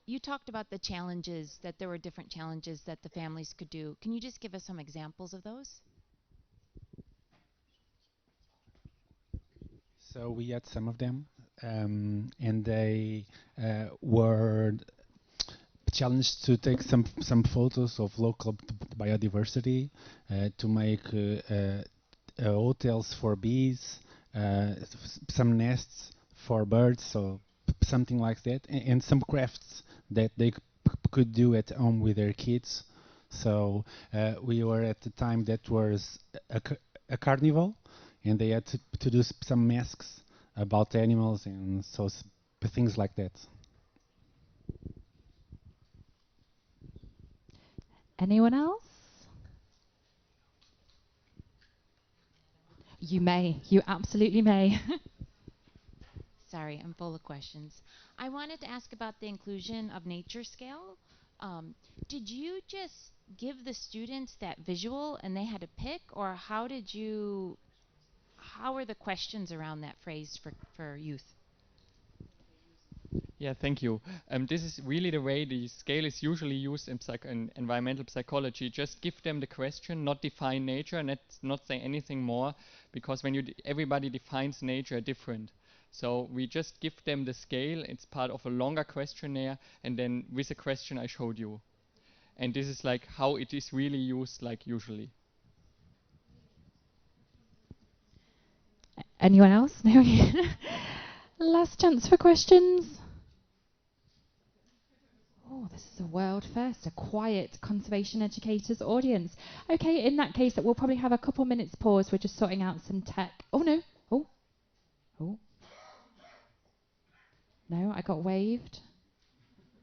You talked about the challenges, that there were different challenges that the families could do. Can you just give us some examples of those? So we had some of them, and they were challenged to take some photos of local biodiversity, to make hotels for bees, some nests for birds, so something like that, and some crafts that they could do at home with their kids. So we were at the time that was a carnival, and they had to do some masks about animals and so things like that. Anyone else? You may. You absolutely may. Sorry, I'm full of questions. I wanted to ask about the inclusion of nature scale. Did you just give the students that visual and they had to pick, or how are the questions around that phrase for youth? Yeah, thank you. This is really the way the scale is usually used in environmental psychology. Just give them the question, not define nature, and not say anything more, because when everybody defines nature different. So we just give them the scale. It's part of a longer questionnaire, and then with a question I showed you. And this is like how it is really used, like usually. Anyone else? No. Last chance for questions. Oh, there's This is a world first, a quiet conservation educators audience. Okay, in that case, we'll probably have a couple minutes pause. We're just sorting out some tech. Oh, no. Oh. No, I got waved.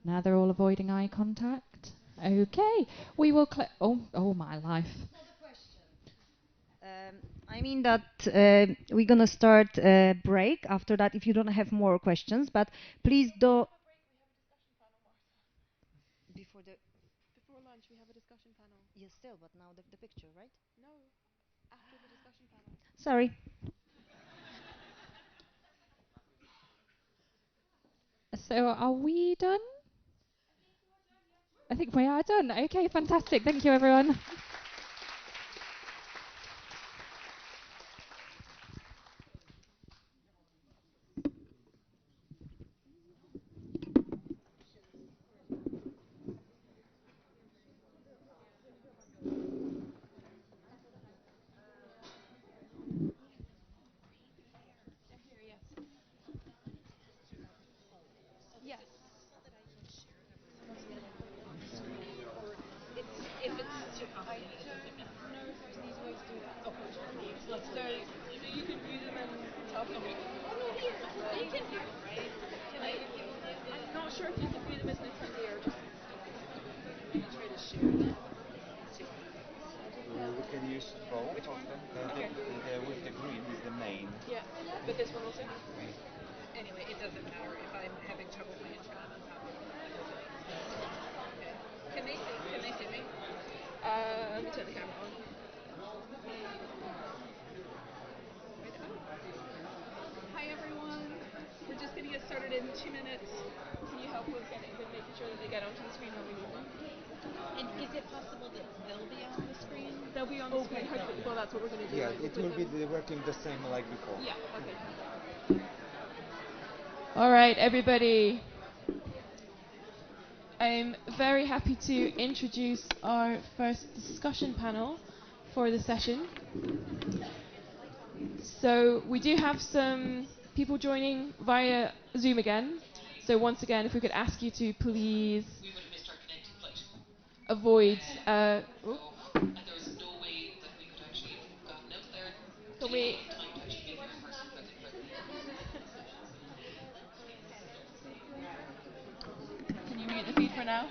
Now they're all avoiding eye contact. Okay, we will oh my life. I mean that we're gonna start a break after that if you don't have more questions, but please do. Before lunch, we have a discussion panel. Yes, still, but now the picture, right? No, after the discussion panel. Sorry. So are we done? I think we are done. Okay, fantastic. Thank you, everyone. Yes. So you can view them and tell people. You can view them, right? I'm not sure if you can view them as an attendee or just. Try to share them. We can use both of them. Okay. With the green is the main. Yeah, but this one also. Anyway, it doesn't matter if I'm having trouble with my internet. Okay. Can they see me? Let me turn the camera on. Hi everyone. We're just going to get started in 2 minutes. Can you help with making sure that they get onto the screen when we need them? And is it possible that they'll be on the screen? They'll be on the screen. Hopefully, well, that's what we're going to do. Yeah, right? it will be working the same like before. Yeah. Okay. All right, everybody. I'm very happy to introduce our first discussion panel for the session. So we do have some people joining via Zoom again. So once again, if we could ask you to please avoid. And there's no way that we could actually have gotten out there. Can we? Time to actually be there first. Can you mute the feed for now?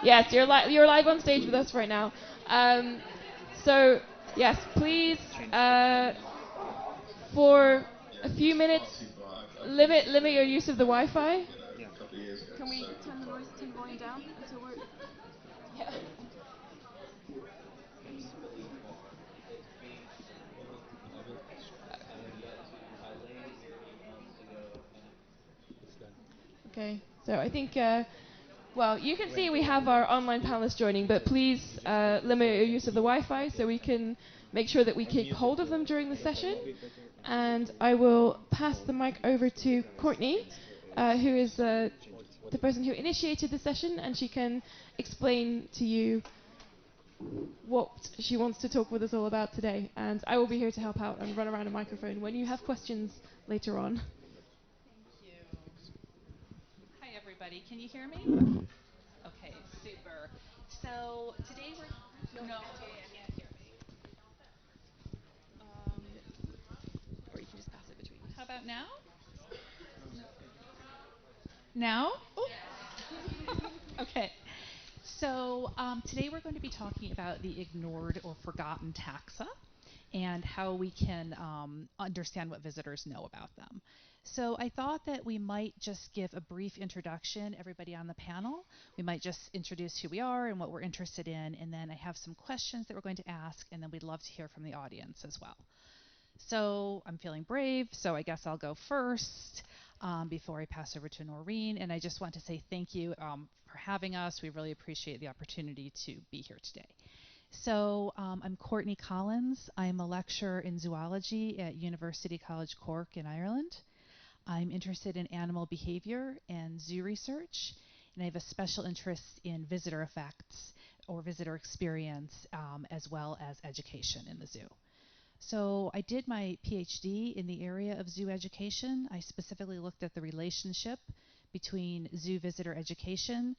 Yes, you're live on stage with us right now. So yes, please for a few minutes limit your use of the Wi-Fi. Can we turn the volume down until we're? Yeah. Okay, so I think, well, you can see we have our online panelists joining, but please limit your use of the Wi-Fi so we can make sure that we keep hold of them during the session. And I will pass the mic over to Courtney, who is the person who initiated the session, and she can explain to you what she wants to talk with us all about today. And I will be here to help out and run around a microphone when you have questions later on. Hi everybody, can you hear me? Okay, super. So today we're no, you can't hear me. Or you can just pass it between us. How about now? Now? Oh. Okay. So today we're going to be talking about the ignored or forgotten taxa and how we can understand what visitors know about them. So I thought that we might just give a brief introduction, everybody on the panel. We might just introduce who we are and what we're interested in, and then I have some questions that we're going to ask, and then we'd love to hear from the audience as well. So I'm feeling brave, so I guess I'll go first before I pass over to Noreen. And I just want to say thank you for having us. We really appreciate the opportunity to be here today. So I'm Courtney Collins. I'm a lecturer in zoology at University College Cork in Ireland. I'm interested in animal behavior and zoo research, and I have a special interest in visitor effects or visitor experience as well as education in the zoo. So I did my PhD in the area of zoo education. I specifically looked at the relationship between zoo visitor education,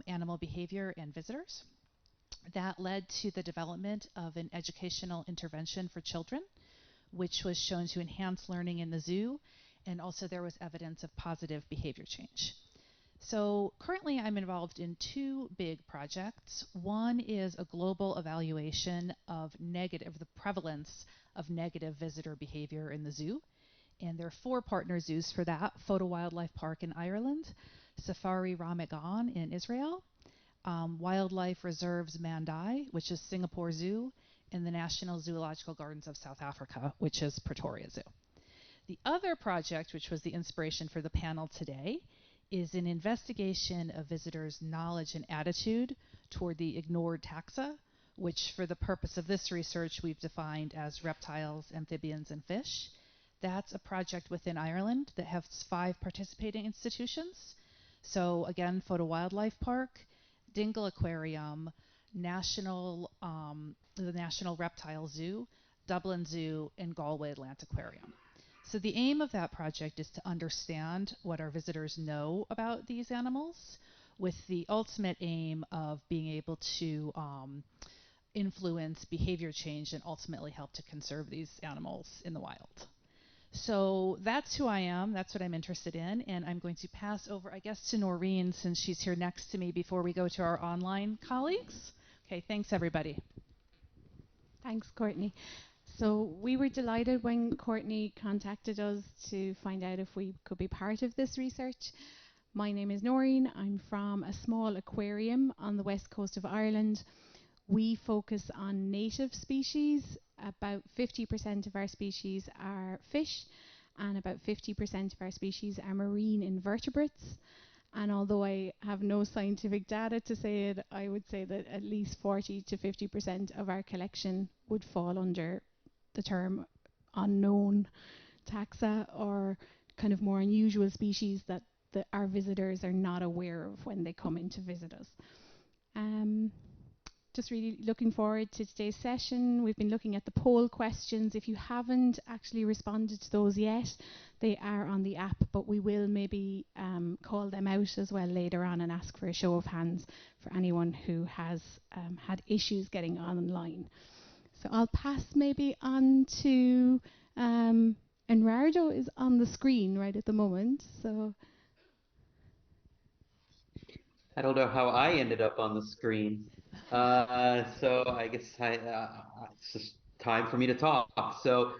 animal behavior, and visitors. That led to the development of an educational intervention for children, which was shown to enhance learning in the zoo, and also there was evidence of positive behavior change. So currently I'm involved in two big projects. One is a global evaluation of the prevalence of negative visitor behavior in the zoo. And there are 4 partner zoos for that: Photo Wildlife Park in Ireland, Safari Ramagan in Israel, Wildlife Reserves Mandai, which is Singapore Zoo, and the National Zoological Gardens of South Africa, which is Pretoria Zoo. The other project, which was the inspiration for the panel today, is an investigation of visitors' knowledge and attitude toward the ignored taxa, which for the purpose of this research we've defined as reptiles, amphibians, and fish. That's a project within Ireland that has 5 participating institutions. So again, Photo Wildlife Park, Dingle Aquarium, the National Reptile Zoo, Dublin Zoo, and Galway Atlantic Aquarium. So the aim of that project is to understand what our visitors know about these animals, with the ultimate aim of being able to influence behavior change and ultimately help to conserve these animals in the wild. So that's who I am, that's what I'm interested in, and I'm going to pass over, I guess, to Noreen, since she's here next to me, before we go to our online colleagues. Okay, thanks everybody. Thanks, Courtney. So we were delighted when Courtney contacted us to find out if we could be part of this research. My name is Noreen. I'm from a small aquarium on the west coast of Ireland. We focus on native species. About 50% of our species are fish, and about 50% of our species are marine invertebrates. And although I have no scientific data to say it, I would say that at least 40 to 50% of our collection would fall under the term unknown taxa, or kind of more unusual species that our visitors are not aware of when they come in to visit us. Just really looking forward to today's session. We've been looking at the poll questions. If you haven't actually responded to those yet, they are on the app, but we will maybe call them out as well later on and ask for a show of hands for anyone who has had issues getting online. So I'll pass maybe on to Enrardo is on the screen right at the moment. So I don't know how I ended up on the screen. So I guess it's just time for me to talk. So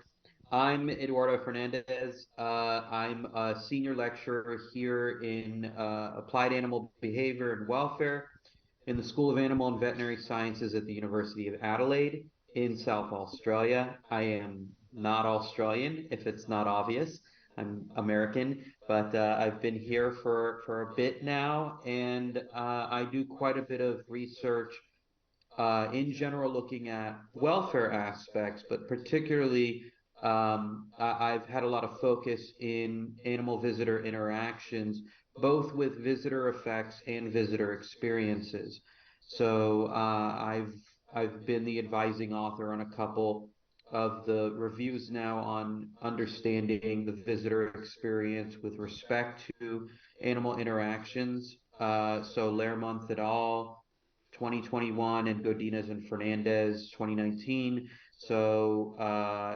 I'm Eduardo Fernandez. I'm a senior lecturer here in applied animal behavior and welfare in the School of Animal and Veterinary Sciences at the University of Adelaide in South Australia. I am not Australian, if it's not obvious. I'm American, but I've been here for a bit now, and I do quite a bit of research in general looking at welfare aspects, but particularly I've had a lot of focus in animal visitor interactions, both with visitor effects and visitor experiences. So I've been the advising author on a couple of the reviews now on understanding the visitor experience with respect to animal interactions. So Lermont et al. 2021 and Godinez and Fernandez 2019. So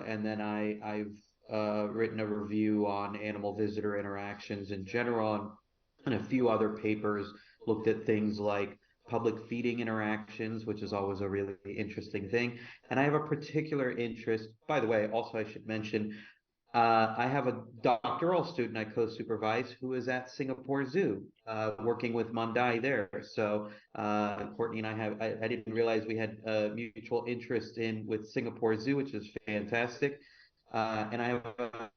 and then I've written a review on animal visitor interactions in general, and a few other papers looked at things like public feeding interactions, which is always a really interesting thing. And I have a particular interest, by the way, also I should mention, I have a doctoral student I co-supervise who is at Singapore Zoo, working with Mandai there. So Courtney and I didn't realize we had a mutual interest in with Singapore Zoo, which is fantastic. And I have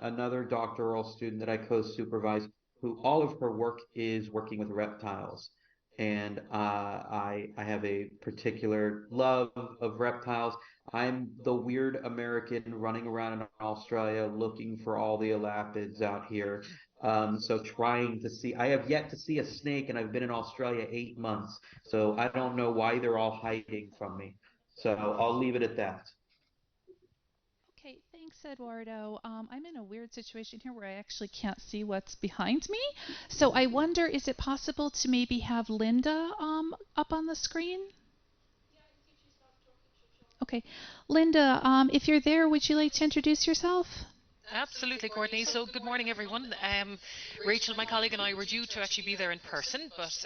another doctoral student that I co-supervise who all of her work is working with reptiles. And I have a particular love of reptiles. I'm the weird American running around in Australia looking for all the elapids out here. So trying to see, I have yet to see a snake, and I've been in Australia 8 months. So I don't know why they're all hiding from me. So I'll leave it at that. Thanks, Eduardo. I'm in a weird situation here where I actually can't see what's behind me. So I wonder, is it possible to maybe have Linda up on the screen? Okay. Linda, if you're there, would you like to introduce yourself? Absolutely, Courtney. So, good morning, everyone. Rachel, my colleague, and I were due to actually be there in person, but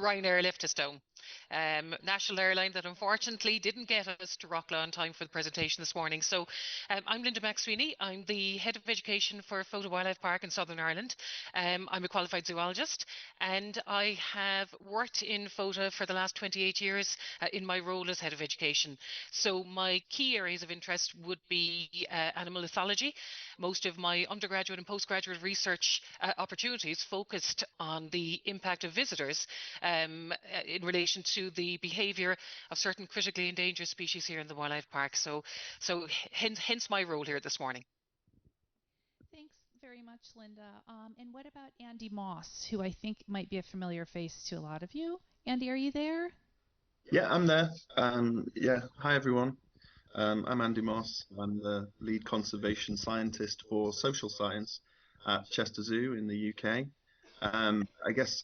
Ryanair left us down. National airline that unfortunately didn't get us to Rockla on time for the presentation this morning. So, I'm Linda McSweeney. I'm the head of education for Photo Wildlife Park in Southern Ireland. I'm a qualified zoologist, and I have worked in photo for the last 28 years in my role as head of education. So, my key areas of interest would be animal ethology. Most of my undergraduate and postgraduate research opportunities focused on the impact of visitors in relation to the behaviour of certain critically endangered species here in the wildlife park. So hence my role here this morning. Thanks very much, Linda. And what about Andy Moss, who I think might be a familiar face to a lot of you? Andy, are you there? Yeah, I'm there. Yeah, hi everyone. I'm Andy Moss. I'm the lead conservation scientist for social science at Chester Zoo in the UK. I guess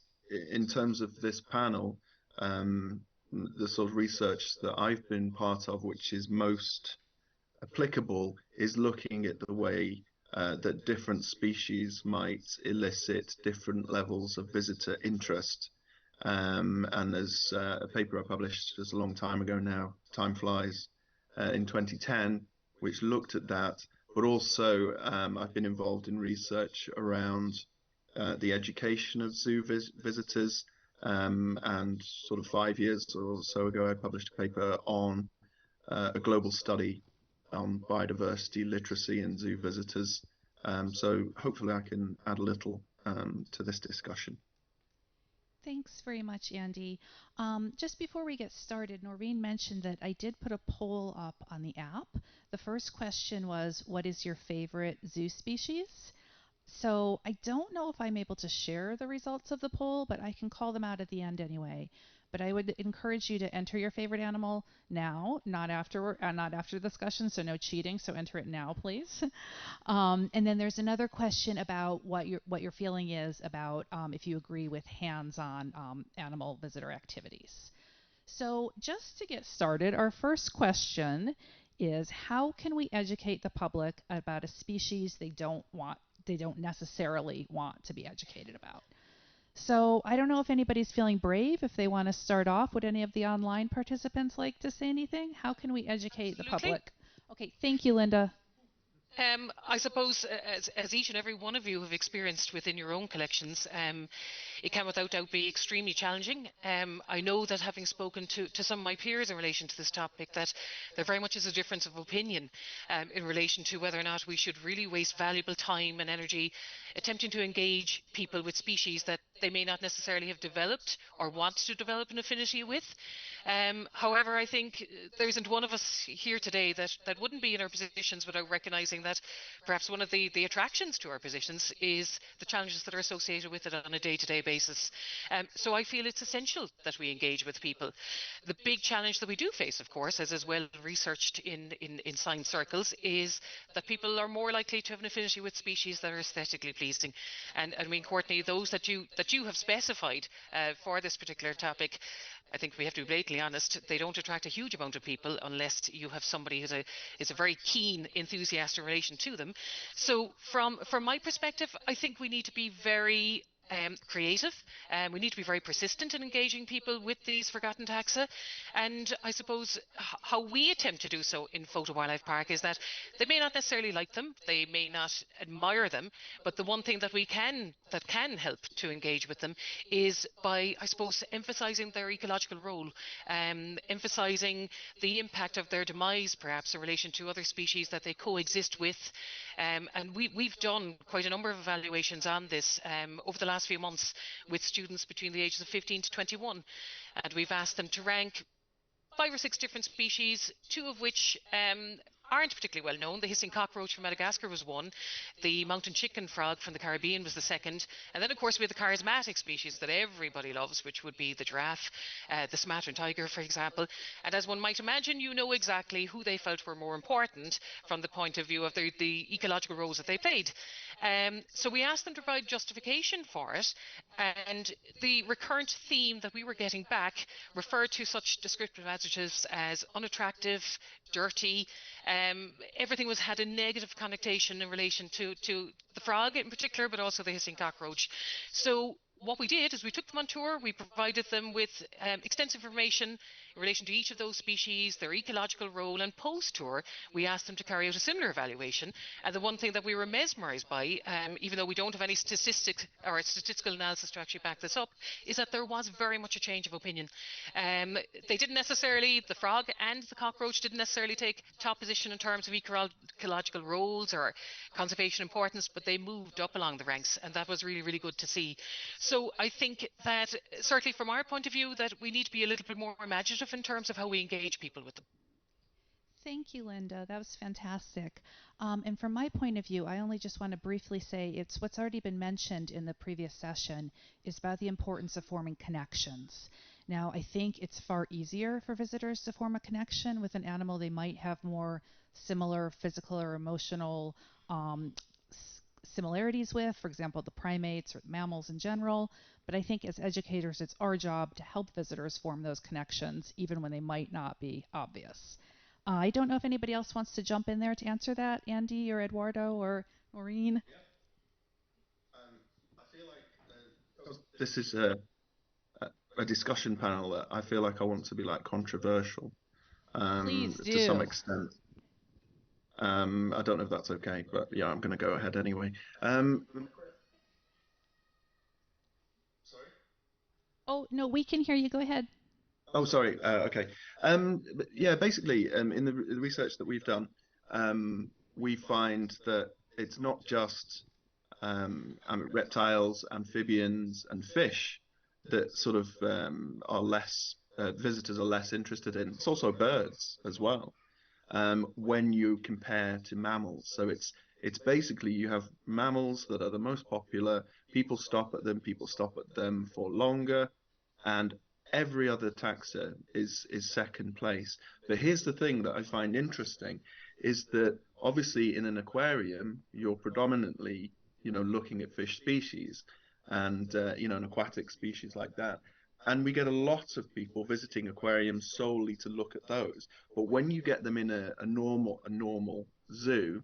in terms of this panel, the sort of research that I've been part of, which is most applicable, is looking at the way that different species might elicit different levels of visitor interest. And there's a paper I published just a long time ago now, time flies, in 2010, which looked at that. But also, I've been involved in research around the education of zoo visitors. And sort of 5 years or so ago, I published a paper on a global study on biodiversity literacy and zoo visitors. So hopefully I can add a little to this discussion. Thanks very much, Andy. Just before we get started, Noreen mentioned that I did put a poll up on the app. The first question was, what is your favorite zoo species? So I don't know if I'm able to share the results of the poll, but I can call them out at the end anyway. But I would encourage you to enter your favorite animal now, not after the discussion, so no cheating. So enter it now, please. And then there's another question about what your feeling is about if you agree with hands-on animal visitor activities. So just to get started, our first question is, how can we educate the public about a species they don't necessarily want to be educated about? So I don't know if anybody's feeling brave, if they want to start off. Would any of the online participants like to say anything? How can we educate the public? Okay, thank you, Linda. I suppose, as each and every one of you have experienced within your own collections, it can without doubt be extremely challenging. I know that having spoken to some of my peers in relation to this topic, that there very much is a difference of opinion in relation to whether or not we should really waste valuable time and energy attempting to engage people with species that they may not necessarily have developed or want to develop an affinity with. However, I think there isn't one of us here today that wouldn't be in our positions without recognising that perhaps one of the attractions to our positions is the challenges that are associated with it on a day-to-day basis. So I feel it's essential that we engage with people. The big challenge that we do face, of course, as is well researched in science circles, is that people are more likely to have an affinity with species that are aesthetically pleasing. And I mean, Courtney, those that you have specified for this particular topic, I think we have to be blatantly honest, they don't attract a huge amount of people unless you have somebody who is a very keen enthusiast in relation to them. So from my perspective, I think we need to be very creative. We need to be very persistent in engaging people with these forgotten taxa. And I suppose how we attempt to do so in Photo Wildlife Park is that they may not necessarily like them, they may not admire them, but the one thing that can help to engage with them is by, I suppose, emphasising their ecological role, emphasising the impact of their demise perhaps in relation to other species that they coexist with. And we've done quite a number of evaluations on this over the last few months with students between the ages of 15 to 21, and we've asked them to rank 5 or 6 different species, 2 of which aren't particularly well known. The hissing cockroach from Madagascar was one. The mountain chicken frog from the Caribbean was the second. And then, of course, we have the charismatic species that everybody loves, which would be the giraffe, the Sumatran tiger, for example. And as one might imagine, you know exactly who they felt were more important from the point of view of the ecological roles that they played. So we asked them to provide justification for it, and the recurrent theme that we were getting back referred to such descriptive adjectives as unattractive, dirty. Everything had a negative connotation in relation to the frog in particular, but also the hissing cockroach. So what we did is we took them on tour. We provided them with extensive information in relation to each of those species, their ecological role, and post-tour we asked them to carry out a similar evaluation. And the one thing that we were mesmerised by, even though we don't have any statistics or statistical analysis to actually back this up, is that there was very much a change of opinion. They didn't necessarily, the frog and the cockroach didn't necessarily take top position in terms of ecological roles or conservation importance, but they moved up along the ranks, and that was really, really good to see. So I think that certainly from our point of view that we need to be a little bit more imaginative in terms of how we engage people with them. Thank you, Linda. That was fantastic. And from my point of view, I only just want to briefly say it's what's already been mentioned in the previous session is about the importance of forming connections. Now, I think it's far easier for visitors to form a connection with an animal they might have more similar physical or emotional similarities with, for example, the primates or mammals in general. But I think as educators, it's our job to help visitors form those connections, even when they might not be obvious. I don't know if anybody else wants to jump in there to answer that, Andy or Eduardo or Maureen. I feel like because this is a discussion panel that I feel like I want to be like controversial Please do. to some extent. I don't know if that's okay, but yeah, I'm going to go ahead anyway. Oh, no, we can hear you. Go ahead. Oh, sorry. Okay. But yeah, basically, in the research that we've done, we find that it's not just reptiles, amphibians, and fish that sort of are less visitors are less interested in. It's also birds as well. When you compare to mammals, so it's basically you have mammals that are the most popular. People stop at them. People stop at them for longer, and every other taxa is second place. But here's the thing that I find interesting is that obviously in an aquarium you're predominantly looking at fish species and an aquatic species like that. And we get a lot of people visiting aquariums solely to look at those. But when you get them in a normal zoo,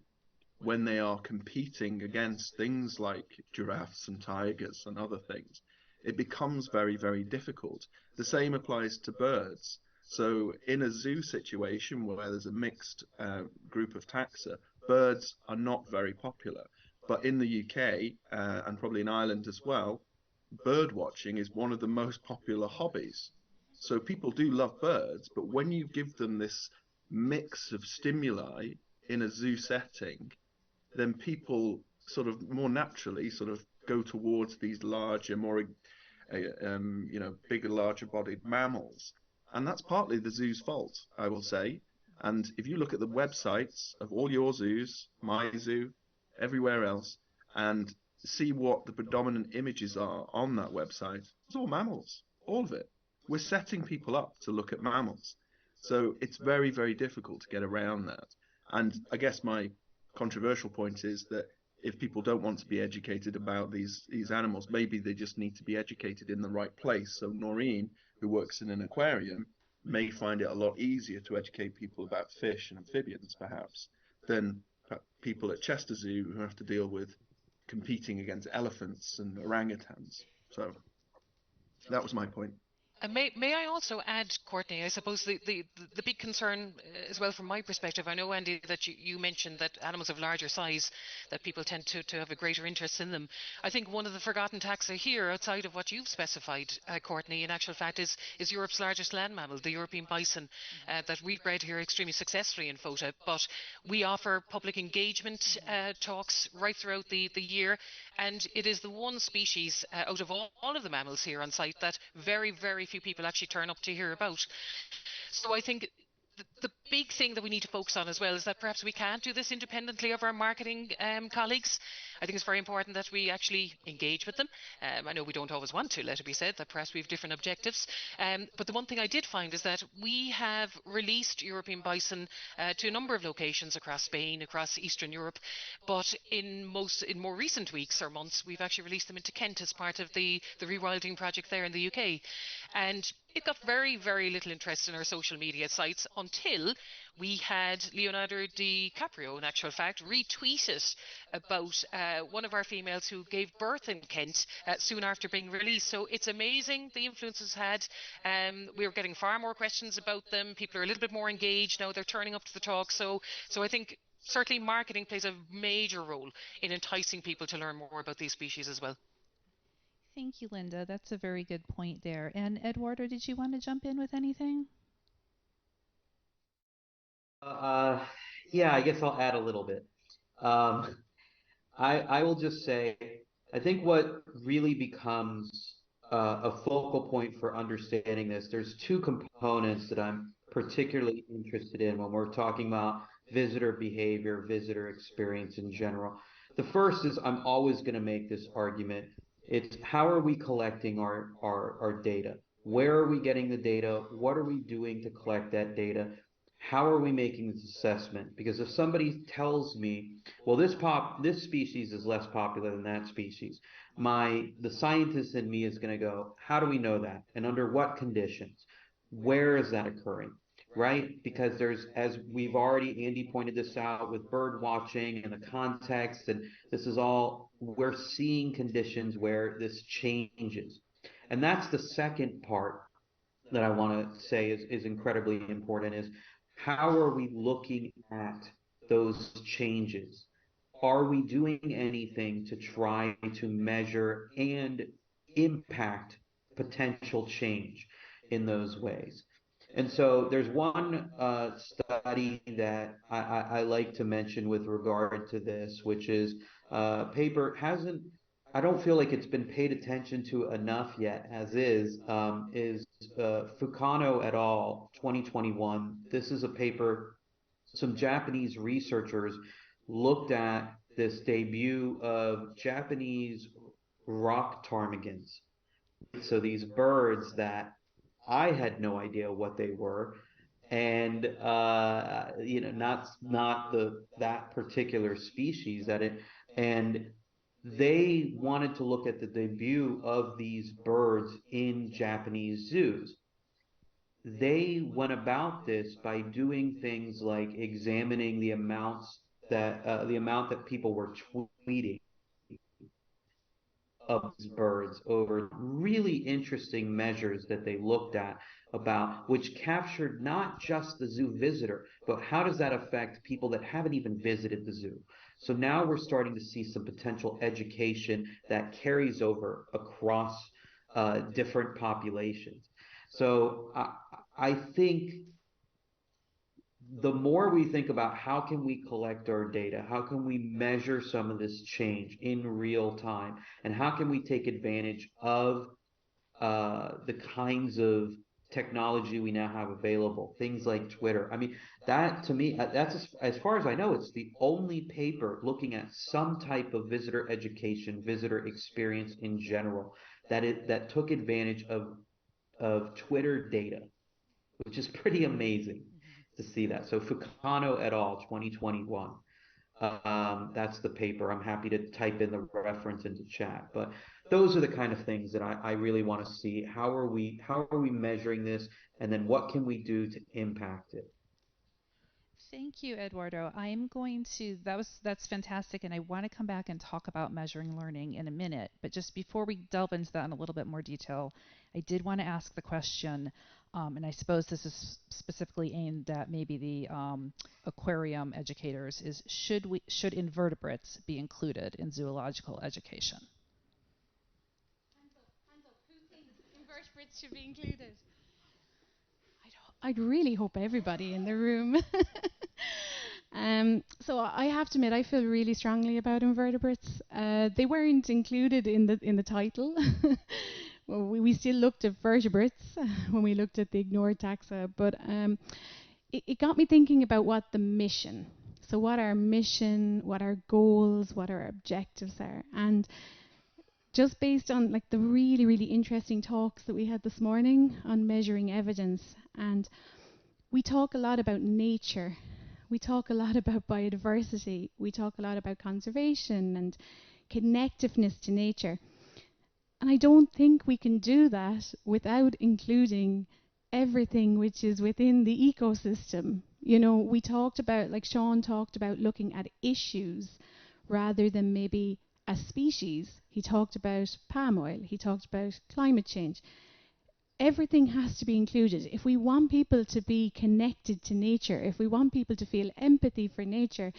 when they are competing against things like giraffes and tigers and other things, it becomes very, very difficult. The same applies to birds. So in a zoo situation where there's a mixed group of taxa, birds are not very popular. But in the UK and probably in Ireland as well, bird watching is one of the most popular hobbies. So people do love birds, but when you give them this mix of stimuli in a zoo setting, then people sort of more naturally sort of go towards these larger, more bigger, larger bodied mammals. And that's partly the zoo's fault, I will say. And if you look at the websites of all your zoos, my zoo, everywhere else, and see what the predominant images are on that website, it's all mammals, all of it. We're setting people up to look at mammals. So it's very, very difficult to get around that. And I guess my controversial point is that if people don't want to be educated about these animals, maybe they just need to be educated in the right place. So Noreen, who works in an aquarium, may find it a lot easier to educate people about fish and amphibians, perhaps, than people at Chester Zoo who have to deal with competing against elephants and orangutans. So that was my point. And may I also add, Courtney, I suppose the big concern as well from my perspective, I know, Andy, that you mentioned that animals of larger size, that people tend to have a greater interest in them. I think one of the forgotten taxa here, outside of what you've specified, Courtney, in actual fact, is Europe's largest land mammal, the European bison, that we bred here extremely successfully in FOTA. But we offer public engagement talks right throughout the year, and it is the one species out of all of the mammals here on site that very, very few people actually turn up to hear about. So I think the big thing that we need to focus on as well is that perhaps we can't do this independently of our marketing colleagues. I think it's very important that we actually engage with them. I know we don't always want to, let it be said, that perhaps we have different objectives. But the one thing I did find is that we have released European bison to a number of locations across Spain, across Eastern Europe. But in more recent weeks or months, we've actually released them into Kent as part of the rewilding project there in the UK. And it got very, very little interest in our social media sites until we had Leonardo DiCaprio, in actual fact, retweeted about one of our females who gave birth in Kent soon after being released. So it's amazing the influence it's had. We're getting far more questions about them. People are a little bit more engaged now. They're turning up to the talk. So I think certainly marketing plays a major role in enticing people to learn more about these species as well. Thank you, Linda. That's a very good point there. And Eduardo, did you want to jump in with anything? Yeah, I guess I'll add a little bit. I will just say, I think what really becomes a focal point for understanding this, there's two components that I'm particularly interested in when we're talking about visitor behavior, visitor experience in general. The first is I'm always going to make this argument. It's how are we collecting our data? Where are we getting the data? What are we doing to collect that data? How are we making this assessment? Because if somebody tells me, well, this species is less popular than that species, the scientist in me is going to go, how do we know that? And under what conditions? Where is that occurring? Right? Because there's, as we've already, Andy pointed this out with bird watching and the context, and this is all, we're seeing conditions where this changes. And that's the second part that I want to say is incredibly important is how are we looking at those changes? Are we doing anything to try to measure and impact potential change in those ways? And so there's one study that I like to mention with regard to this, which is paper I don't feel like it's been paid attention to enough yet, as is Fukano et al. 2021. This is a paper, some Japanese researchers looked at this debut of Japanese rock ptarmigans. So these birds that I had no idea what they were, and not that particular species and they wanted to look at the debut of these birds in Japanese zoos. They went about this by doing things like examining the amount that people were tweeting of these birds over really interesting measures that they looked at about which captured not just the zoo visitor, but how does that affect people that haven't even visited the zoo. So now we're starting to see some potential education that carries over across different populations. So I think the more we think about how can we collect our data, how can we measure some of this change in real time, and how can we take advantage of the kinds of technology we now have available, things like Twitter. I mean, that to me, that's as far as I know, it's the only paper looking at some type of visitor education, visitor experience in general, that took advantage of Twitter data, which is pretty amazing to see that. So Fukano et al. 2021. That's the paper. I'm happy to type in the reference into chat. But those are the kind of things that I really want to see. How are we measuring this? And then what can we do to impact it? Thank you, Eduardo. I'm going to, that's fantastic, and I want to come back and talk about measuring learning in a minute. But just before we delve into that in a little bit more detail, I did want to ask the question, and I suppose this is specifically aimed at maybe the aquarium educators, is should invertebrates be included in zoological education? Who thinks invertebrates should be included? I'd really hope everybody in the room. So I have to admit, I feel really strongly about invertebrates. They weren't included in the title. Well, we still looked at vertebrates when we looked at the ignored taxa, but it got me thinking about what the mission, so what our mission, what our goals, what our objectives are. And just based on like the really, really interesting talks that we had this morning on measuring evidence, and we talk a lot about nature, we talk a lot about biodiversity, we talk a lot about conservation and connectiveness to nature. And I don't think we can do that without including everything which is within the ecosystem. You know, we talked about, like Sean talked about, looking at issues rather than maybe a species. He talked about palm oil, he talked about climate change. Everything has to be included. If we want people to be connected to nature, if we want people to feel empathy for nature,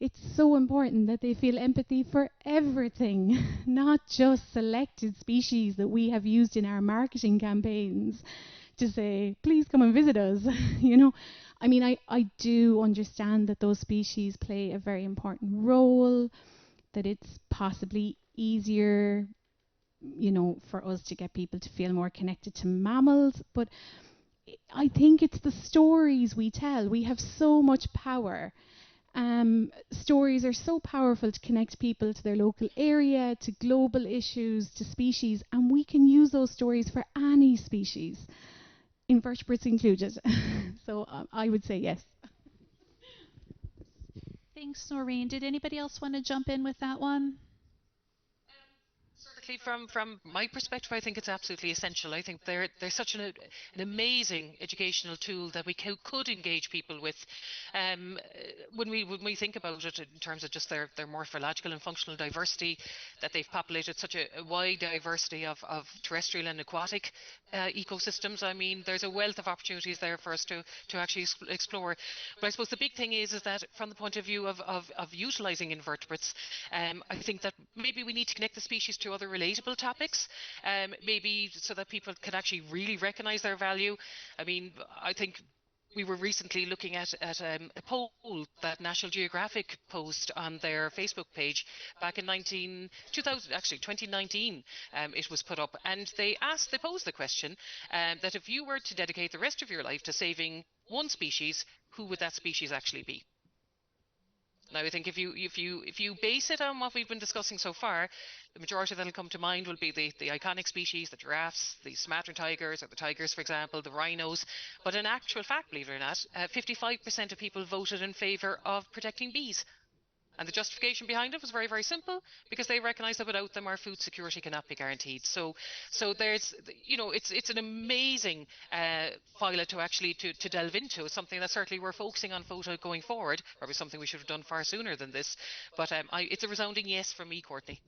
it's so important that they feel empathy for everything, not just selected species that we have used in our marketing campaigns to say, please come and visit us. You know, I mean, I do understand that those species play a very important role, that it's possibly easier, you know, for us to get people to feel more connected to mammals, but I think it's the stories we tell. We have so much power. Stories are so powerful to connect people to their local area, to global issues, to species, and we can use those stories for any species, invertebrates included. So I would say yes. Thanks, Noreen. Did anybody else want to jump in with that one? Certainly, from my perspective, I think it's absolutely essential. I think they're such an amazing educational tool that we could engage people with. When we think about it in terms of just their morphological and functional diversity, that they've populated such a wide diversity of terrestrial and aquatic ecosystems. I mean, there's a wealth of opportunities there for us to actually explore. But I suppose the big thing is that from the point of view of utilising invertebrates, I think that maybe we need to connect the species to other relatable topics, maybe so that people can actually really recognise their value. I mean, I think we were recently looking at a poll that National Geographic posted on their Facebook page back in 2019. It was put up, and they posed the question that if you were to dedicate the rest of your life to saving one species, who would that species actually be? Now, I think if you base it on what we've been discussing so far, the majority that'll come to mind will be the iconic species, the giraffes, the Sumatran tigers, or the tigers, for example, the rhinos. But in actual fact, believe it or not, 55% of people voted in favour of protecting bees. And the justification behind it was very, very simple, because they recognise that without them our food security cannot be guaranteed. So there's, you know, it's an amazing phyla to actually to delve into. It's something that certainly we're focusing on photo going forward. Probably something we should have done far sooner than this. But it's a resounding yes from me, Courtney.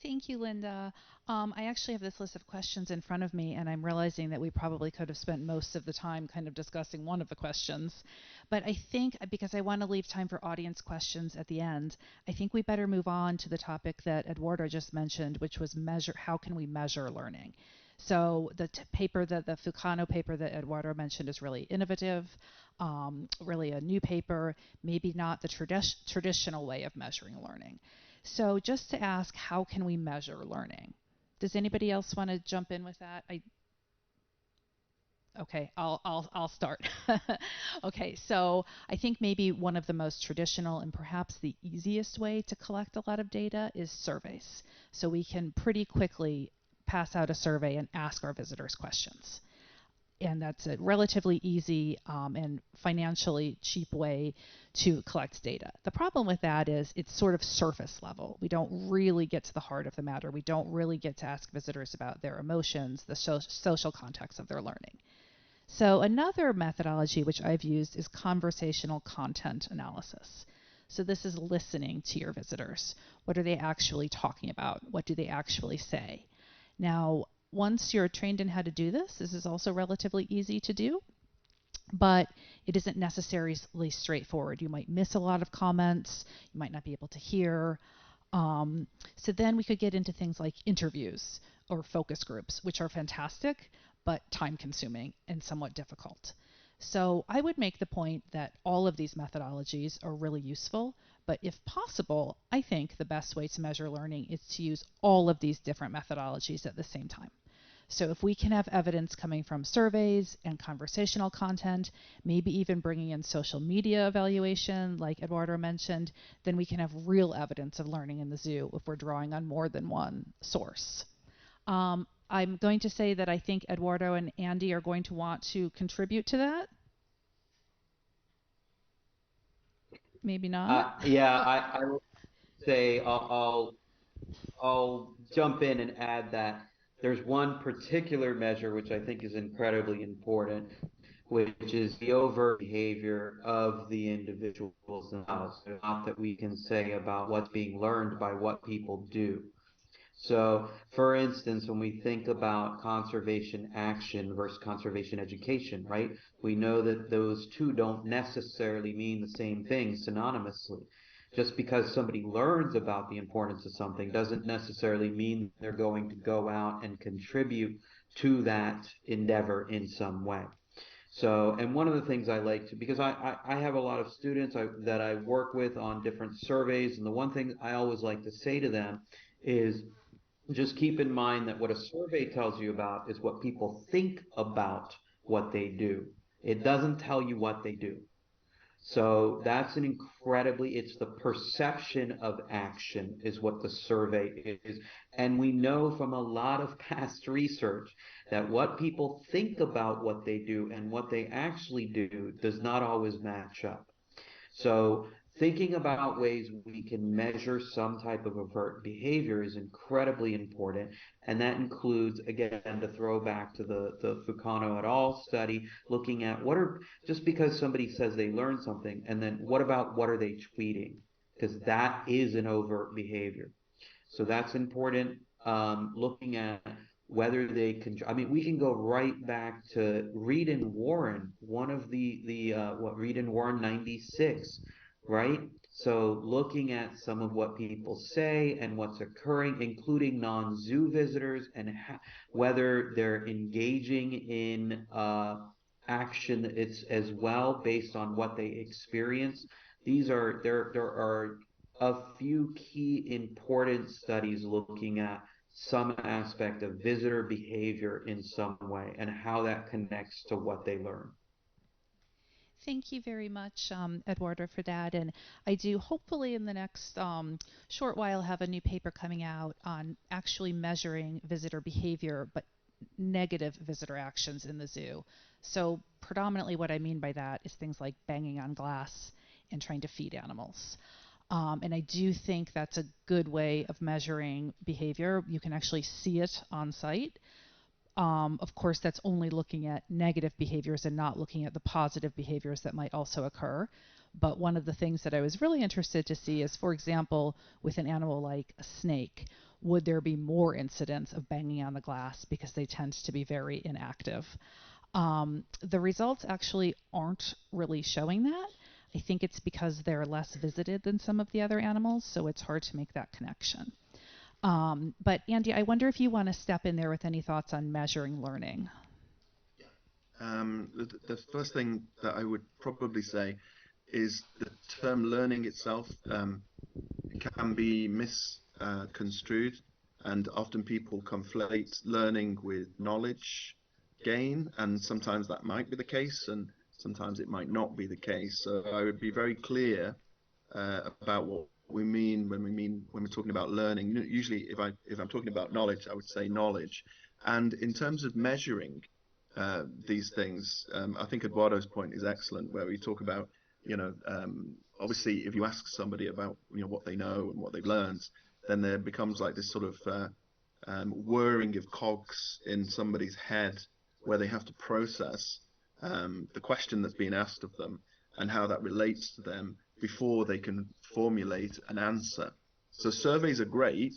Thank you, Linda. I actually have this list of questions in front of me, and I'm realizing that we probably could have spent most of the time kind of discussing one of the questions. But I think, because I want to leave time for audience questions at the end, I think we better move on to the topic that Eduardo just mentioned, which was how can we measure learning? So the paper, the Fulcano paper that Eduardo mentioned, is really innovative, really a new paper, maybe not the traditional way of measuring learning. So just to ask, how can we measure learning? Does anybody else want to jump in with that? Okay, I'll start. Okay, so I think maybe one of the most traditional and perhaps the easiest way to collect a lot of data is surveys. So we can pretty quickly pass out a survey and ask our visitors questions. And that's a relatively easy and financially cheap way to collect data. The problem with that is it's sort of surface level. We don't really get to the heart of the matter. We don't really get to ask visitors about their emotions, the social context of their learning. So another methodology which I've used is conversational content analysis. So this is listening to your visitors. What are they actually talking about? What do they actually say? Now, once you're trained in how to do this, this is also relatively easy to do, but it isn't necessarily straightforward. You might miss a lot of comments. You might not be able to hear. So then we could get into things like interviews or focus groups, which are fantastic, but time-consuming and somewhat difficult. So I would make the point that all of these methodologies are really useful, but if possible, I think the best way to measure learning is to use all of these different methodologies at the same time. So if we can have evidence coming from surveys and conversational content, maybe even bringing in social media evaluation, like Eduardo mentioned, then we can have real evidence of learning in the zoo if we're drawing on more than one source. I'm going to say that I think Eduardo and Andy are going to want to contribute to that. Maybe not. Yeah, I will say I'll jump in and add that there's one particular measure which I think is incredibly important, which is the overt behavior of the individuals themselves. There's a lot that we can say about what's being learned by what people do. So, for instance, when we think about conservation action versus conservation education, right? We know that those two don't necessarily mean the same thing synonymously. Just because somebody learns about the importance of something doesn't necessarily mean they're going to go out and contribute to that endeavor in some way. So, and one of the things I like to, because I have a lot of students that I work with on different surveys, and the one thing I always like to say to them is, just keep in mind that what a survey tells you about is what people think about what they do. It doesn't tell you what they do. So that's it's the perception of action is what the survey is. And we know from a lot of past research that what people think about what they do and what they actually do does not always match up. So thinking about ways we can measure some type of overt behavior is incredibly important. And that includes, again, to throw back to the Fucano et al. Study, looking at just because somebody says they learned something, and then what are they tweeting? Because that is an overt behavior. So that's important. Looking at whether they can, I mean, we can go right back to Reed and Warren, one of Reed and Warren 96, right? So looking at some of what people say and what's occurring, including non-zoo visitors, and whether they're engaging in action it's as well based on what they experience. There are a few key important studies looking at some aspect of visitor behavior in some way and how that connects to what they learn. Thank you very much, Eduardo, for that. And I do hopefully in the next short while have a new paper coming out on actually measuring visitor behavior, but negative visitor actions in the zoo. So predominantly what I mean by that is things like banging on glass and trying to feed animals. And I do think that's a good way of measuring behavior. You can actually see it on site. Of course, that's only looking at negative behaviors and not looking at the positive behaviors that might also occur. But one of the things that I was really interested to see is, for example, with an animal like a snake, would there be more incidents of banging on the glass because they tend to be very inactive? The results actually aren't really showing that. I think it's because they're less visited than some of the other animals, so it's hard to make that connection. But Andy, I wonder if you want to step in there with any thoughts on measuring learning. The first thing that I would probably say is the term learning itself can be misconstrued, and often people conflate learning with knowledge gain, and sometimes that might be the case, and sometimes it might not be the case. So I would be very clear about what we mean when we're talking about learning. Usually, if I'm talking about knowledge, I would say knowledge. And in terms of measuring these things, I think Eduardo's point is excellent, where we talk about, obviously, if you ask somebody about what they know and what they've learned, then there becomes like this sort of whirring of cogs in somebody's head, where they have to process the question that's being asked of them and how that relates to them before they can formulate an answer. So surveys are great,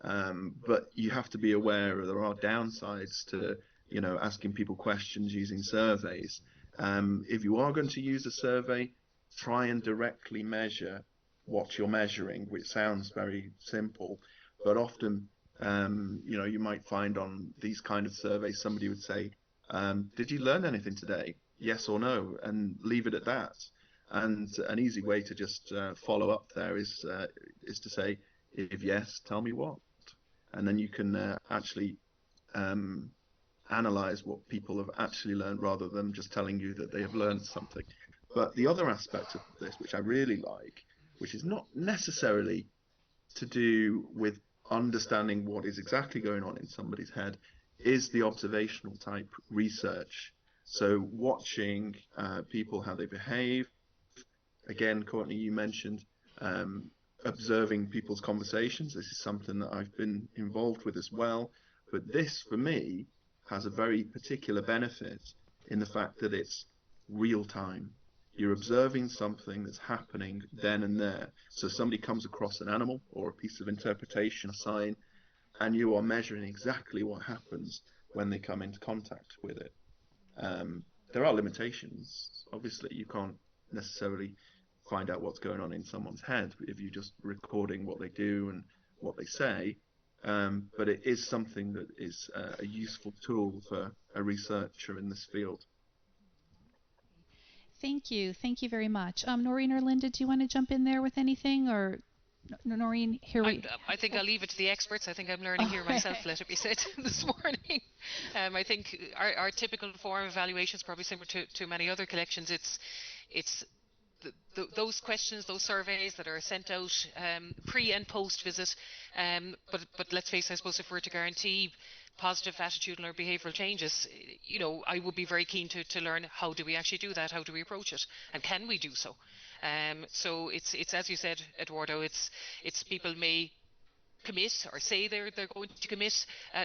but you have to be aware there are downsides to asking people questions using surveys. If you are going to use a survey, try and directly measure what you're measuring, which sounds very simple, but often you might find on these kind of surveys somebody would say, did you learn anything today? Yes or no, and leave it at that. And an easy way to just follow up there is to say, if yes, tell me what. And then you can actually analyze what people have actually learned rather than just telling you that they have learned something. But the other aspect of this, which I really like, which is not necessarily to do with understanding what is exactly going on in somebody's head, is the observational type research. So watching people, how they behave. Again, Courtney, you mentioned observing people's conversations. This is something that I've been involved with as well. But this, for me, has a very particular benefit in the fact that it's real time. You're observing something that's happening then and there. So somebody comes across an animal or a piece of interpretation, a sign, and you are measuring exactly what happens when they come into contact with it. There are limitations. Obviously, you can't necessarily find out what's going on in someone's head if you're just recording what they do and what they say. But it is something that is a useful tool for a researcher in this field. Thank you. Thank you very much. Noreen or Linda, do you want to jump in there with anything? Or Noreen, here we... I think I'll leave it to the experts. I think I'm learning here myself, let it be said, this morning. I think our typical form of evaluation is probably similar to many other collections. It's those questions, those surveys that are sent out pre and post visit. But let's face it, I suppose if we're to guarantee positive attitudinal or behavioural changes, you know, I would be very keen to learn how do we actually do that, how do we approach it, and can we do so? So it's as you said, Eduardo, it's people may commit or say they're going to commit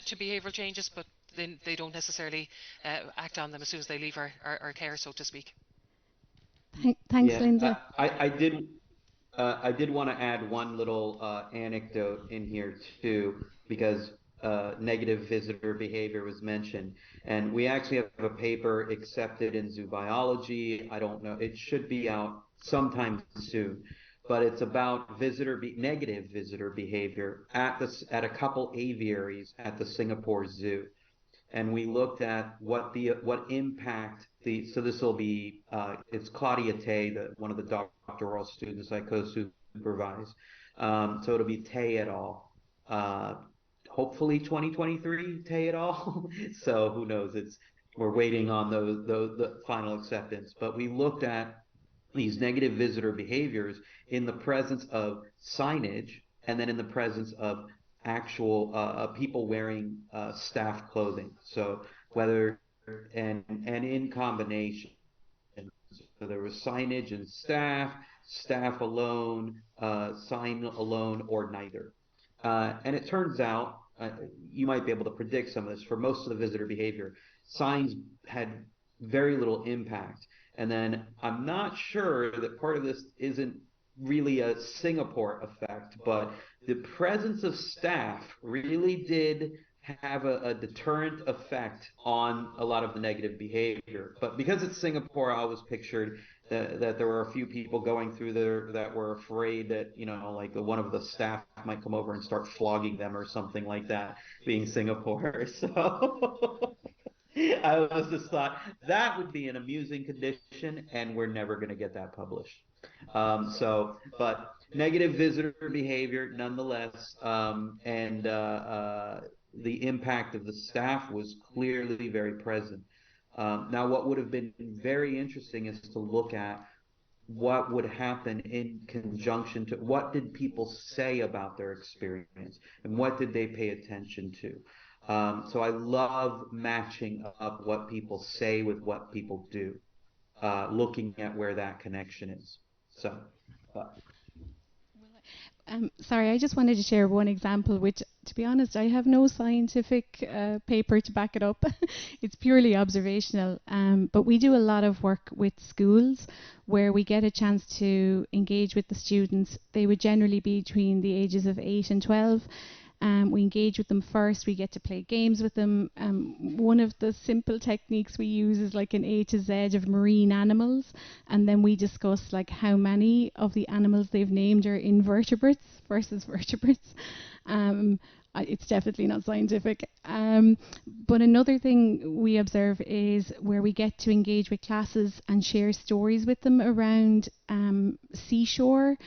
to behavioural changes, but then they don't necessarily act on them as soon as they leave our care, so to speak. Thanks, Yeah, Linda. I did want to add one little anecdote in here too, because negative visitor behavior was mentioned, and we actually have a paper accepted in zoo biology. I don't know, it should be out sometime soon, but it's about negative visitor behavior at a couple aviaries at the Singapore Zoo. And we looked at what impact so this will be it's Claudia Tay, one of the doctoral students I co-supervise. So it'll be Tay et al. Hopefully 2023 Tay et al. So who knows? We're waiting on the final acceptance. But we looked at these negative visitor behaviors in the presence of signage and then in the presence of actual people wearing staff clothing. So whether and in combination. So there was signage and staff alone, sign alone, or neither. And it turns out, you might be able to predict some of this, for most of the visitor behavior, signs had very little impact. And then I'm not sure that part of this isn't really a Singapore effect, but the presence of staff really did have a deterrent effect on a lot of the negative behavior. But because it's Singapore, I always pictured that there were a few people going through there that were afraid that, you know, like one of the staff might come over and start flogging them or something like that, being Singapore. So I always just thought that would be an amusing condition, and we're never going to get that published. But negative visitor behavior nonetheless, and the impact of the staff was clearly very present. Now, what would have been very interesting is to look at what would happen in conjunction to what did people say about their experience and what did they pay attention to. So I love matching up what people say with what people do, looking at where that connection is. So. Sorry, I just wanted to share one example, which, to be honest, I have no scientific paper to back it up. It's purely observational. But we do a lot of work with schools where we get a chance to engage with the students. They would generally be between the ages of 8 and 12. We engage with them first. We get to play games with them. One of the simple techniques we use is like an A to Z of marine animals, and then we discuss like how many of the animals they've named are invertebrates versus vertebrates. It's definitely not scientific. But another thing we observe is where we get to engage with classes and share stories with them around seashore,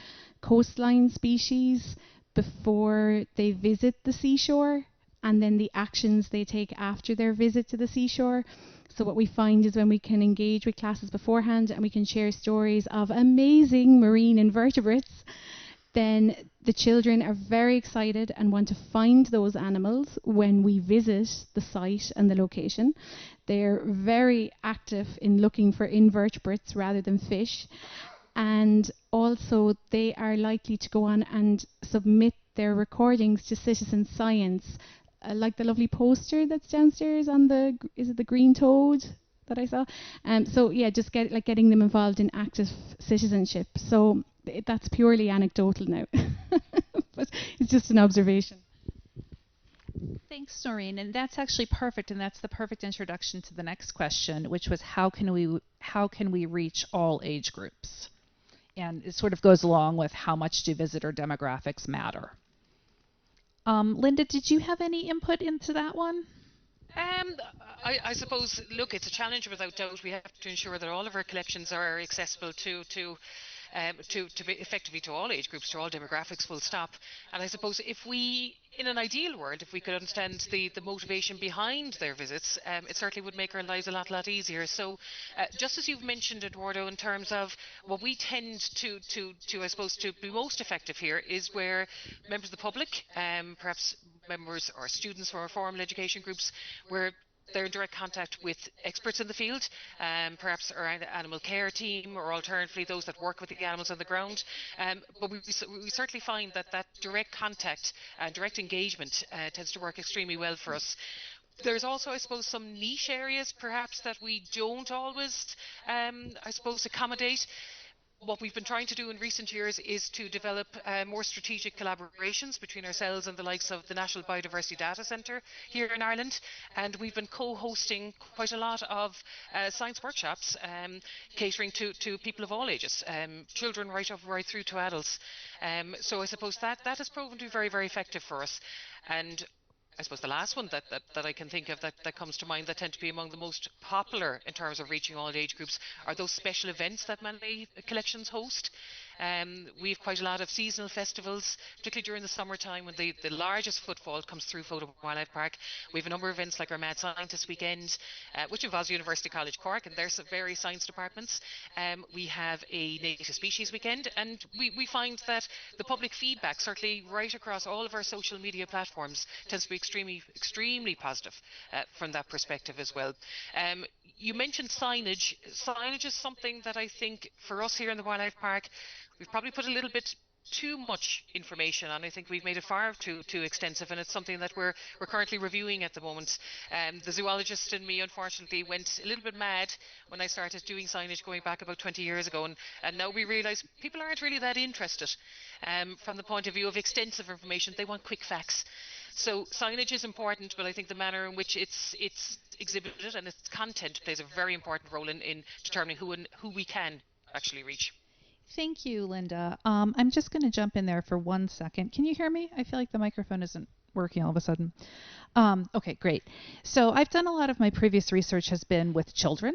coastline species, before they visit the seashore. and then the actions they take after their visit to the seashore. So what we find is when we can engage with classes beforehand and we can share stories of amazing marine invertebrates, then the children are very excited and want to find those animals when we visit the site and the location. They're very active in looking for invertebrates rather than fish. And also they are likely to go on and submit their recordings to citizen science, like the lovely poster that's downstairs on the, is it the green toad that I saw? So yeah, just getting them involved in active citizenship. So that's purely anecdotal now, but it's just an observation. Thanks, Noreen, and that's actually perfect, and that's the perfect introduction to the next question, which was how can we reach all age groups? And it sort of goes along with how much do visitor demographics matter. Linda, did you have any input into that one? I suppose, look, it's a challenge without doubt. We have to ensure that all of our collections are accessible to be effectively to all age groups, to all demographics, full stop. And I suppose if we, in an ideal world, if we could understand the motivation behind their visits, it certainly would make our lives a lot easier. So just as you've mentioned, Eduardo, in terms of what we tend to I suppose, to be most effective here is where members of the public, perhaps members or students from our formal education groups, where they're in direct contact with experts in the field, perhaps our animal care team, or alternatively those that work with the animals on the ground. But we certainly find that direct contact and direct engagement tends to work extremely well for us. There's also, I suppose, some niche areas perhaps that we don't always, I suppose, accommodate. What we've been trying to do in recent years is to develop more strategic collaborations between ourselves and the likes of the National Biodiversity Data Centre here in Ireland, and we've been co-hosting quite a lot of science workshops catering to people of all ages, children right through to adults. So I suppose that has proven to be very effective for us. And I suppose the last one that I can think of that comes to mind that tend to be among the most popular in terms of reaching all age groups are those special events that many collections host. We have quite a lot of seasonal festivals, particularly during the summertime when the largest footfall comes through Photo Wildlife Park. We have a number of events like our Mad Scientist Weekend, which involves University College Cork and their various science departments. We have a Native Species Weekend, and we find that the public feedback, certainly right across all of our social media platforms, tends to be extremely positive from that perspective as well. You mentioned signage. Signage is something that I think for us here in the Wildlife Park, we've probably put a little bit too much information on. I think we've made it far too extensive, and it's something that we're currently reviewing at the moment. The zoologist in me unfortunately went a little bit mad when I started doing signage going back about 20 years ago, and now we realise people aren't really that interested from the point of view of extensive information. They want quick facts. So signage is important, but I think the manner in which it's exhibited and its content plays a very important role in determining who we can actually reach. Thank you, Linda. I'm just going to jump in there for 1 second. Can you hear me? I feel like the microphone isn't working all of a sudden. Okay, great. So I've done a lot of my previous research has been with children,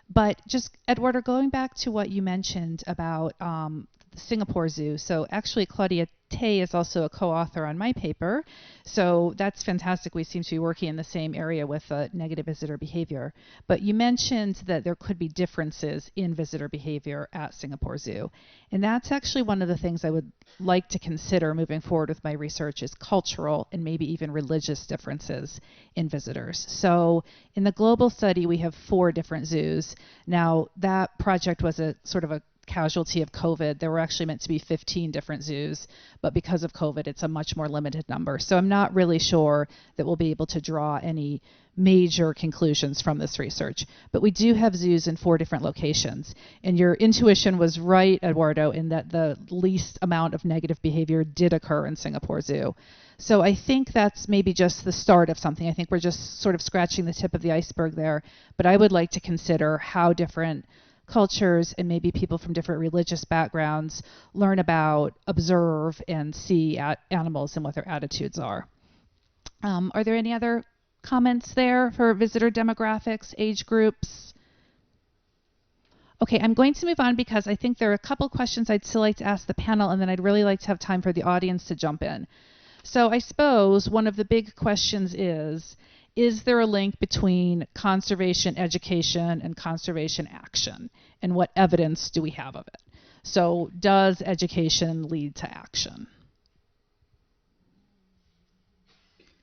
but just, Eduardo, going back to what you mentioned about the Singapore Zoo. So actually, Claudia Tay is also a co-author on my paper. So that's fantastic. We seem to be working in the same area with negative visitor behavior. But you mentioned that there could be differences in visitor behavior at Singapore Zoo. And that's actually one of the things I would like to consider moving forward with my research is cultural and maybe even religious differences in visitors. So in the global study, we have 4 different zoos. Now, that project was a sort of a casualty of COVID. There were actually meant to be 15 different zoos, but because of COVID, it's a much more limited number. So I'm not really sure that we'll be able to draw any major conclusions from this research. But we do have zoos in 4 different locations. And your intuition was right, Eduardo, in that the least amount of negative behavior did occur in Singapore Zoo. So I think that's maybe just the start of something. I think we're just sort of scratching the tip of the iceberg there. But I would like to consider how different cultures and maybe people from different religious backgrounds learn about, observe, and see animals and what their attitudes are. Are there any other comments there for visitor demographics, age groups? Okay, I'm going to move on because I think there are a couple questions I'd still like to ask the panel, and then I'd really like to have time for the audience to jump in. So I suppose one of the big questions is there a link between conservation education and conservation action? And what evidence do we have of it? So does education lead to action?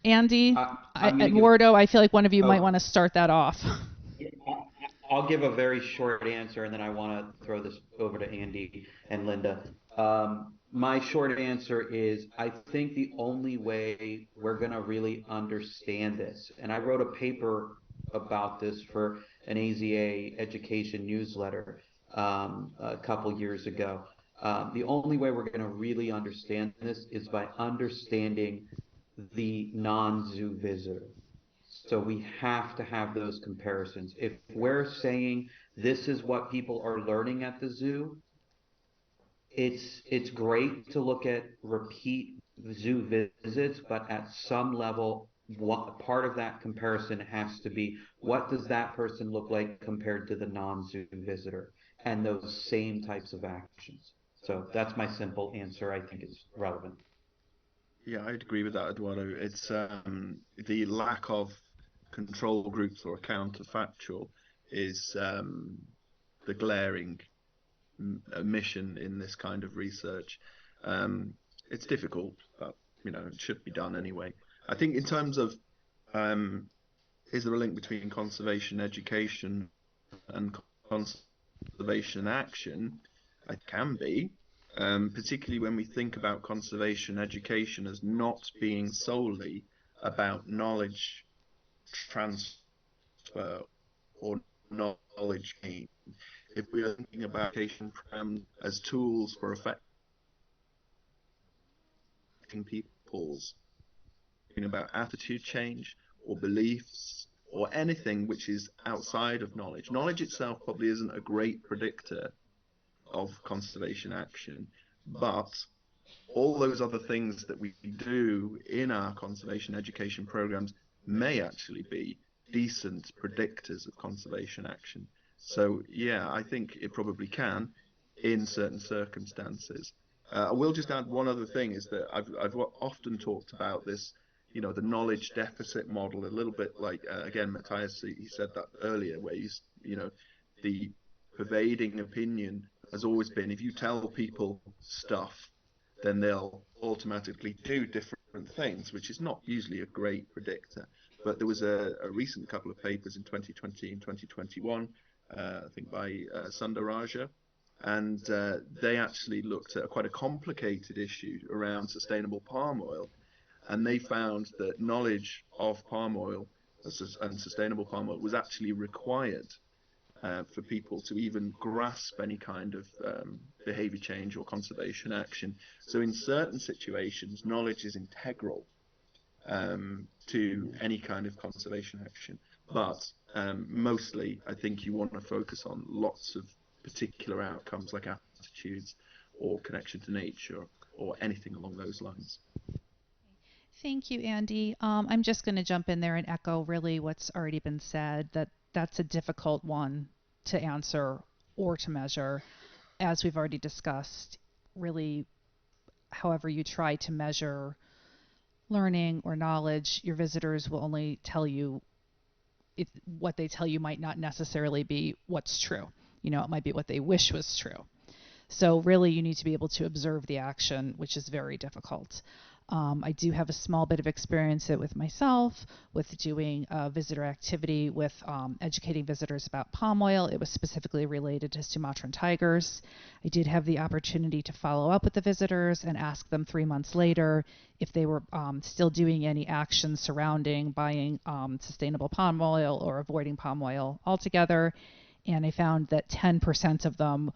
Andy, Eduardo, I feel like one of you might want to start that off. I'll give a very short answer, and then I want to throw this over to Andy and Linda. My short answer is I think the only way we're going to really understand this, and I wrote a paper about this for an EAZA education newsletter a couple years ago. The only way we're going to really understand this is by understanding the non-zoo visitor. So we have to have those comparisons. If we're saying this is what people are learning at the zoo, it's great to look at repeat zoo visits, but at some level, part of that comparison has to be what does that person look like compared to the non-zoo visitor, and those same types of actions. So that's my simple answer. I think it's relevant. Yeah, I'd agree with that, Eduardo. It's the lack of control groups or counterfactual is the glaring omission in this kind of research. It's difficult, but it should be done anyway. I think in terms of is there a link between conservation education and conservation action? It can be. Particularly when we think about conservation education as not being solely about knowledge transfer or knowledge gain. If we are thinking about education programs as tools for affecting people's about attitude change or beliefs or anything which is outside of knowledge. Knowledge itself probably isn't a great predictor of conservation action, but all those other things that we do in our conservation education programs may actually be decent predictors of conservation action. So yeah, I think it probably can in certain circumstances. I will just add one other thing is that I've often talked about this, the knowledge deficit model, a little bit like, again, Matthias, he said that earlier, where the pervading opinion has always been if you tell people stuff, then they'll automatically do different things, which is not usually a great predictor. But there was a recent couple of papers in 2020 and 2021, I think by Sundaraja, and they actually looked at quite a complicated issue around sustainable palm oil, and they found that knowledge of palm oil and sustainable palm oil was actually required for people to even grasp any kind of behavior change or conservation action. So in certain situations, knowledge is integral to any kind of conservation action. But mostly, I think you want to focus on lots of particular outcomes like attitudes or connection to nature or anything along those lines. Thank you, Andy. I'm just going to jump in there and echo really what's already been said, that that's a difficult one to answer or to measure. As we've already discussed, really, however you try to measure learning or knowledge, your visitors will only tell you what they tell you might not necessarily be what's true. It might be what they wish was true. So really, you need to be able to observe the action, which is very difficult. I do have a small bit of experience with myself with doing a visitor activity with educating visitors about palm oil. It was specifically related to Sumatran tigers. I did have the opportunity to follow up with the visitors and ask them 3 months later if they were still doing any actions surrounding buying sustainable palm oil or avoiding palm oil altogether. And I found that 10% of them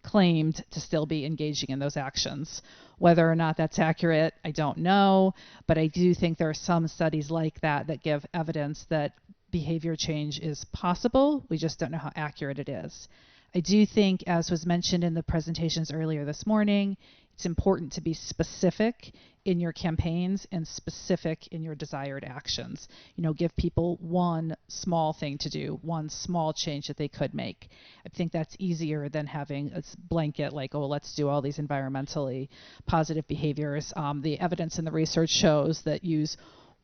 claimed to still be engaging in those actions. Whether or not that's accurate, I don't know, but I do think there are some studies like that that give evidence that behavior change is possible. We just don't know how accurate it is. I do think, as was mentioned in the presentations earlier this morning, it's important to be specific in your campaigns and specific in your desired actions. You know, give people one small thing to do, one small change that they could make. I think that's easier than having a blanket like, oh, let's do all these environmentally positive behaviors. The evidence in the research shows that use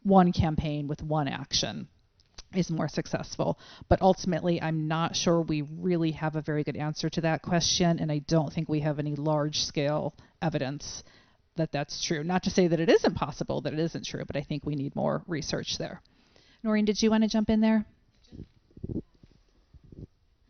one campaign with one action is more successful. But ultimately, I'm not sure we really have a very good answer to that question, and I don't think we have any large-scale evidence that that's true. Not to say that it isn't possible, that it isn't true, but I think we need more research there. Noreen, did you want to jump in there?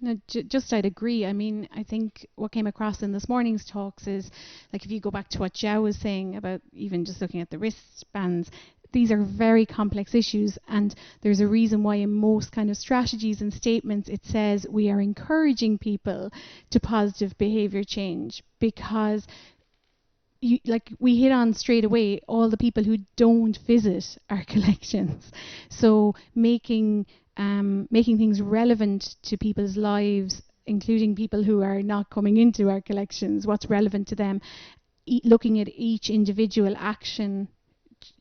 No, just I'd agree. I mean, I think what came across in this morning's talks is, like, if you go back to what Zhao was saying about even just looking at the wristbands, these are very complex issues, and there's a reason why in most kind of strategies and statements it says we are encouraging people to positive behavior change, because we hit on straight away all the people who don't visit our collections. So making things relevant to people's lives, including people who are not coming into our collections, what's relevant to them, looking at each individual action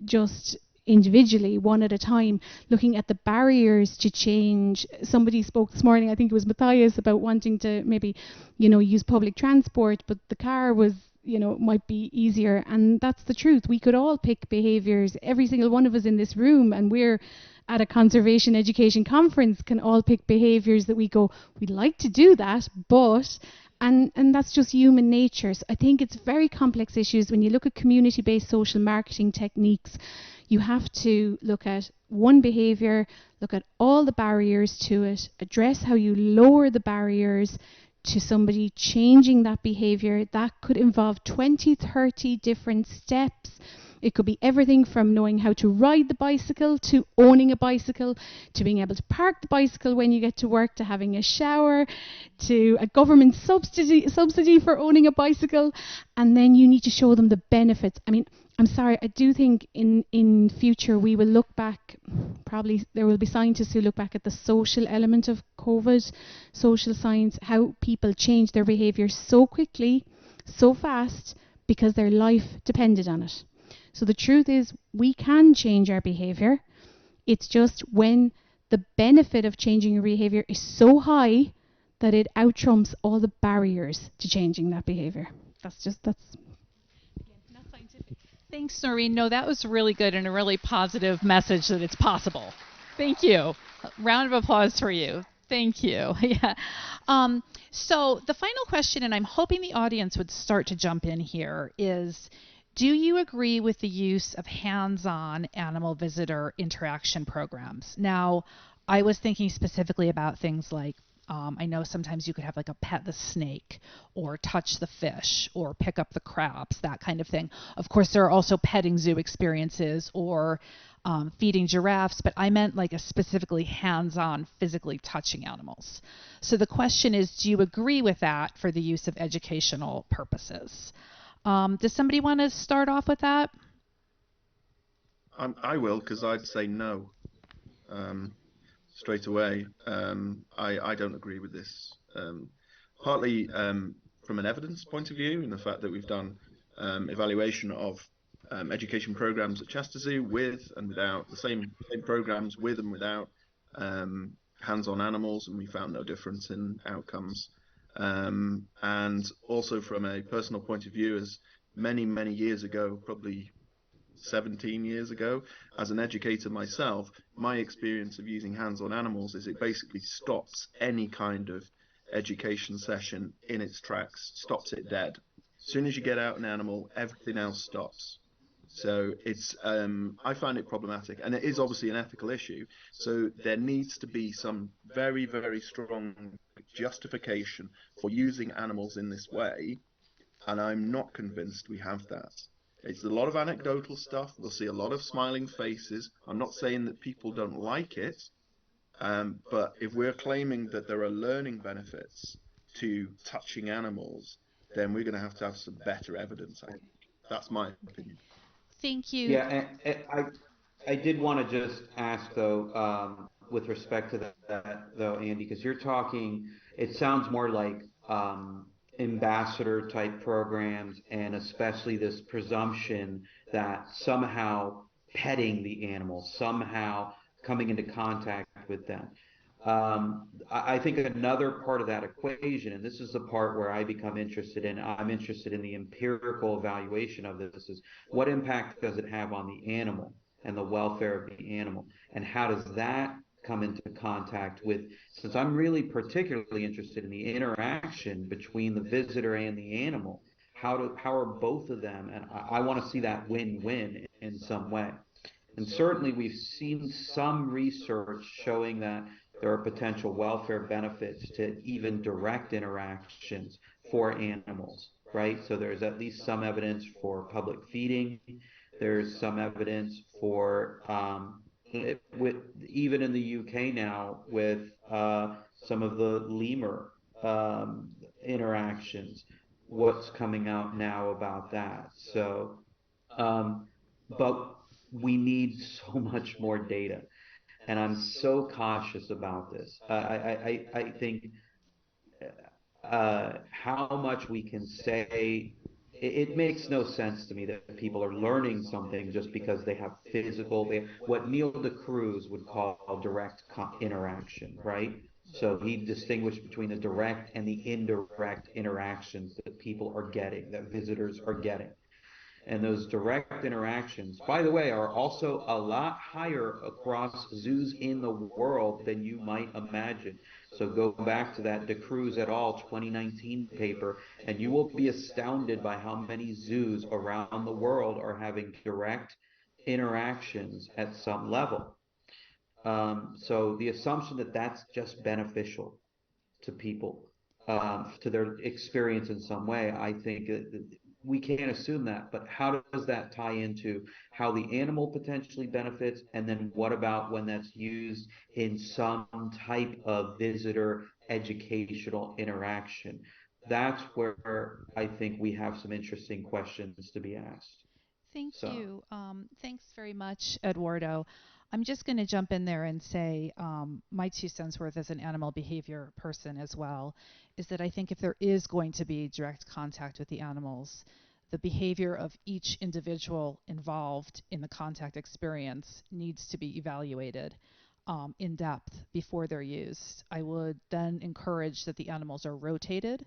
just individually, one at a time, looking at the barriers to change. Somebody spoke this morning, I think it was Matthias, about wanting to maybe, use public transport, but the car was, might be easier. And that's the truth. We could all pick behaviors. Every single one of us in this room, and we're at a conservation education conference, can all pick behaviors that we go, we'd like to do that, but... And that's just human nature. So I think it's very complex issues. When you look at community-based social marketing techniques, you have to look at one behavior, look at all the barriers to it, address how you lower the barriers to somebody changing that behavior. That could involve 20, 30 different steps. It could be everything from knowing how to ride the bicycle, to owning a bicycle, to being able to park the bicycle when you get to work, to having a shower, to a government subsidy for owning a bicycle. And then you need to show them the benefits. I mean, I'm sorry, I do think in future we will look back, probably there will be scientists who look back at the social element of COVID, social science, how people change their behavior so quickly, so fast, because their life depended on it. So the truth is, we can change our behavior. It's just when the benefit of changing your behavior is so high that it outtrumps all the barriers to changing that behavior. That's not scientific. Thanks, Noreen. No, that was really good and a really positive message that it's possible. Thank you. Round of applause for you. Thank you. Yeah. So the final question, and I'm hoping the audience would start to jump in here, is, do you agree with the use of hands-on animal visitor interaction programs? Now, I was thinking specifically about things like, I know sometimes you could have like a pet the snake, or touch the fish, or pick up the crabs, that kind of thing. Of course, there are also petting zoo experiences, or feeding giraffes, but I meant like a specifically hands-on, physically touching animals. So the question is, do you agree with that for the use of educational purposes? Does somebody want to start off with that? I will, because I'd say no straight away. I don't agree with this. Partly from an evidence point of view, in the fact that we've done evaluation of education programs at Chester Zoo with and without, the same programs with and without hands-on animals, and we found no difference in outcomes. And also from a personal point of view, as many years ago, probably 17 years ago, as an educator myself, my experience of using hands-on animals is it basically stops any kind of education session in its tracks, stops it dead. As soon as you get out an animal, everything else stops. So it's I find it problematic, and it is obviously an ethical issue. So there needs to be some very, very strong justification for using animals in this way, and I'm not convinced we have that. It's a lot of anecdotal stuff. We'll see a lot of smiling faces. I'm not saying that people don't like it, but if we're claiming that there are learning benefits to touching animals, then we're going to have some better evidence, I think. That's my opinion. Thank you. Yeah, and I did want to just ask though, with respect to that though, Andy, because you're talking, it sounds more like ambassador type programs, and especially this presumption that somehow petting the animals, somehow coming into contact with them. I think another part of that equation, and this is the part where I become interested in, I'm interested in the empirical evaluation of this, is what impact does it have on the animal and the welfare of the animal? And how does that come into contact with, since I'm really particularly interested in the interaction between the visitor and the animal, how are both of them, and I want to see that win-win in some way. And certainly we've seen some research showing that there are potential welfare benefits to even direct interactions for animals, right? So there's at least some evidence for public feeding. There's some evidence for, with even in the UK now with some of the lemur interactions, what's coming out now about that. So, but we need so much more data, and I'm so cautious about this. I think how much we can say, it makes no sense to me that people are learning something just because they have what Neil de Cruz would call direct interaction, right? So he distinguished between the direct and the indirect interactions that people are getting, that visitors are getting. And those direct interactions, by the way, are also a lot higher across zoos in the world than you might imagine. So go back to that De Cruz et al. 2019 paper, and you will be astounded by how many zoos around the world are having direct interactions at some level. So the assumption that that's just beneficial to people, to their experience in some way, I think we can't assume that. But how does that tie into how the animal potentially benefits? And then what about when that's used in some type of visitor educational interaction? That's where I think we have some interesting questions to be asked. Thank So. you. Thanks very much, Eduardo. I'm just going to jump in there and say my 2 cents worth as an animal behavior person as well is that I think if there is going to be direct contact with the animals, the behavior of each individual involved in the contact experience needs to be evaluated in depth before they're used. I would then encourage that the animals are rotated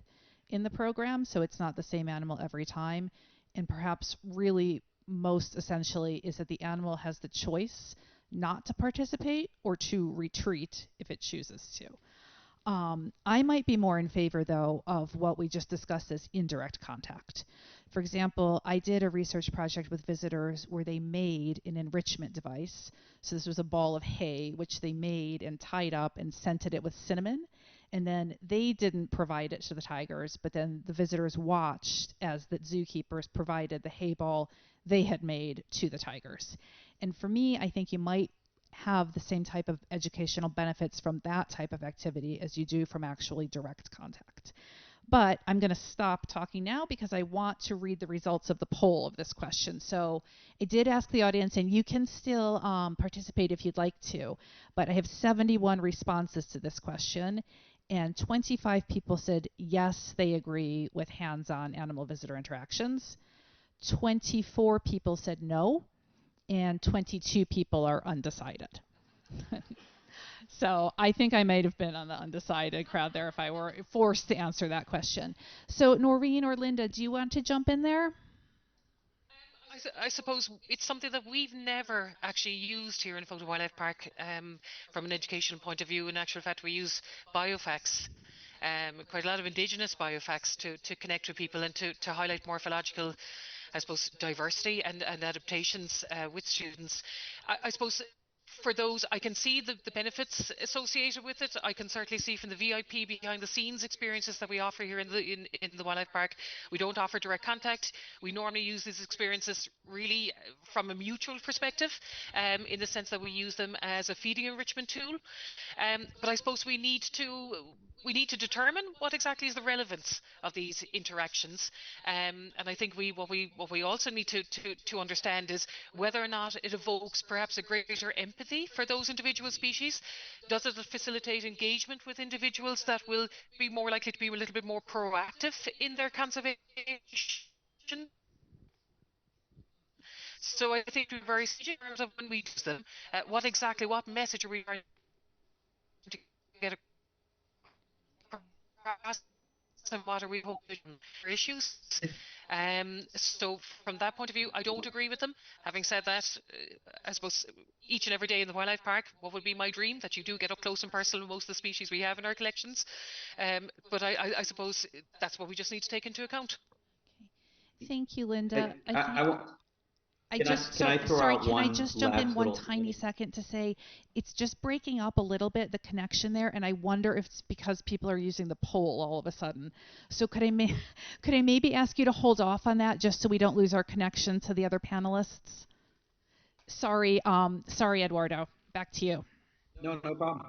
in the program so it's not the same animal every time, and perhaps really most essentially is that the animal has the choice not to participate or to retreat if it chooses to. I might be more in favor, though, of what we just discussed as indirect contact. For example, I did a research project with visitors where they made an enrichment device. So this was a ball of hay, which they made and tied up and scented it with cinnamon. And then they didn't provide it to the tigers, but then the visitors watched as the zookeepers provided the hay ball they had made to the tigers. And for me, I think you might have the same type of educational benefits from that type of activity as you do from actually direct contact. But I'm going to stop talking now because I want to read the results of the poll of this question. So I did ask the audience, and you can still participate if you'd like to, but I have 71 responses to this question, and 25 people said yes, they agree with hands-on animal-visitor interactions. 24 people said no, and 22 people are undecided. So I think I might have been on the undecided crowd there if I were forced to answer that question. So Noreen or Linda, do you want to jump in there? I suppose it's something that we've never actually used here in Photo Wildlife Park from an educational point of view. In actual fact, we use biofacts, quite a lot of indigenous biofacts to connect with people and to highlight morphological, I suppose, diversity and adaptations with students. I suppose for those, I can see the benefits associated with it. I can certainly see from the VIP behind the scenes experiences that we offer here in the wildlife park. We don't offer direct contact. We normally use these experiences really from a mutual perspective, in the sense that we use them as a feeding enrichment tool. But I suppose we need to determine what exactly is the relevance of these interactions, and I think what we also need to understand is whether or not it evokes perhaps a greater empathy empathy for those individual species? Does it facilitate engagement with individuals that will be more likely to be a little bit more proactive in their conservation? So I think we're very strategic in terms of when we use them. What message are we trying to get across, and what are we hoping for issues? So from that point of view, I don't agree with them. Having said that, I suppose each and every day in the wildlife park, what would be my dream? That you do get up close and personal with most of the species we have in our collections. But I suppose that's what we just need to take into account. Thank you, Linda. Can I throw Sorry, out can I one just jump in last one little tiny second to say it's just breaking up a little bit, the connection there, and I wonder if it's because people are using the poll all of a sudden. So could I maybe ask you to hold off on that just so we don't lose our connection to the other panelists? Sorry, Eduardo. Back to you. No problem.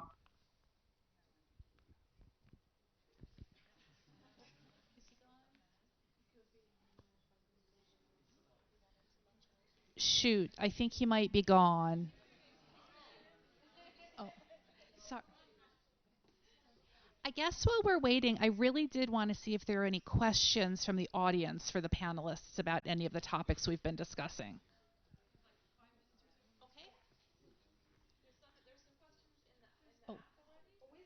Shoot, I think he might be gone. Oh, sorry. I guess while we're waiting, I really did want to see if there are any questions from the audience for the panelists about any of the topics we've been discussing.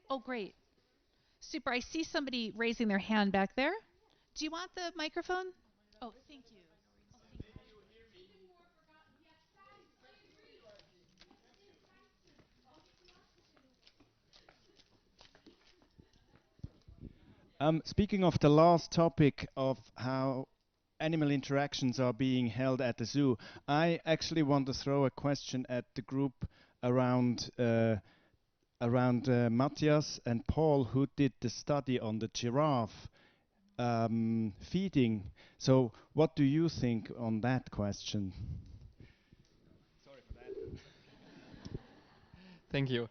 Oh, great. Super. I see somebody raising their hand back there. Do you want the microphone? Oh, thank you. Speaking of the last topic of how animal interactions are being held at the zoo, I actually want to throw a question at the group around Matthias and Paul, who did the study on the giraffe feeding. So what do you think on that question? Sorry for that. Thank you.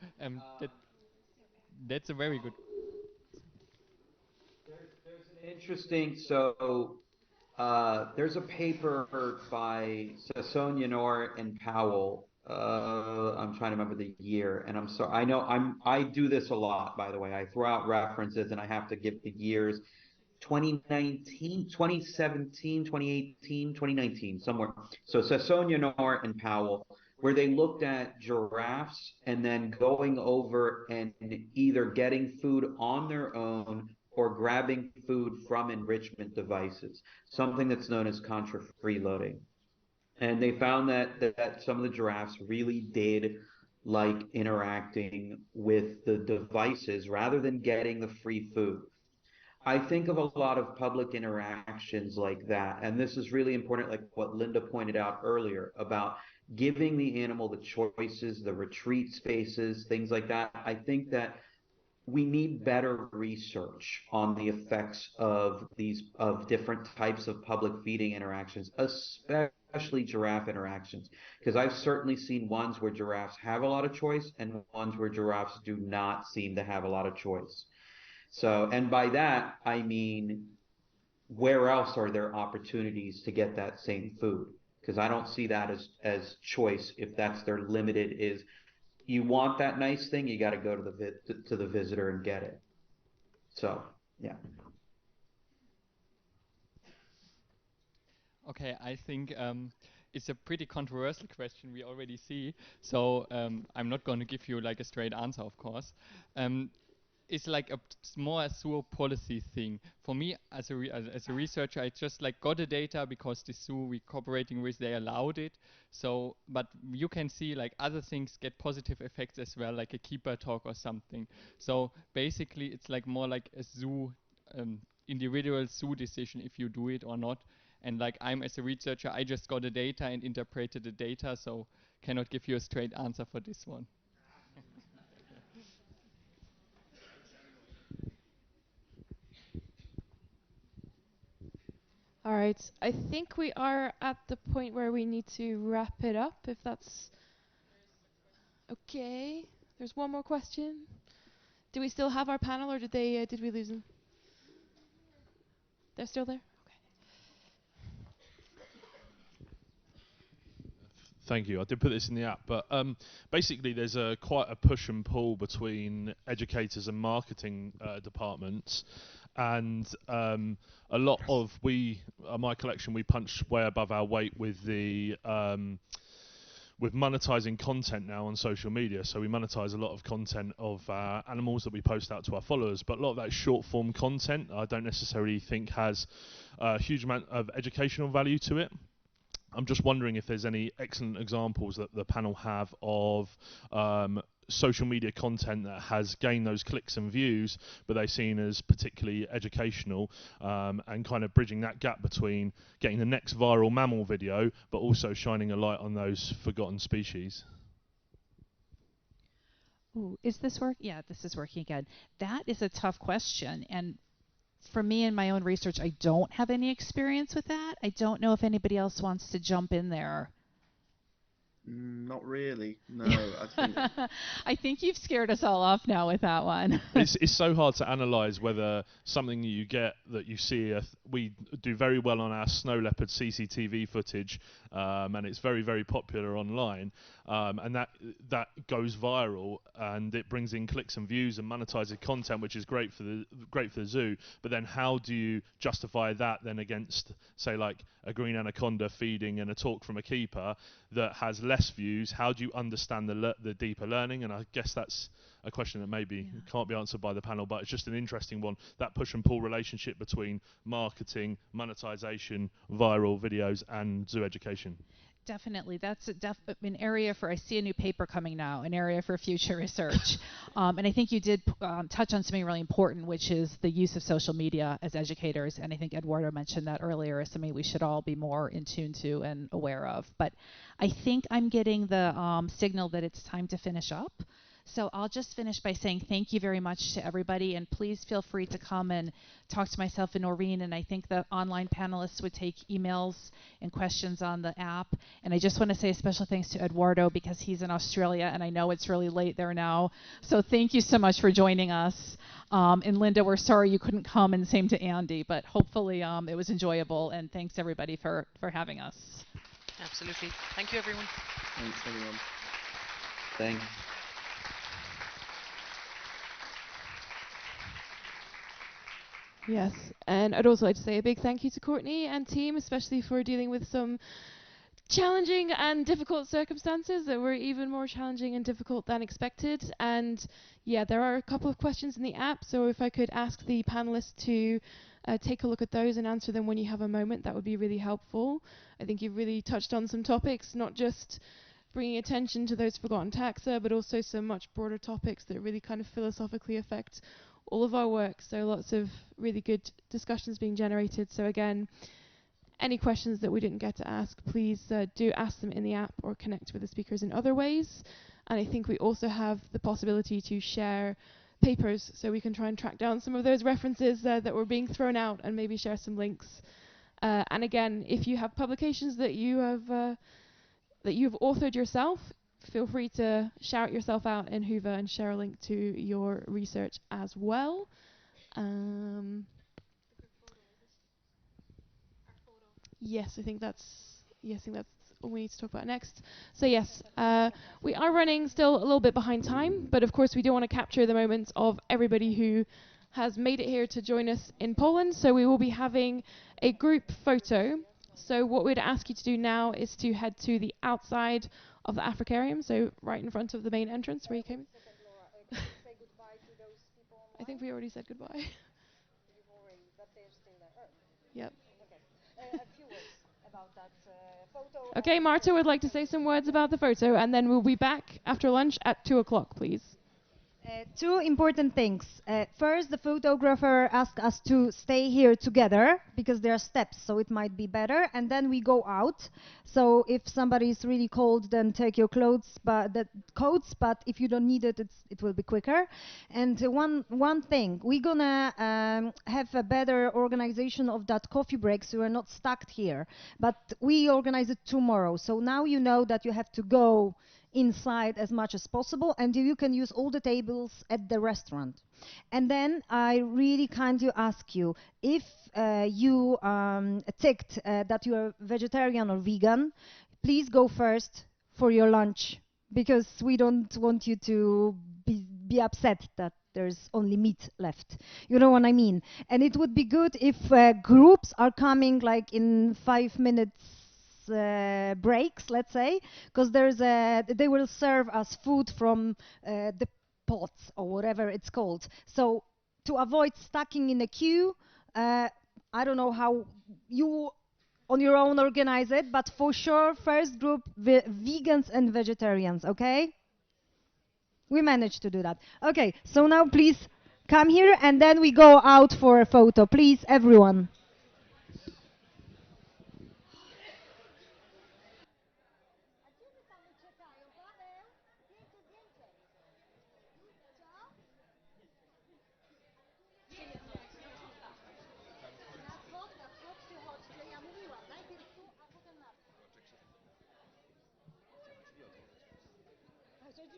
That's a very good. There's an interesting, there's a paper by Sassone and Powell. I'm trying to remember the year, and I'm sorry. I do this a lot, by the way. I throw out references, and I have to give the years 2019, 2017, 2018, 2019, somewhere. So Sassone and Powell, where they looked at giraffes and then going over and either getting food on their own or grabbing food from enrichment devices, something that's known as contra freeloading. And they found that some of the giraffes really did like interacting with the devices rather than getting the free food. I think of a lot of public interactions like that, and this is really important, like what Linda pointed out earlier about giving the animal the choices, the retreat spaces, things like that. I think that we need better research on the effects of different types of public feeding interactions, especially giraffe interactions, because I've certainly seen ones where giraffes have a lot of choice and ones where giraffes do not seem to have a lot of choice. So, and by that, I mean, where else are there opportunities to get that same food? Because I don't see that as choice if that's their limited is you want that nice thing, you got to go to the visitor and get it. So, yeah. Okay, I think it's a pretty controversial question we already see. So I'm not going to give you like a straight answer, of course. It's like it's more a zoo policy thing. For me, as a researcher, I just like got the data because the zoo we're cooperating with, they allowed it. So, but you can see like other things get positive effects as well, like a keeper talk or something. So basically, it's like more like a zoo, individual zoo decision if you do it or not. And like I'm as a researcher, I just got the data and interpreted the data, so cannot give you a straight answer for this one. All right, I think we are at the point where we need to wrap it up, if that's okay. There's one more question. Do we still have our panel, or did we lose them? They're still there? Thank you. I did put this in the app, but basically there's quite a push and pull between educators and marketing departments, and a lot of my collection, we punch way above our weight with the with monetizing content now on social media. So we monetize a lot of content of animals that we post out to our followers, but a lot of that short form content I don't necessarily think has a huge amount of educational value to it. I'm just wondering if there's any excellent examples that the panel have of social media content that has gained those clicks and views, but they're seen as particularly educational, and kind of bridging that gap between getting the next viral mammal video, but also shining a light on those forgotten species. Ooh, is this work? Yeah, this is working again. That is a tough question, and for me in my own research, I don't have any experience with that. I don't know if anybody else wants to jump in there. Not really. No, I think I think you've scared us all off now with that one. It's so hard to analyse whether something you get that you see. We do very well on our snow leopard CCTV footage, and it's very, very popular online, and that goes viral and it brings in clicks and views and monetizes content, which is great for the zoo. But then how do you justify that then against, say, like a green anaconda feeding and a talk from a keeper that has less views? How do you understand the deeper learning? And I guess that's a question that maybe can't be answered by the panel, but it's just an interesting one, that push and pull relationship between marketing, monetization, viral videos, and zoo education. Definitely, that's an area for, I see a new paper coming now, an area for future research. And I think you did touch on something really important, which is the use of social media as educators. And I think Eduardo mentioned that earlier as something we should all be more in tune to and aware of. But I think I'm getting the signal that it's time to finish up. So I'll just finish by saying thank you very much to everybody, and please feel free to come and talk to myself and Noreen, and I think the online panelists would take emails and questions on the app. And I just want to say a special thanks to Eduardo because he's in Australia, and I know it's really late there now. So thank you so much for joining us. And Linda, we're sorry you couldn't come, and same to Andy, but hopefully it was enjoyable, and thanks everybody for having us. Absolutely. Thank you, everyone. Thanks, everyone. Thanks. Yes, and I'd also like to say a big thank you to Courtney and team, especially for dealing with some challenging and difficult circumstances that were even more challenging and difficult than expected. And yeah, there are a couple of questions in the app, so if I could ask the panelists to take a look at those and answer them when you have a moment, that would be really helpful. I think you've really touched on some topics, not just bringing attention to those forgotten taxa, but also some much broader topics that really kind of philosophically affect all of our work. So lots of really good discussions being generated. So again, any questions that we didn't get to ask, please do ask them in the app or connect with the speakers in other ways. And I think we also have the possibility to share papers, so we can try and track down some of those references that were being thrown out and maybe share some links. And again, if you have publications that you've authored yourself, feel free to shout yourself out in Hoover and share a link to your research as well. Yes, I think that's all we need to talk about next. So yes, we are running still a little bit behind time, but of course we do want to capture the moments of everybody who has made it here to join us in Poland. So we will be having a group photo. So what we'd ask you to do now is to head to the outside of the Africarium, so right in front of the main entrance where you came. I think we already said goodbye. Yep. Okay, Marta would like to say some words about the photo, and then we'll be back after lunch at 2 o'clock, please. Two important things. First, the photographer asked us to stay here together because there are steps, so it might be better. And then we go out. So if somebody is really cold, then take your clothes, but if you don't need it, it will be quicker. And one thing, we're gonna have a better organization of that coffee break, so we're not stuck here. But we organize it tomorrow. So now you know that you have to go inside as much as possible, and you can use all the tables at the restaurant. And then I really kindly ask you, if you ticked that you are vegetarian or vegan, please go first for your lunch, because we don't want you to be upset that there's only meat left. You know what I mean? And it would be good if groups are coming like in 5 minutes breaks, let's say, because they will serve us food from the pots or whatever it's called. So to avoid stacking in a queue, I don't know how you on your own organize it, but for sure, first group, vegans and vegetarians, okay? We managed to do that. Okay, so now please come here and then we go out for a photo. Please, everyone.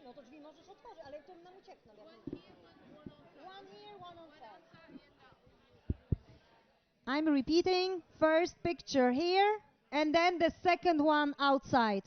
No to drzwi możesz otworzyć, ale to nam uciekną. One here, one on side. I'm repeating, first picture here, and then the second one outside.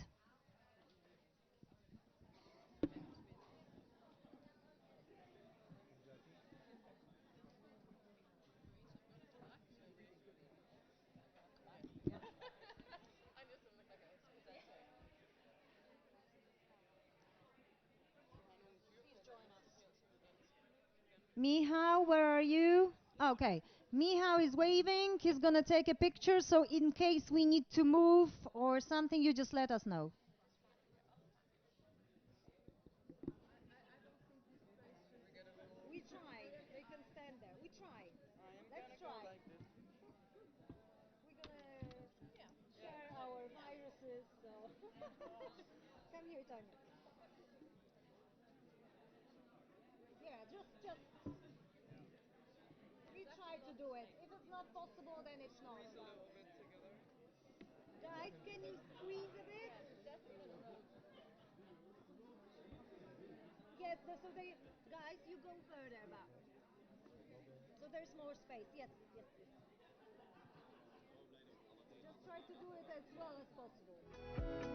Mihao, where are you? Okay, Mihao is waving. He's gonna take a picture, so in case we need to move or something, you just let us know. We try. They can stand there. We try. Let's try. We're gonna share our viruses, so come here, Tanya. Yeah, just we try to do it. If it's not possible, then it's not. Guys, can you squeeze a bit? Yes, so they, guys, you go further back. So there's more space. Yes, yes, yes. Just try to do it as well as possible.